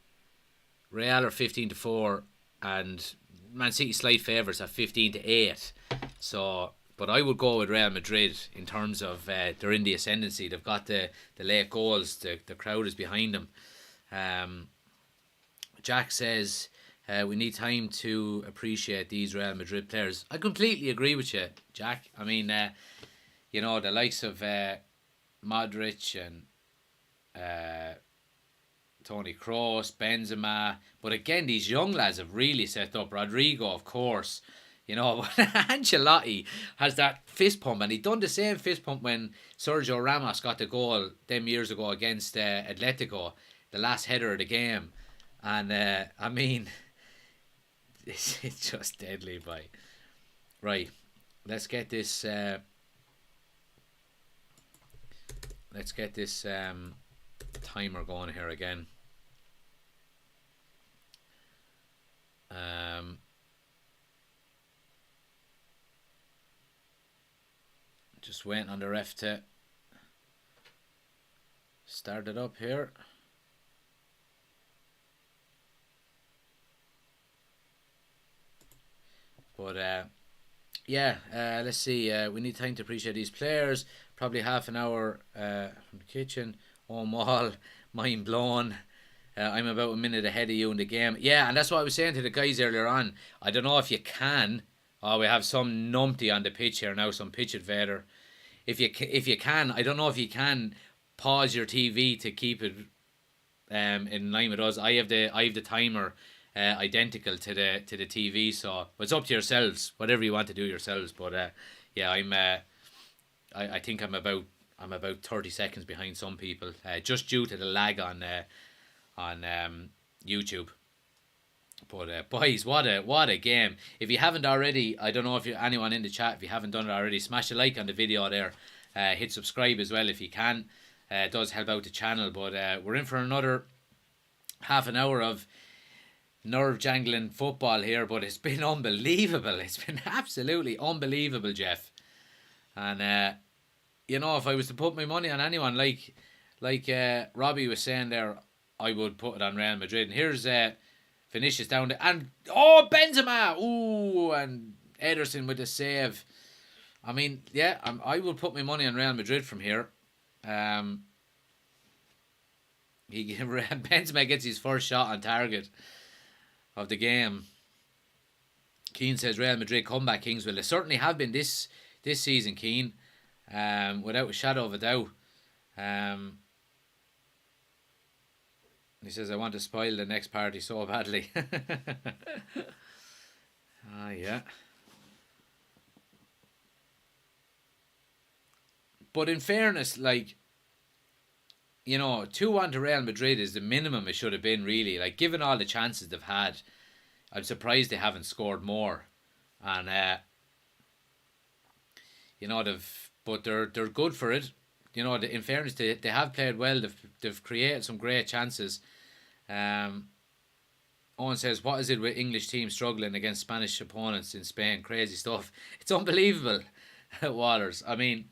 Real are 15-4 and Man City slight favourites at 15-8. So, but I would go with Real Madrid in terms of they're in the ascendancy. They've got the late goals. The crowd is behind them. Jack says we need time to appreciate these Real Madrid players. I completely agree with you, Jack. I mean, you know, the likes of Modric and Toni Kroos, Benzema. But again, these young lads have really set up. Rodrigo, of course. You know, Ancelotti has that fist pump, and he done the same fist pump when Sergio Ramos got the goal them years ago against Atletico, the last header of the game. And, I mean, it's just deadly, boy. Right, let's get this... timer going here again. Just waiting on the ref to start it up here. But yeah, let's see. We need time to appreciate these players. Probably half an hour from the kitchen. Home wall, mind blown. I'm about a minute ahead of you in the game. Yeah, and that's what I was saying to the guys earlier on. I don't know if you can. Oh, we have some numpty on the pitch here now, some pitch invader. If you can, I don't know if you can pause your TV to keep it in line with us. I have the timer identical to the TV, so it's up to yourselves, whatever you want to do yourselves. But yeah, I think I'm about 30 seconds behind some people, just due to the lag on YouTube. But boys, what a game! If you haven't already, I don't know if anyone in the chat, if you haven't done it already, smash a like on the video there. Hit subscribe as well if you can. It does help out the channel. But we're in for another half an hour of nerve-jangling football here. But it's been unbelievable. It's been absolutely unbelievable, Jeff. And, you know, if I was to put my money on anyone, like Robbie was saying there, I would put it on Real Madrid. And here's Vinicius down there. And, oh, Benzema! Ooh, and Ederson with the save. I mean, yeah, I will put my money on Real Madrid from here. Benzema gets his first shot on target of the game. Keane says Real Madrid comeback kings. Well, they certainly have been this season, Keane, without a shadow of a doubt. He says, I want to spoil the next party so badly. Yeah. But in fairness, like, you know, 2-1 to Real Madrid is the minimum it should have been, really. Like, given all the chances they've had, I'm surprised they haven't scored more. And, you know, they're good for it. You know, in fairness, they have played well. They've created some great chances. Owen says, what is it with English teams struggling against Spanish opponents in Spain? Crazy stuff. It's unbelievable, Waters. I mean,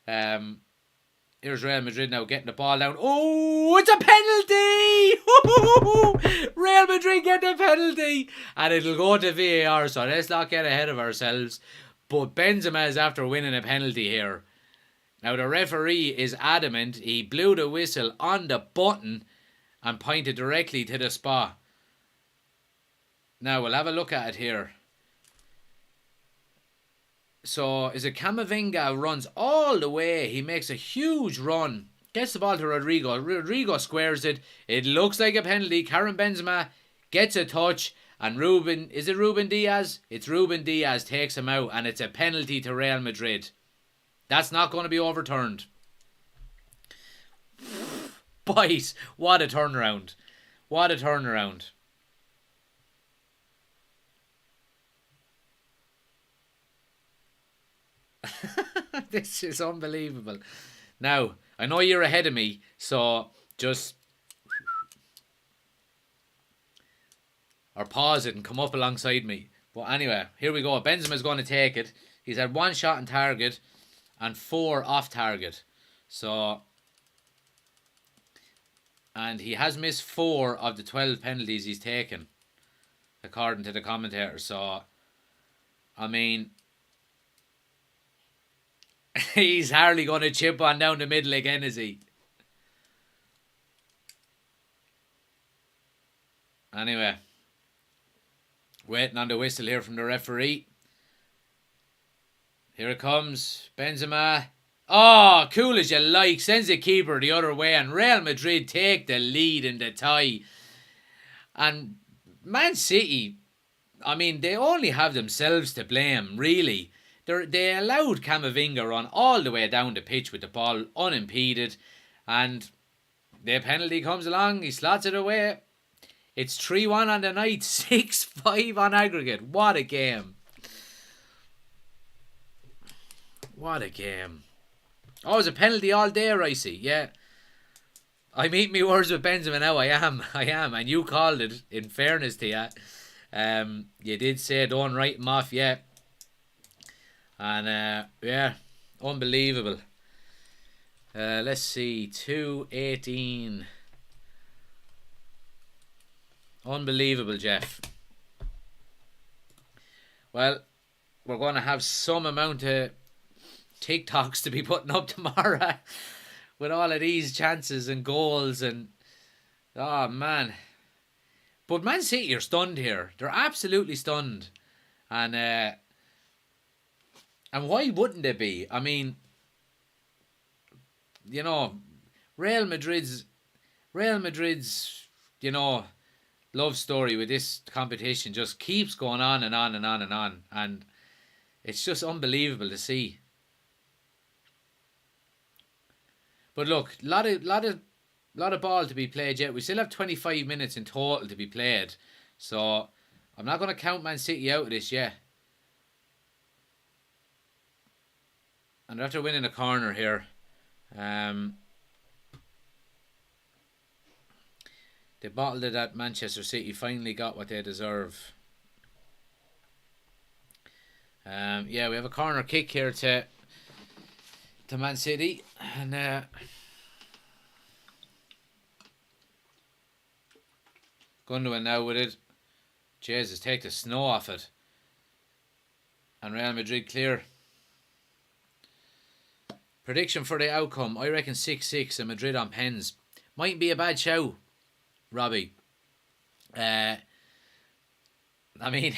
here's Real Madrid now getting the ball down. Oh, it's a penalty! Real Madrid get the penalty. And it'll go to VAR, so let's not get ahead of ourselves. But Benzema is after winning a penalty here. Now the referee is adamant. He blew the whistle on the button and pointed directly to the spot. Now we'll have a look at it here. So is it Camavinga runs all the way. He makes a huge run. Gets the ball to Rodrigo. Rodrigo squares it. It looks like a penalty. Karim Benzema gets a touch. And is it Ruben Diaz? It's Ruben Diaz takes him out. And it's a penalty to Real Madrid. That's not going to be overturned. Boys, what a turnaround. What a turnaround. This is unbelievable. Now, I know you're ahead of me, so just or pause it and come up alongside me. But anyway, here we go. Benzema's going to take it. He's had 1 shot on target and 4 off target. So, and he has missed 4 of the 12 penalties he's taken, according to the commentator. So, I mean, he's hardly going to chip on down the middle again, is he? Anyway, waiting on the whistle here from the referee. Here it comes. Benzema. Oh, cool as you like. Sends the keeper the other way. And Real Madrid take the lead in the tie. And Man City, I mean, they only have themselves to blame, really. They allowed Camavinga run all the way down the pitch with the ball unimpeded. And the penalty comes along. He slots it away. It's 3-1 on the night. 6-5 on aggregate. What a game. What a game. Oh, it's a penalty all day, Ricey. Yeah. I'm eating my words with Benzema now. I am. And you called it, in fairness to you. You did say don't write him off yet. And, yeah, unbelievable. Let's see. 2-18. Unbelievable, Jeff. Well, we're going to have some amount of TikToks to be putting up tomorrow with all of these chances and goals and oh man. But Man City are stunned here. They're absolutely stunned. And why wouldn't they be? I mean, you know, Real Madrid's you know, love story with this competition just keeps going on and on and on and on, and it's just unbelievable to see. But look, lot of ball to be played yet. We still have 25 minutes in total to be played, so I'm not going to count Man City out of this yet. And after winning a corner here, they bottled it at Manchester City. Finally got what they deserve. Yeah, we have a corner kick here to Man City, and Gundogan now with it. Jesus, take the snow off it. And Real Madrid clear. Prediction for the outcome, I reckon 6-6 and Madrid on pens. Might be a bad show, Robbie. I mean,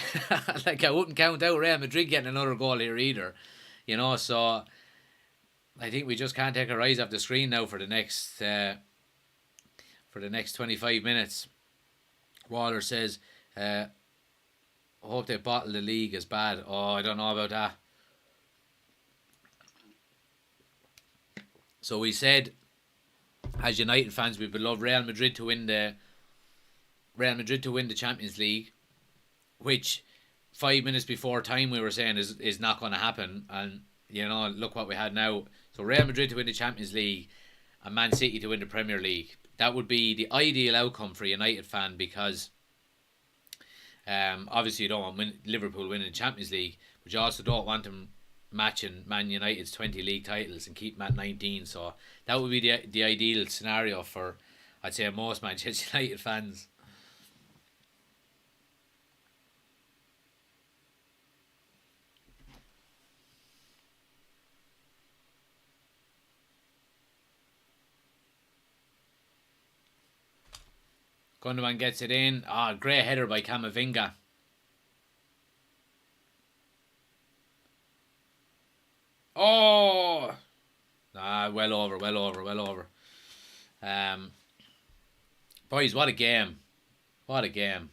like, I wouldn't count out Real Madrid getting another goal here either. You know, so I think we just can't take our eyes off the screen now for the next 25 minutes. Waller says, I hope they bottle the league as bad. Oh, I don't know about that. So we said, as United fans, we would love Real Madrid to win the Champions League, which 5 minutes before time we were saying is not going to happen. And you know, look what we had now. So Real Madrid to win the Champions League and Man City to win the Premier League. That would be the ideal outcome for a United fan, because obviously you don't want Liverpool winning the Champions League, but you also don't want them matching Man United's 20 league titles and keep them at 19. So that would be the ideal scenario for, I'd say, most Manchester United fans. Gundogan gets it in. Great header by Camavinga. Oh! Well over. Boys, what a game. What a game.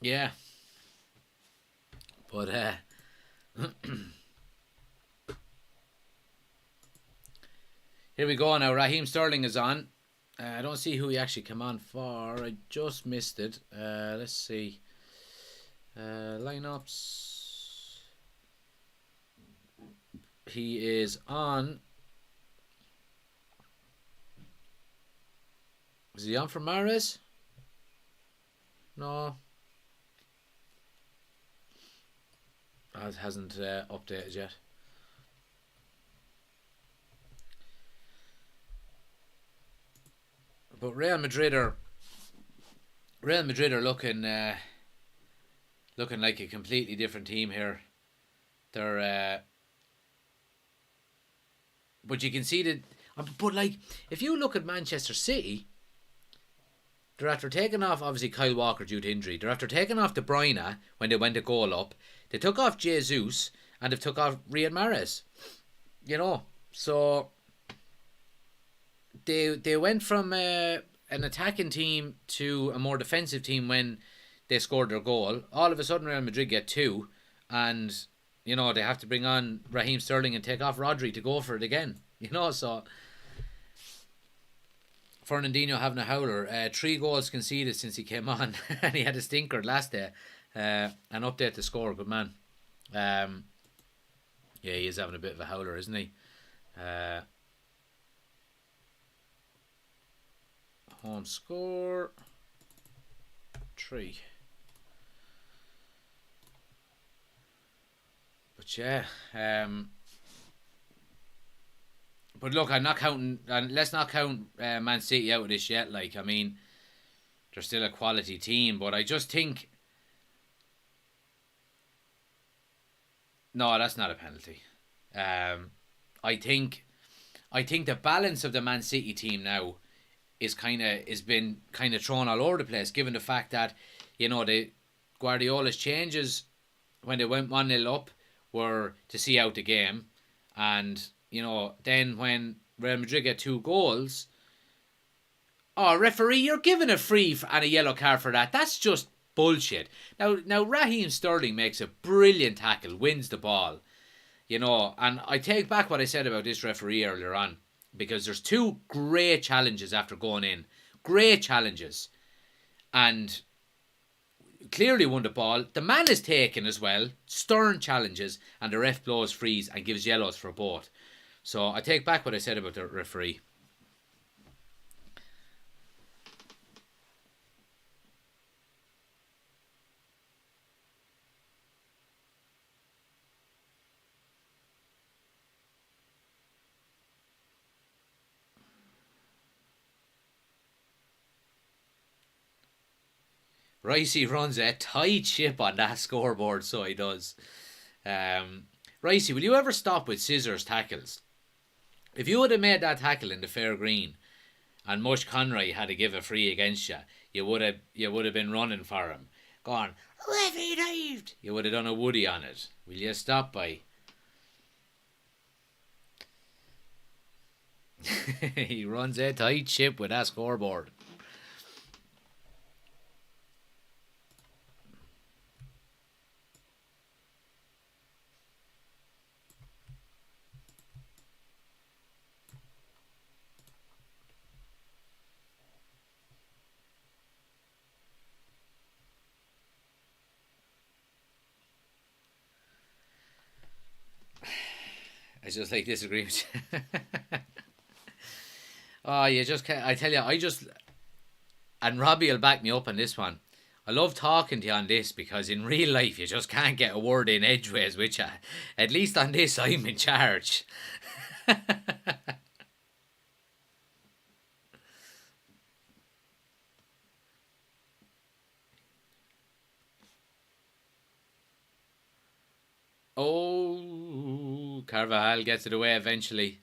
Yeah. But here we go now. Raheem Sterling is on. I don't see who he actually came on for. I just missed it. Let's see. Lineups. He is on. Is he on for Mahrez? No. It hasn't updated yet. But Real Madrid are looking like a completely different team here. They're but you can see that. But like, if you look at Manchester City, they're after taking off obviously Kyle Walker due to injury. They're after taking off De Bruyne when they went a goal up. They took off Jesus and they've took off Riyad Mahrez. You know, so they went from an attacking team to a more defensive team when they scored their goal. All of a sudden Real Madrid get two, and you know, they have to bring on Raheem Sterling and take off Rodri to go for it again. You know, so Fernandinho having a howler. 3 goals conceded since he came on, and he had a stinker last day. An update to score, good man. Yeah, he is having a bit of a howler, isn't he? Home score 3. But yeah, but look, I'm not counting, and let's not count Man City out of this yet. Like, I mean, they're still a quality team, but I just think, no, that's not a penalty. I think the balance of the Man City team now is been kind of thrown all over the place, given the fact that, you know, Guardiola's changes when they went 1-0 up were to see out the game, and you know, then when Real Madrid get 2 goals, referee, you're giving a free and a yellow card for that. That's just bullshit. Now Raheem Sterling makes a brilliant tackle, wins the ball. And I take back what I said about this referee earlier on, because there's two great challenges after going in. Great challenges. And clearly won the ball. The man is taken as well. Stern challenges. And the ref blows freeze and gives yellows for both. So I take back what I said about the referee. Ricey runs a tight ship on that scoreboard, so he does. Ricey, will you ever stop with scissors tackles? If you would have made that tackle in the fair green and Mush Conroy had to give a free against you, you would have been running for him. Going, referee dived! You would have done a Woody on it. Will you stop by? He runs a tight ship with that scoreboard. I just like disagree with you. Oh, you just can't. I tell you, and Robbie will back me up on this one. I love talking to you on this because in real life you just can't get a word in edgeways with you. At least on this, I'm in charge. Oh, Carvajal gets it away eventually.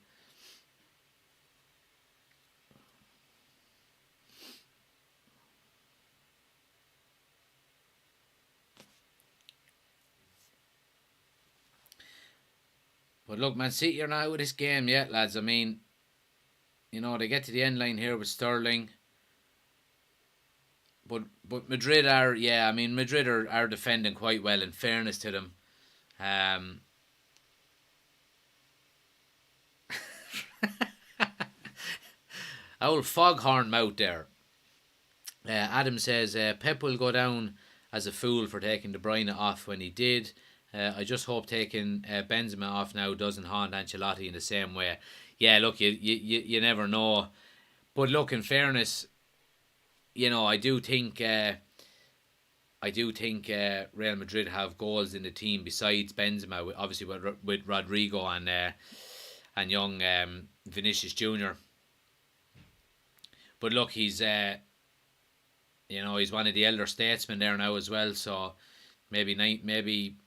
But look, Man City are not out of this game yet, lads. I mean, they get to the end line here with Sterling. But Madrid are, Madrid are defending quite well, in fairness to them. Old foghorn mouth there. Adam says Pep will go down as a fool for taking De Bruyne off when he did. I just hope taking Benzema off now doesn't haunt Ancelotti in the same way. Yeah, look, you never know. But look, in fairness, I do think Real Madrid have goals in the team besides Benzema, obviously with Rodrigo and young Vinicius Junior. But look, he's he's one of the elder statesmen there now as well. So maybe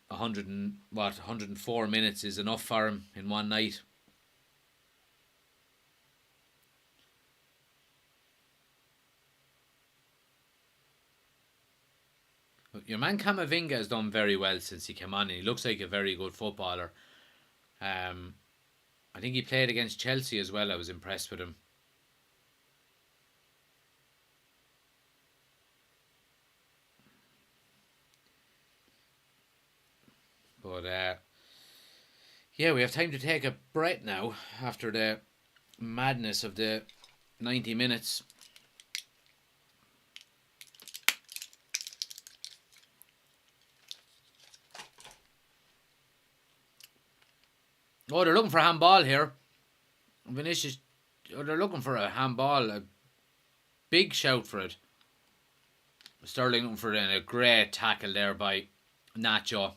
104 minutes is enough for him in one night. Your man Camavinga has done very well since he came on, and he looks like a very good footballer. I think he played against Chelsea as well. I was impressed with him. But we have time to take a breath now after the madness of the 90 minutes. Oh, they're looking for a handball here. Vinicius, they're looking for a handball. A big shout for it. Sterling looking for it, and a great tackle there by Nacho.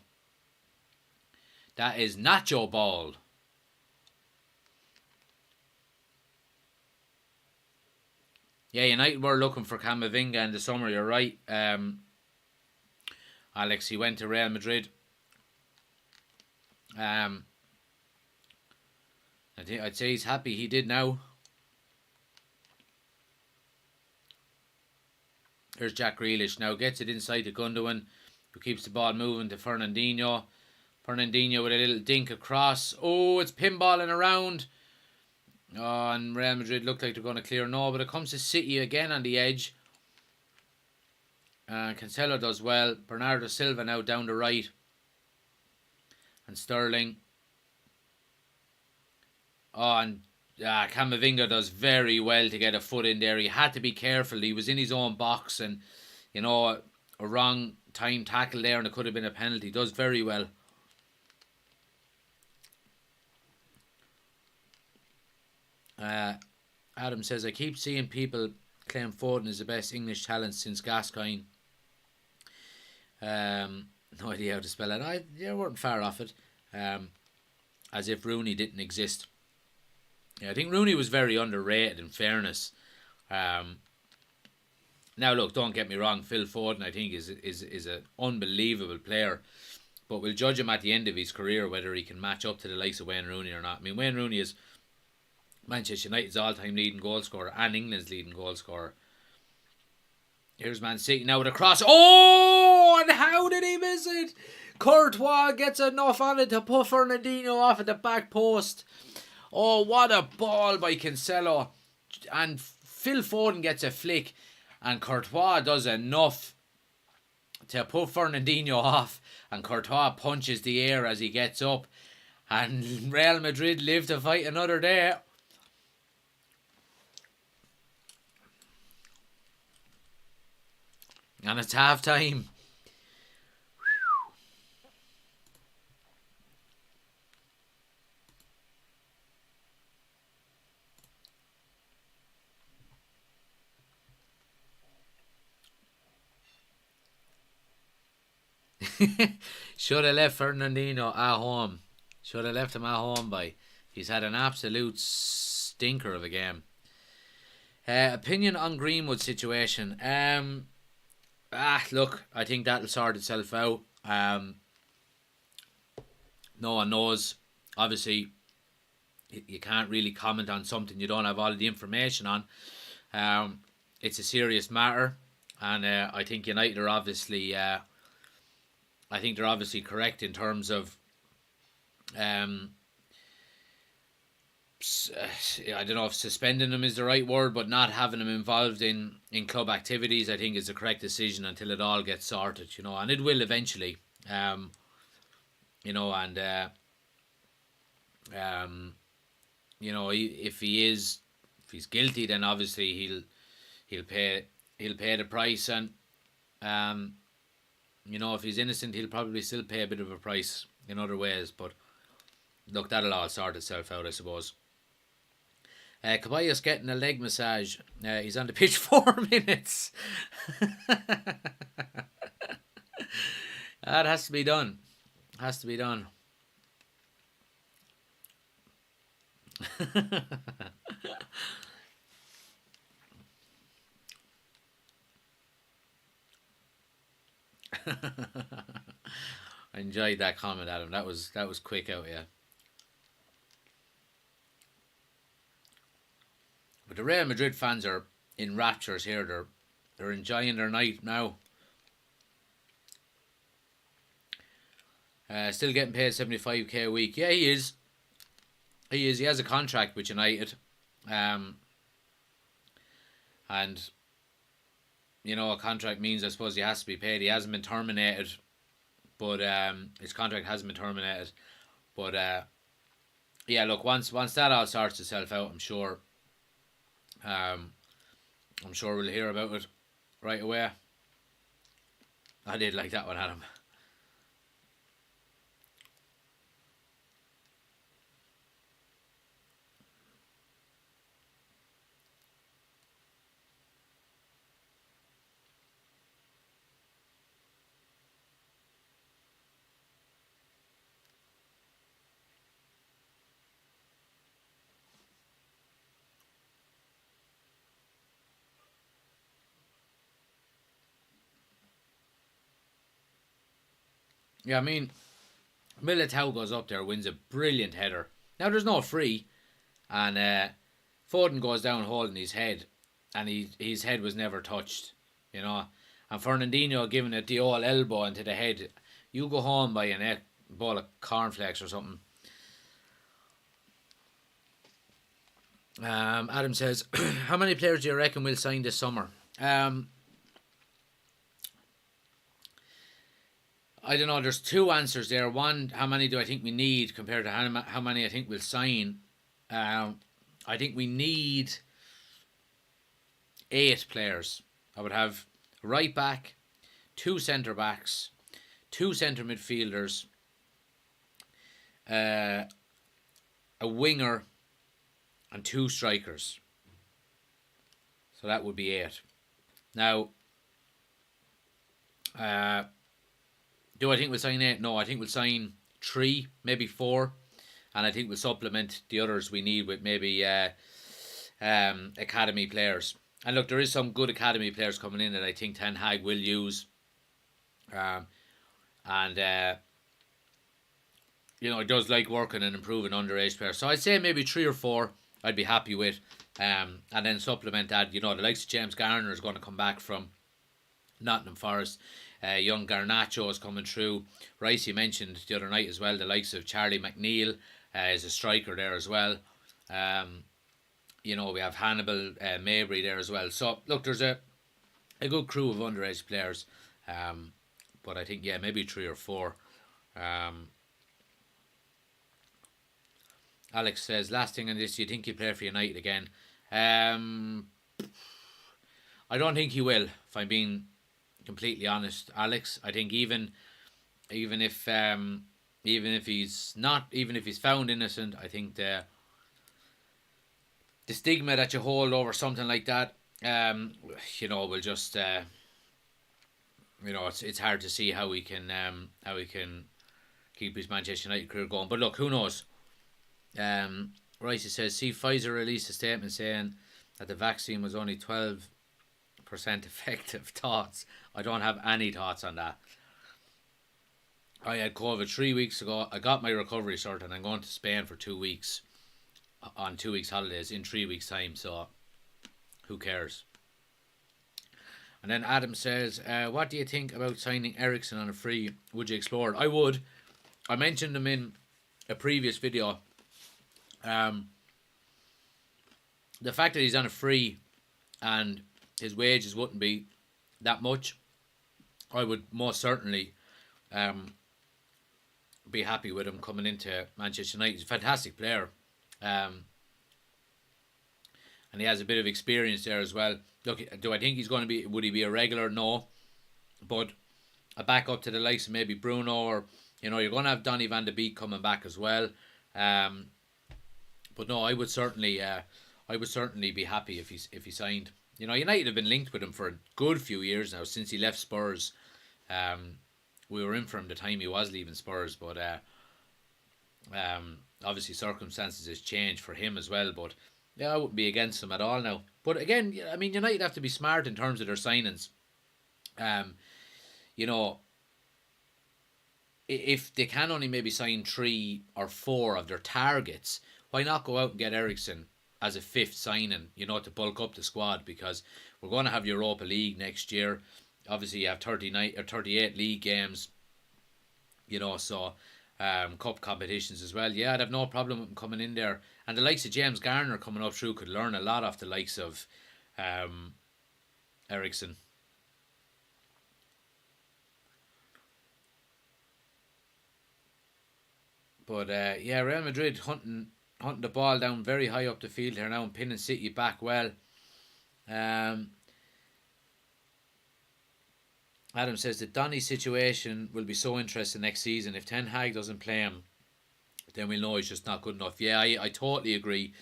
That is Nacho ball. Yeah, United were looking for Camavinga in the summer, you're right. Alex, he went to Real Madrid. I'd say he's happy he did now. Here's Jack Grealish now. Gets it inside to Gundogan, who keeps the ball moving to Fernandinho. Fernandinho with a little dink across. Oh, it's pinballing around. Oh, and Real Madrid look like they're going to clear. No, but it comes to City again on the edge. Cancelo does well. Bernardo Silva now down the right. And Sterling. Oh, and Camavinga does very well to get a foot in there. He had to be careful. He was in his own box, and a wrong time tackle there, and it could have been a penalty. Does very well. Adam says, I keep seeing people claim Foden is the best English talent since Gascoigne. No idea how to spell it. They weren't far off it. As if Rooney didn't exist. Yeah, I think Rooney was very underrated, in fairness. Now, look, don't get me wrong. Phil Foden, I think, is an unbelievable player. But we'll judge him at the end of his career whether he can match up to the likes of Wayne Rooney or not. I mean, Wayne Rooney is Manchester United's all-time leading goal scorer and England's leading goal scorer. Here's Man City now with a cross. Oh, and how did he miss it? Courtois gets enough on it to put Fernandinho off at the back post. Oh, what a ball by Cancelo. And Phil Foden gets a flick, and Courtois does enough to put Fernandinho off, and Courtois punches the air as he gets up, and Real Madrid live to fight another day. And it's half time. Should have left Fernandinho at home. Should have left him at home, boy. He's had an absolute stinker of a game. Opinion on Greenwood situation. Look, I think that'll sort itself out. No one knows. Obviously, you can't really comment on something you don't have all of the information on. It's a serious matter, and I think United are obviously. I think they're obviously correct in terms of. I don't know if suspending him is the right word, but not having him involved in club activities, I think, is the correct decision until it all gets sorted, and it will eventually, and if he's guilty, then obviously he'll pay the price, and if he's innocent, he'll probably still pay a bit of a price in other ways, but look, that'll all sort itself out, I suppose. Caballo's getting a leg massage. He's on the pitch 4 minutes. That has to be done. Has to be done. I enjoyed that comment, Adam. That was quick out, yeah. But the Real Madrid fans are in raptures here. They're enjoying their night now. Still getting paid 75k a week. Yeah, he is. He is. He has a contract with United. And a contract means, I suppose, he has to be paid. He hasn't been terminated, but his contract hasn't been terminated. But yeah, look, once that all sorts itself out, I'm sure we'll hear about it right away. I did like that one, Adam. Yeah, I mean, Militao goes up there, wins a brilliant header. Now, there's no free, and Foden goes down holding his head, and his head was never touched, And Fernandinho giving it the old elbow into the head. You go home by a bowl of cornflakes or something. Adam says, how many players do you reckon will sign this summer? I don't know. There's two answers there. One, how many do I think we need compared to how many I think we'll sign? I think we need 8 players. I would have a right back, 2 centre backs, 2 centre midfielders, a winger, and 2 strikers. So that would be 8. Now, do I think we'll sign 8? No, I think we'll sign 3, maybe 4, and I think we'll supplement the others we need with maybe academy players. And look, there is some good academy players coming in that I think Ten Hag will use. It does like working and improving underage players. So I'd say maybe 3 or 4 I'd be happy with. And then supplement that, the likes of James Garner is going to come back from Nottingham Forest. Young Garnacho is coming through. Rice, you mentioned the other night as well, the likes of Charlie McNeil is a striker there as well. We have Hannibal Mabry there as well. So, look, there's a good crew of underage players. But I think, maybe 3 or 4. Alex says, last thing on this, do you think he'll play for United again? I don't think he will, if I'm being completely honest, Alex. I think even if he's found innocent, I think the stigma that you hold over something like that, will just it's hard to see how he can keep his Manchester United career going. But look, who knows? Rice says, see, Pfizer released a statement saying that the vaccine was only 12% effective. Thoughts? I don't have any thoughts on that. I had COVID 3 weeks ago. I got my recovery cert and I'm going to Spain for 2 weeks on 2 weeks holidays in 3 weeks time, so who cares? And then Adam says, what do you think about signing Eriksen on a free? Would you explore it? I would. I mentioned him in a previous video. The fact that he's on a free and his wages wouldn't be that much, I would most certainly be happy with him coming into Manchester United. He's a fantastic player. And he has a bit of experience there as well. Look, do I think would he be a regular? No. But a backup to the likes of maybe Bruno, or, you're going to have Donny van de Beek coming back as well. But no, I would certainly be happy if he signed. United have been linked with him for a good few years now, since he left Spurs. We were in for him the time he was leaving Spurs, but obviously circumstances has changed for him as well. But I wouldn't be against him at all now. But again, United have to be smart in terms of their signings. If they can only maybe sign 3 or 4 of their targets, why not go out and get Eriksen as a 5th signing, to bulk up the squad, because we're going to have Europa League next year. Obviously, you have 39 or 38 league games, so cup competitions as well. Yeah, I'd have no problem with him coming in there. And the likes of James Garner coming up through could learn a lot off the likes of Eriksen. But Real Madrid hunting the ball down very high up the field here now and pinning City back well. Adam says the Donny situation will be so interesting next season. If Ten Hag doesn't play him, then we'll know he's just not good enough. Yeah, I totally agree.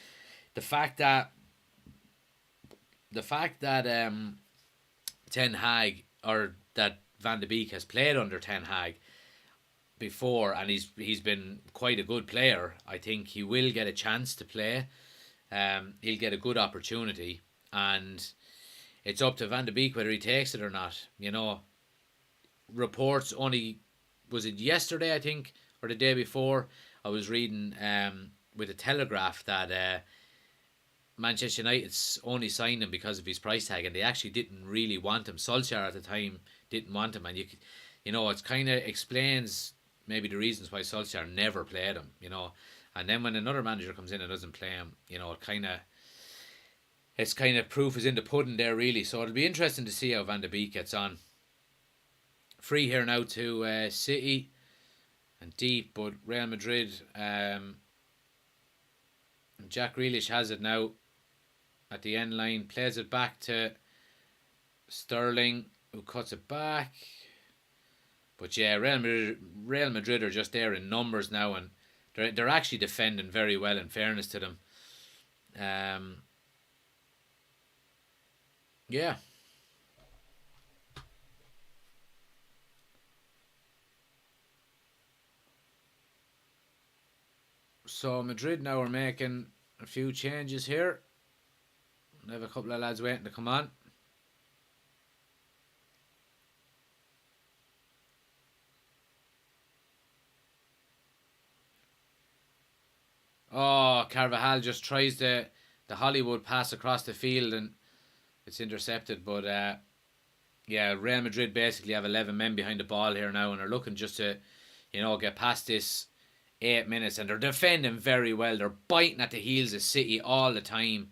The fact that Ten Hag, or that Van de Beek has played under Ten Hag before, and he's been quite a good player, I think he will get a chance to play. He'll get a good opportunity, and it's up to Van de Beek whether he takes it or not. Reports only, was it yesterday, I think, or the day before, I was reading with the Telegraph that Manchester United's only signed him because of his price tag, and they actually didn't really want him. Solskjaer at the time didn't want him, and it kind of explains maybe the reasons why Solskjaer never played him, and then when another manager comes in and doesn't play him, it's kind of proof is in the pudding there, really. So it'll be interesting to see how Van de Beek gets on Free here now to City and deep, but Real Madrid. Jack Grealish has it now at the end line, plays it back to Sterling, who cuts it back. But yeah, Real Madrid are just there in numbers now, and they're actually defending very well. In fairness to them, yeah. So Madrid now are making a few changes here. They have a couple of lads waiting to come on. Oh, Carvajal just tries the Hollywood pass across the field and it's intercepted. But yeah, Real Madrid basically have 11 men behind the ball here now and are looking just to, get past this 8 minutes. And they're defending very well. They're biting at the heels of City all the time.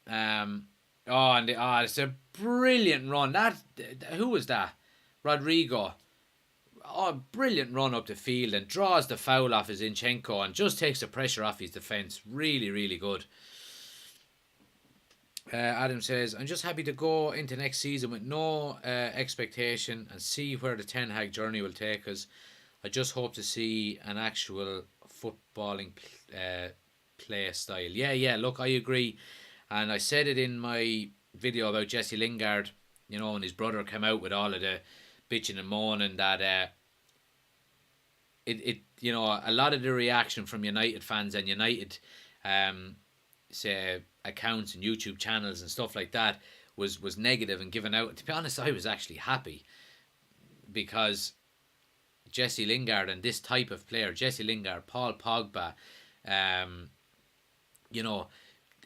It's a brilliant run. Who was that? Rodrigo. Oh, brilliant run up the field and draws the foul off his Zinchenko and just takes the pressure off his defence. Really, really good. Adam says, I'm just happy to go into next season with no expectation and see where the Ten Hag journey will take us. I just hope to see an actual footballing play style. Yeah, look, I agree. And I said it in my video about Jesse Lingard, when his brother came out with all of the bitching and moaning that a lot of the reaction from United fans and United say accounts and YouTube channels and stuff like that was negative and given out. To be honest, I was actually happy because Jesse Lingard and this type of player, Jesse Lingard, Paul Pogba,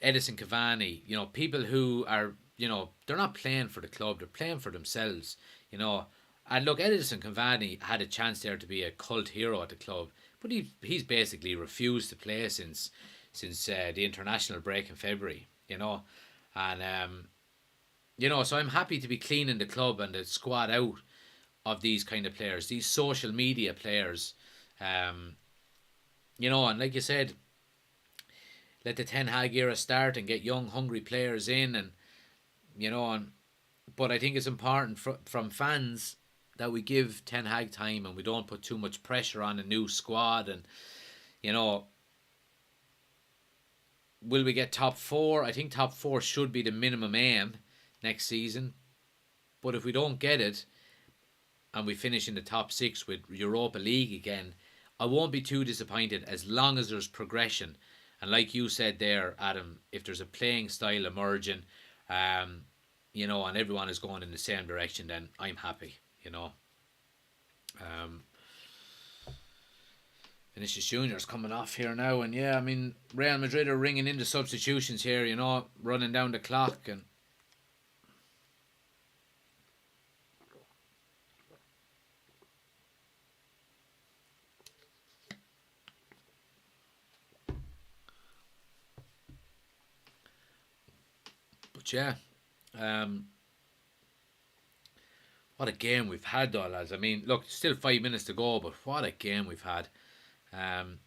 Edison Cavani, people who are, they're not playing for the club, they're playing for themselves, And look, Edison Cavani had a chance there to be a cult hero at the club, but he's basically refused to play since the international break in February, And, so I'm happy to be cleaning the club and the squad out of these kind of players, these social media players. And like you said, let the Ten Hag era start and get young, hungry players in, and but I think it's important from fans that we give Ten Hag time and we don't put too much pressure on a new squad. And will we get top 4? I think top 4 should be the minimum aim next season. But if we don't get it and we finish in the top 6 with Europa League again, I won't be too disappointed as long as there's progression. And like you said there, Adam, if there's a playing style emerging, and everyone is going in the same direction, then I'm happy, Vinicius Junior's coming off here now, and yeah, I mean, Real Madrid are ringing in the substitutions here, running down the clock, and but yeah, what a game we've had though, lads. I mean, look, still 5 minutes to go, but what a game we've had. Adam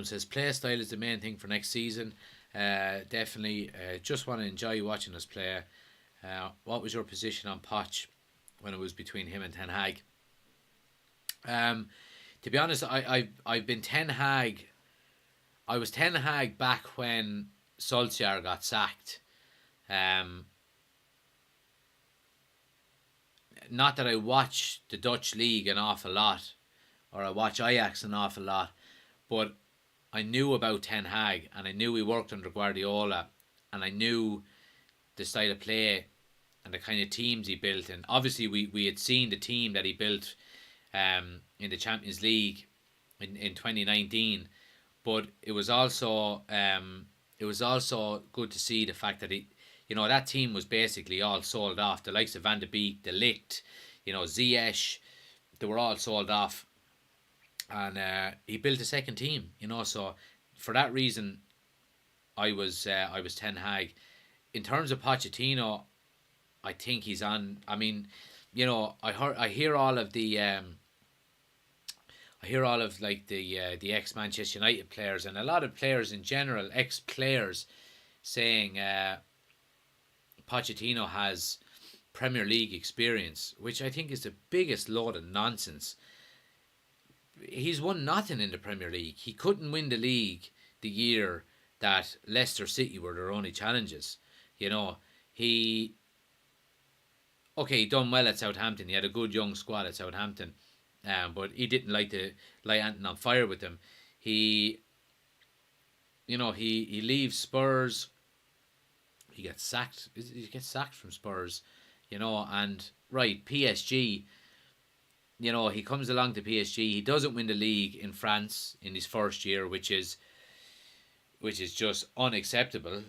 says, play style is the main thing for next season. Definitely. Just want to enjoy watching us play. What was your position on Poch when it was between him and Ten Hag? To be honest, I've been Ten Hag. I was Ten Hag back when Solskjaer got sacked. Not that I watch the Dutch league an awful lot, or I watch Ajax an awful lot, but I knew about Ten Hag and I knew he worked under Guardiola and I knew the style of play and the kind of teams he built. And obviously we had seen the team that he built in the Champions League in 2019, but it was also good to see the fact that that team was basically all sold off. The likes of Van de Beek, De Ligt, Ziyech, they were all sold off. And he built a second team, so for that reason, I was Ten Hag. In terms of Pochettino, I think he's on. I mean, I hear all of the I hear all of like the ex Manchester United players and a lot of players in general, ex players, saying Pochettino has Premier League experience, which I think is the biggest load of nonsense. He's won nothing in the Premier League. He couldn't win the league the year that Leicester City were their only challenges. You know, he he done well at Southampton. He had a good young squad at Southampton, but he didn't like to light anything on fire with them. He, he leaves Spurs. He gets sacked. He gets sacked from Spurs, and right PSG. He comes along to PSG. He doesn't win the league in France in his first year, which is just unacceptable,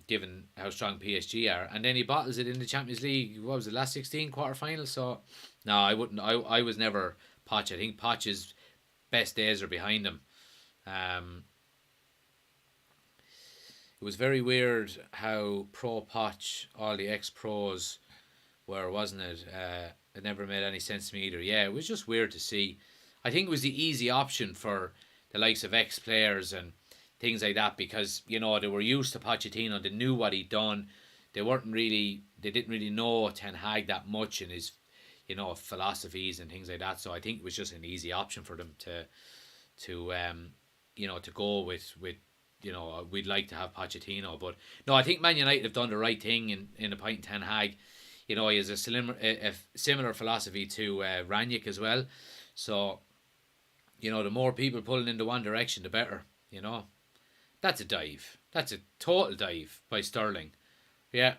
given how strong PSG are. And then he bottles it in the Champions League. What was it, last 16 quarterfinals? So, no, I wouldn't. I was never Poch. I think Poch's best days are behind him. It was very weird how pro Poch all the ex-pros were, wasn't it? It never made any sense to me either. Yeah, it was just weird to see. I think it was the easy option for the likes of ex-players and things like that because, they were used to Pochettino. They knew what he'd done. They didn't really know Ten Hag that much in his, philosophies and things like that. So I think it was just an easy option for them to go with we'd like to have Pochettino. But no, I think Man United have done the right thing in appointing Ten Hag. He has a similar philosophy to Ranić as well. So, the more people pulling in the one direction, the better. That's a dive. That's a total dive by Sterling. Yeah.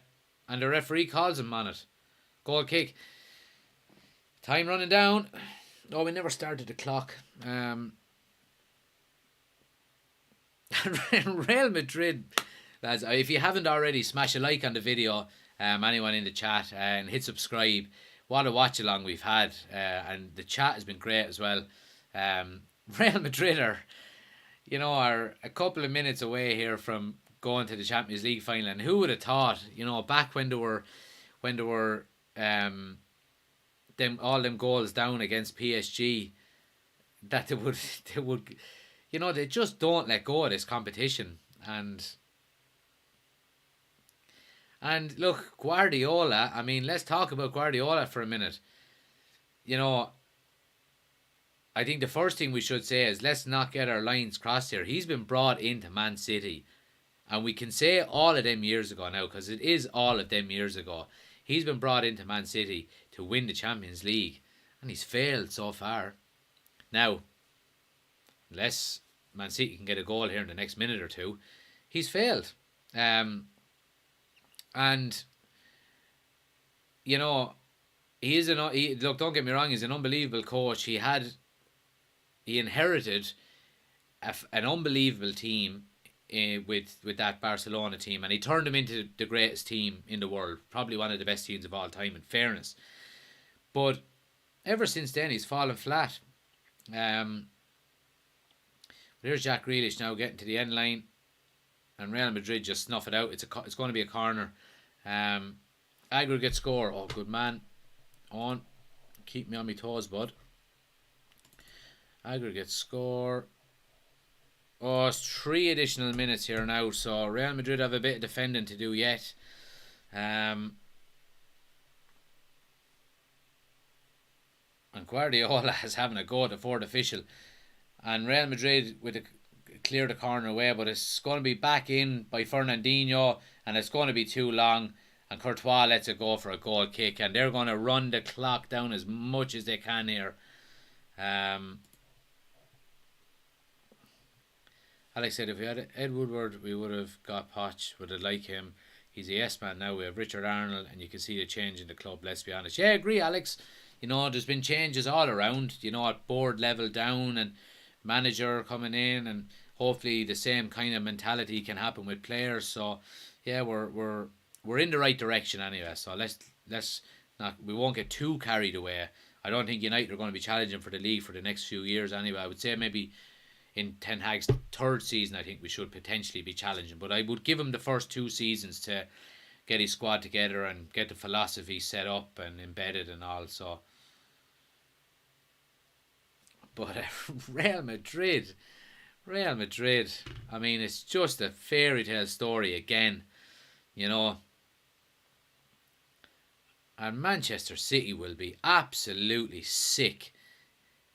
And the referee calls him on it. Goal kick. Time running down. Oh, we never started the clock. Real Madrid, lads, if you haven't already, smash a like on the video. Anyone in the chat, and hit subscribe. What a watch along we've had, and the chat has been great as well. Real Madrid are a couple of minutes away here from going to the Champions League final, and who would have thought, back when they were all them goals down against PSG, that they would they just don't let go of this competition. And look, Guardiola, I mean, let's talk about Guardiola for a minute. I think the first thing we should say is let's not get our lines crossed here. He's been brought into Man City, and we can say all of them years ago now, because it is all of them years ago. He's been brought into Man City to win the Champions League, and he's failed so far. Now, unless Man City can get a goal here in the next minute or two, he's failed. And look, don't get me wrong, he's an unbelievable coach. He inherited an unbelievable team with that Barcelona team, and he turned them into the greatest team in the world, probably one of the best teams of all time, in fairness. But ever since then, he's fallen flat. There's Jack Grealish now getting to the end line, and Real Madrid just snuff it out. It's going to be a corner. Aggregate score. Oh, good man. Keep me on my toes, bud. Aggregate score. Oh, it's 3 additional minutes here now, so Real Madrid have a bit of defending to do yet. And Guardiola is having a go at the fourth official. And Real Madrid clear the corner away, but it's going to be back in by Fernandinho, and it's going to be too long, and Courtois lets it go for a goal kick, and they're going to run the clock down as much as they can here. Alex said if we had Ed Woodward, we would have got Poch. Would have liked him. He's a yes man now. We have Richard Arnold, and you can see the change in the club, let's be honest. Yeah, I agree, Alex. There's been changes all around, at board level down, and manager coming in, and hopefully the same kind of mentality can happen with players. So yeah, we're in the right direction anyway. So let's not, we won't get too carried away. I don't think United are going to be challenging for the league for the next few years anyway. I would say maybe in Ten Hag's third season, I think we should potentially be challenging, but I would give him the first 2 seasons to get his squad together and get the philosophy set up and embedded and all. So, but Real Madrid, Real Madrid. I mean, it's just a fairy tale story again, you know. And Manchester City will be absolutely sick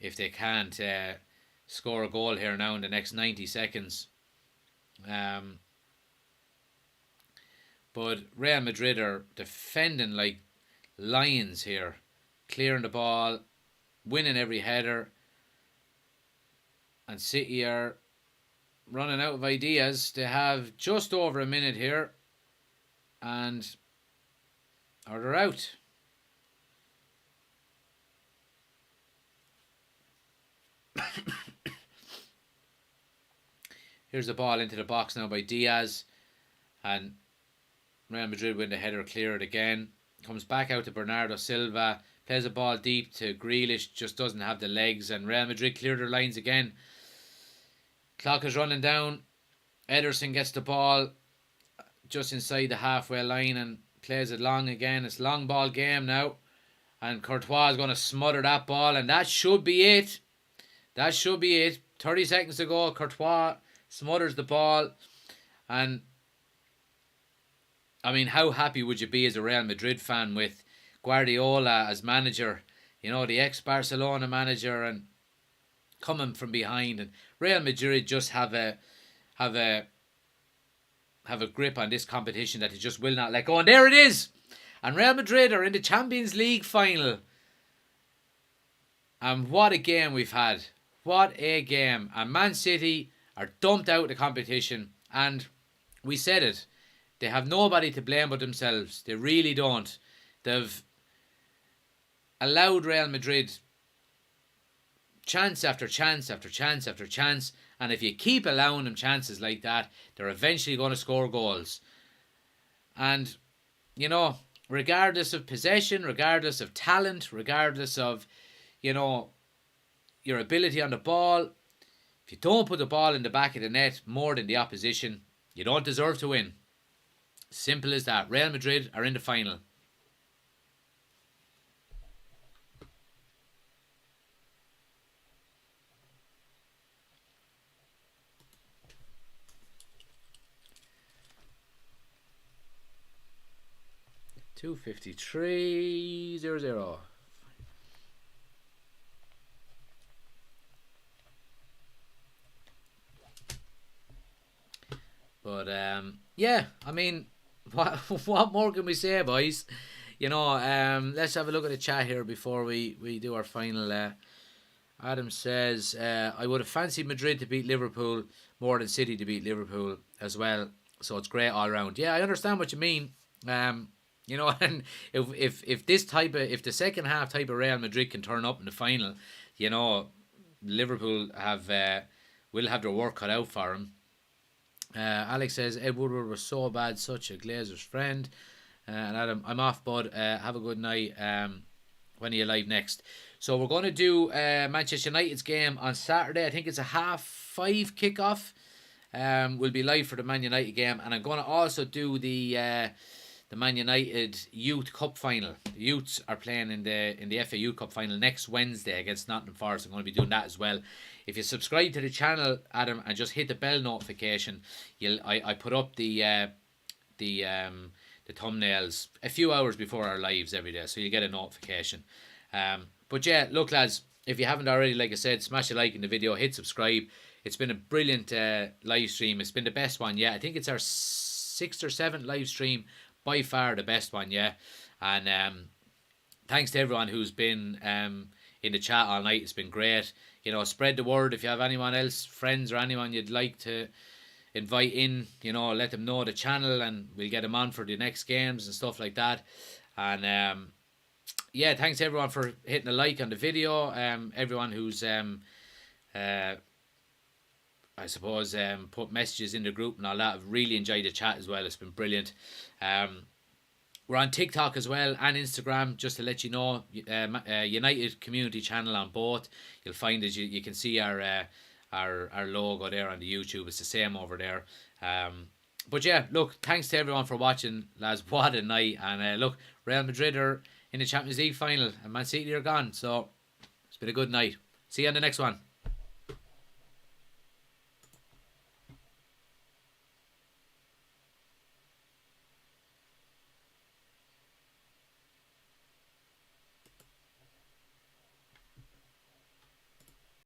if they can't score a goal here now in the next 90 seconds. But Real Madrid are defending like lions here, clearing the ball, winning every header. And City are running out of ideas. They have just over a minute here, and they're out. Here's the ball into the box now by Diaz, and Real Madrid win the header, clear it again. Comes back out to Bernardo Silva, plays a ball deep to Grealish, just doesn't have the legs, and Real Madrid clear their lines again. Clock is running down. Ederson gets the ball just inside the halfway line and plays it long again. It's long ball game now, and Courtois is going to smother that ball, and that should be it. That should be it. 30 seconds to go. Courtois smothers the ball, and I mean, how happy would you be as a Real Madrid fan with Guardiola as manager? You know, the ex-Barcelona manager, and coming from behind, and Real Madrid just have a grip on this competition that they just will not let go. And there it is. And Real Madrid are in the Champions League final. And what a game we've had. What a game. And Man City are dumped out of the competition. And we said it. They have nobody to blame but themselves. They really don't. They've allowed Real Madrid chance after chance after chance after chance. And if you keep allowing them chances like that, they're eventually going to score goals. And, you know, regardless of possession, regardless of talent, regardless of, you know, your ability on the ball, if you don't put the ball in the back of the net more than the opposition, you don't deserve to win. Simple as that. Real Madrid are in the final. $253.00. But yeah, I mean, what more can we say, boys? You know, let's have a look at the chat here before we do our final. Adam says, I would have fancied Madrid to beat Liverpool more than City to beat Liverpool as well. So it's great all around. Yeah, I understand what you mean. You know, and if the second half type of Real Madrid can turn up in the final, you know, Liverpool will have their work cut out for them. Alex says Ed Woodward was so bad, such a Glazers friend. And Adam, I'm off, bud. Have a good night. When are you live next? So we're going to do Manchester United's game on Saturday. I think it's a 5:30 kickoff. We'll be live for the Man United game, and I'm going to also do the Man United Youth Cup final. The youths are playing in the FA Youth Cup final next Wednesday against Nottingham Forest. I'm going to be doing that as well. If you subscribe to the channel, Adam, and just hit the bell notification, I put up the thumbnails a few hours before our lives every day, so you get a notification. But yeah, look, lads, if you haven't already, like I said, smash a like in the video, hit subscribe. It's been a brilliant live stream. It's been the best one, yeah. I think it's our 6th or 7th live stream, by far the best one, yeah. And thanks to everyone who's been in the chat all night. It's been great. You know, spread the word. If you have anyone else, friends or anyone you'd like to invite in, you know, let them know the channel, and we'll get them on for the next games and stuff like that. And yeah, thanks everyone for hitting a like on the video. Everyone who's I suppose put messages in the group and all that. I've really enjoyed the chat as well. It's been brilliant. We're on TikTok as well and Instagram, just to let you know. United Community Channel on both. You'll find as you can see our logo there on the YouTube. It's the same over there. But yeah, look, thanks to everyone for watching, lads. What a night. And look, Real Madrid are in the Champions League final and Man City are gone. So it's been a good night. See you on the next one.